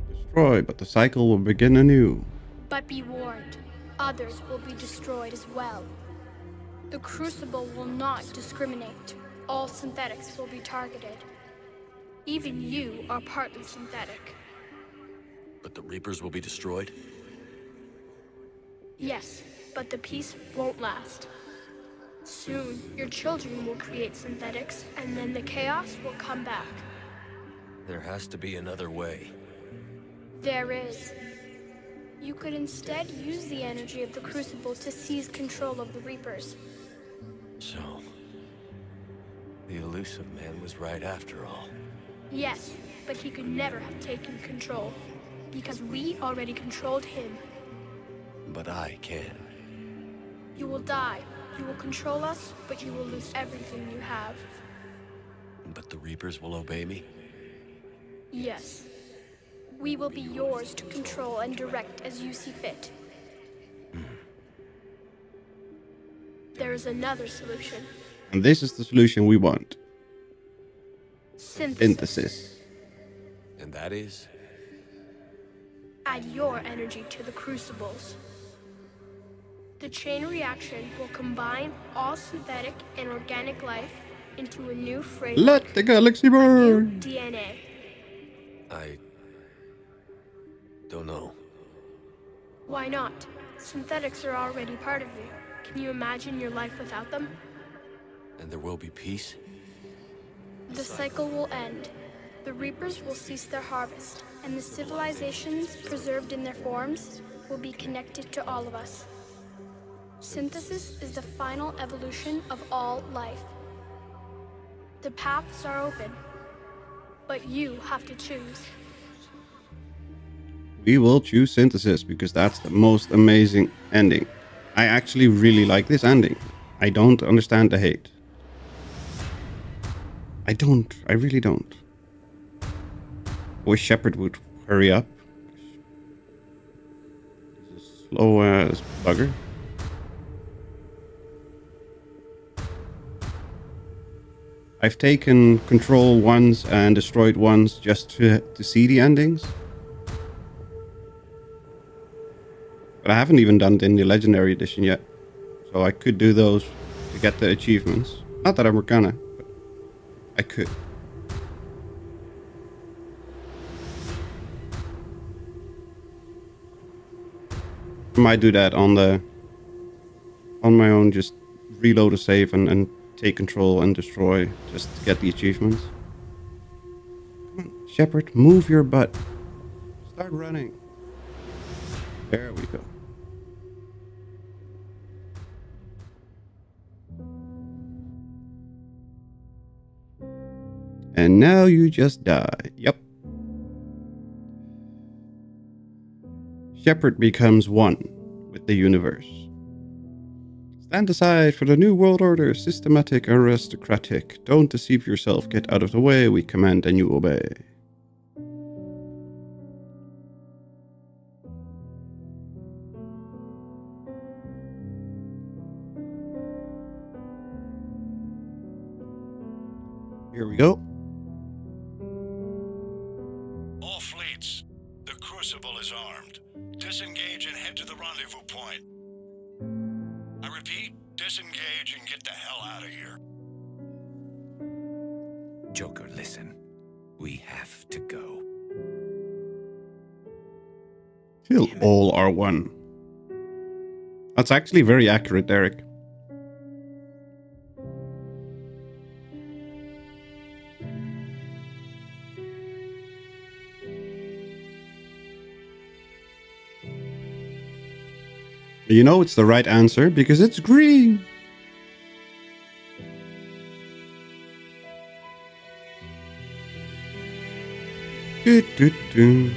Destroy, but the cycle will begin anew. But be warned, others will be destroyed as well. The Crucible will not discriminate. All synthetics will be targeted. Even you are partly synthetic. But the Reapers will be destroyed? Yes, but the peace won't last. Soon, your children will create synthetics, and then the chaos will come back. There has to be another way. There is. You could instead use the energy of the Crucible to seize control of the Reapers. So, the elusive man was right after all. Yes, but he could never have taken control, because we already controlled him. But I can. You will die. You will control us, but you will lose everything you have. But the Reapers will obey me? Yes. We will be yours to control and direct as you see fit. There is another solution. And this is the solution we want. Synthesis. Synthesis. And that is? Add your energy to the crucibles. The chain reaction will combine all synthetic and organic life into a new framework. Let the galaxy burn! DNA. I don't know. Why not? Synthetics are already part of you. Can you imagine your life without them? And there will be peace? The cycle will end. The Reapers will cease their harvest, and the civilizations preserved in their forms will be connected to all of us. Synthesis is the final evolution of all life. The paths are open, but you have to choose. We will choose synthesis because that's the most amazing ending. I actually really like this ending. I don't understand the hate. I really don't. I wish Shepard would hurry up. He's a slow as bugger. I've taken control once and destroyed once just to see the endings. But I haven't even done it in the Legendary Edition yet. So I could do those to get the achievements. Not that I'm gonna, but I could. I might do that on my own, just reload a save and take control and destroy just to get the achievements. Come on, Shepard, move your butt. Start running. There we go. And now you just die. Yep. Shepard becomes one with the universe. Stand aside for the New World Order, systematic, aristocratic. Don't deceive yourself, get out of the way, we command and you obey. Here we go. All fleets, the Crucible is armed. Disengage and head to the rendezvous point. I repeat, disengage and get the hell out of here. Joker, listen. We have to go. Till all are one. That's actually very accurate, Derek. You know it's the right answer because it's green. Do, do, do.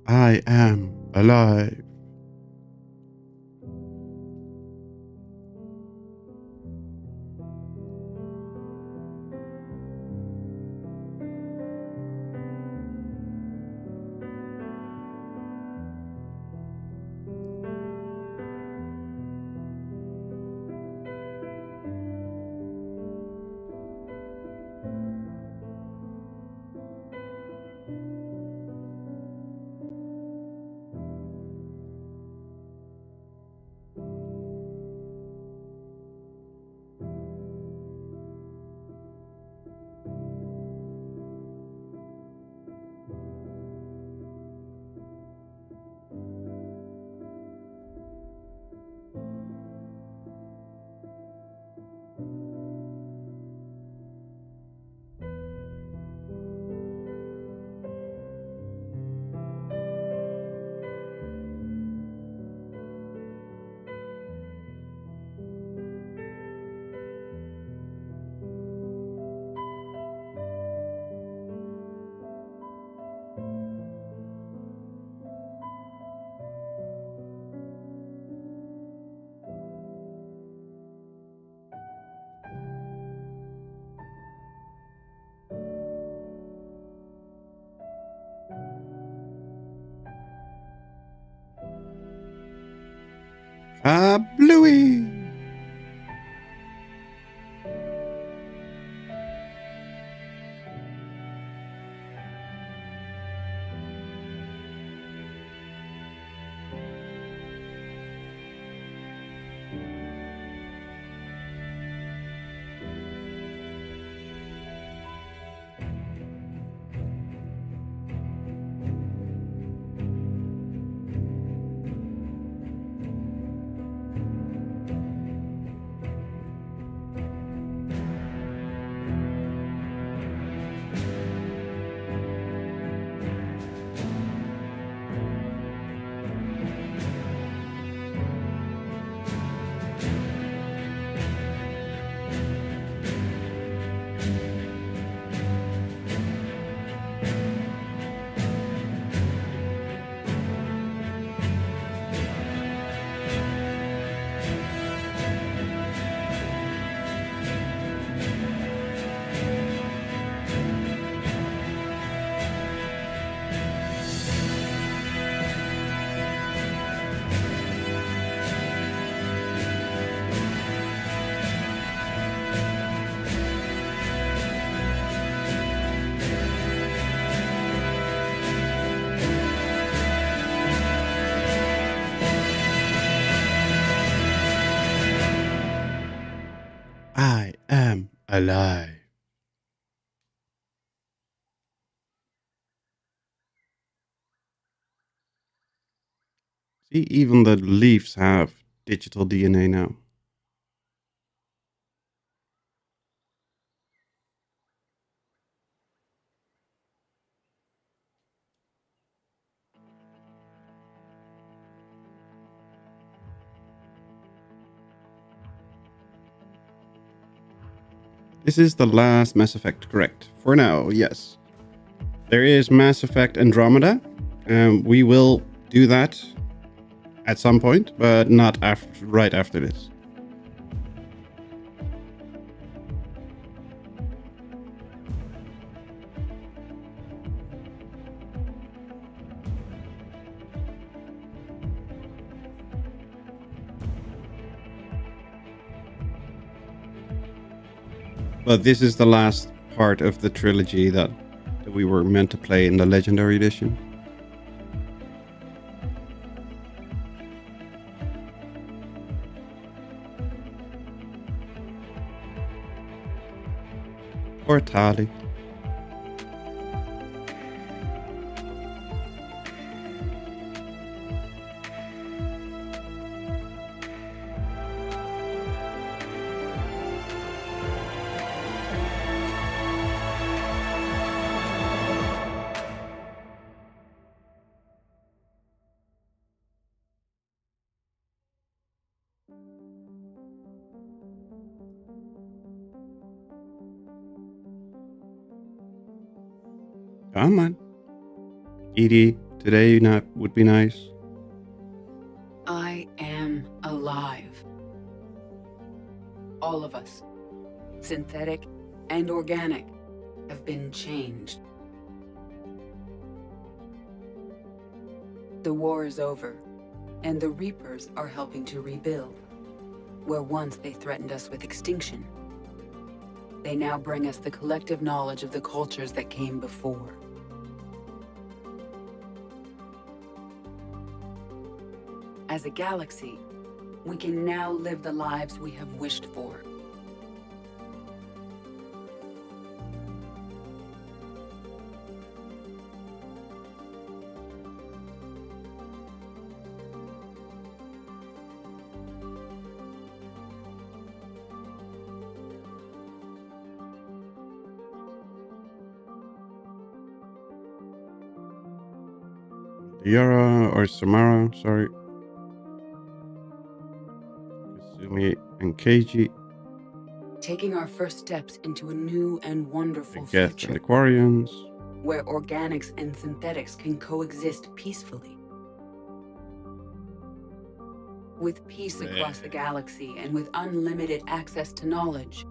I am alive. Bluey! I am alive. See, even the leaves have digital DNA now. This is the last Mass Effect, correct? For now, yes. There is Mass Effect Andromeda. We will do that at some point, but not right after this. But this is the last part of the trilogy that we were meant to play in the Legendary Edition. Poor Tali. Come on. Edie, today would be nice. I am alive. All of us, synthetic and organic, have been changed. The war is over, and the Reapers are helping to rebuild. Where once they threatened us with extinction, they now bring us the collective knowledge of the cultures that came before. As a galaxy, we can now live the lives we have wished for. Yara or Samara, sorry. Kasumi and Keiji. Taking our first steps into a new and wonderful The Geth future, and the Quarians. where organics and synthetics can coexist peacefully. With peace across the galaxy and with unlimited access to knowledge.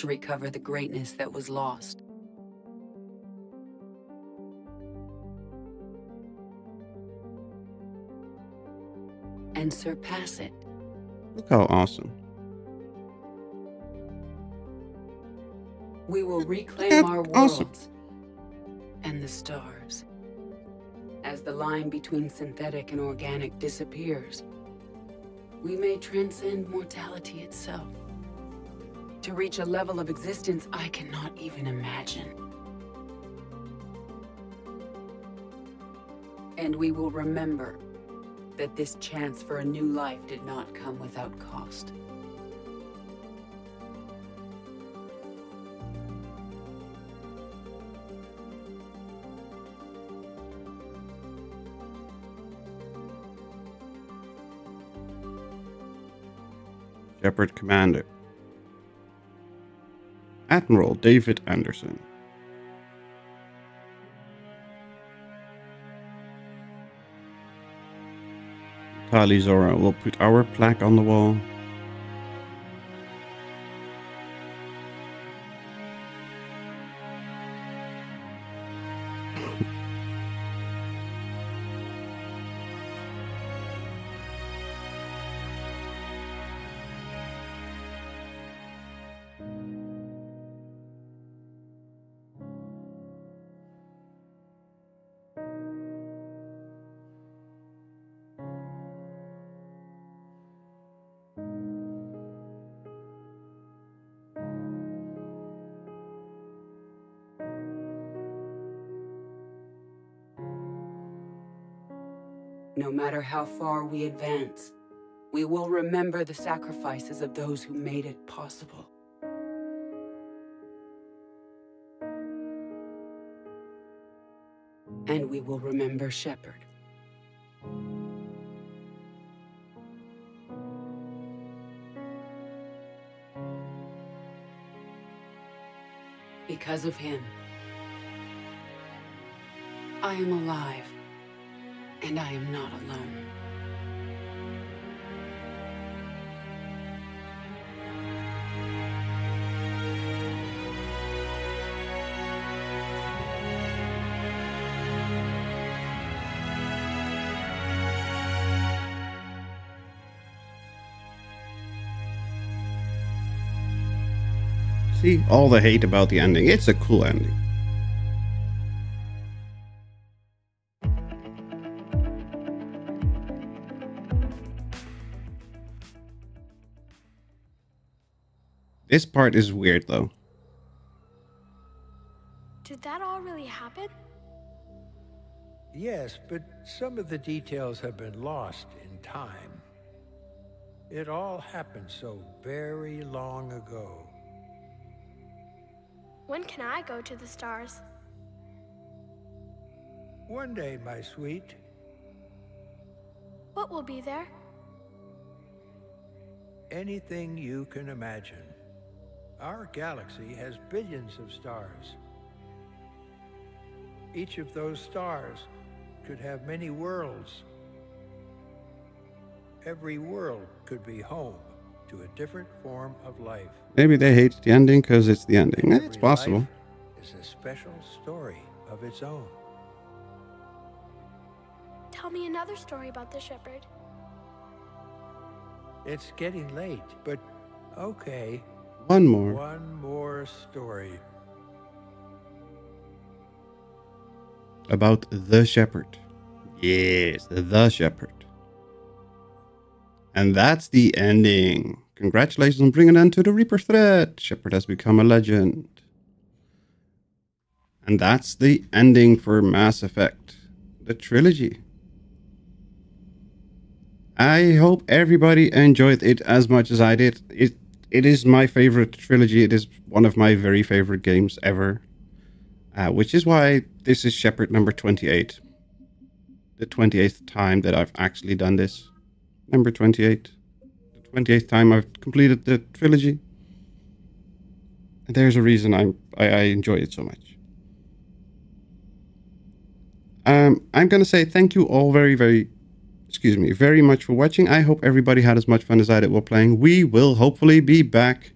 to recover the greatness that was lost. And surpass it. Look how awesome. We will reclaim our worlds and the stars. As the line between synthetic and organic disappears, we may transcend mortality itself. To reach a level of existence I cannot even imagine. And we will remember that this chance for a new life did not come without cost. Shepard Commander. Admiral David Anderson. Tali Zora will put our plaque on the wall. No matter how far we advance, we will remember the sacrifices of those who made it possible. And we will remember Shepard. Because of him, I am alive. And I am not alone. See, all the hate about the ending. It's a cool ending. This part is weird, though. Did that all really happen? Yes, but some of the details have been lost in time. It all happened so very long ago. When can I go to the stars? One day, my sweet. What will be there? Anything you can imagine. Our galaxy has billions of stars. Each of those stars could have many worlds. Every world could be home to a different form of life. Maybe they hate the ending because it's the ending. It's possible. Life is a special story of its own. Tell me another story about the Shepherd. It's getting late, but okay. One more. One more story. About the Shepherd. Yes, the Shepherd. And that's the ending. Congratulations on bringing an end to the Reaper threat. Shepard has become a legend. And that's the ending for Mass Effect, the trilogy. I hope everybody enjoyed it as much as I did. It is my favorite trilogy. It is one of my very favorite games ever. Which is why this is Shepard number 28. The 28th time that I've actually done this. Number 28. The 28th time I've completed the trilogy. And there's a reason I enjoy it so much. I'm going to say thank you all very much for watching. I hope everybody had as much fun as I did while playing. We will hopefully be back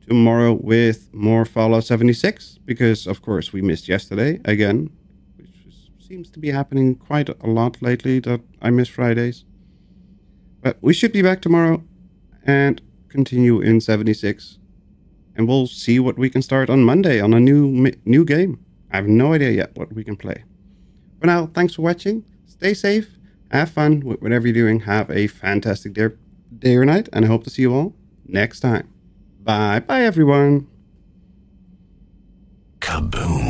tomorrow with more Fallout 76, because of course we missed yesterday again, which seems to be happening quite a lot lately that I miss Fridays. But we should be back tomorrow and continue in 76, and we'll see what we can start on Monday on a new game. I have no idea yet what we can play. For now, thanks for watching. Stay safe, have fun with whatever you're doing, have a fantastic day or night, and I hope to see you all next time. Bye everyone. Kaboom.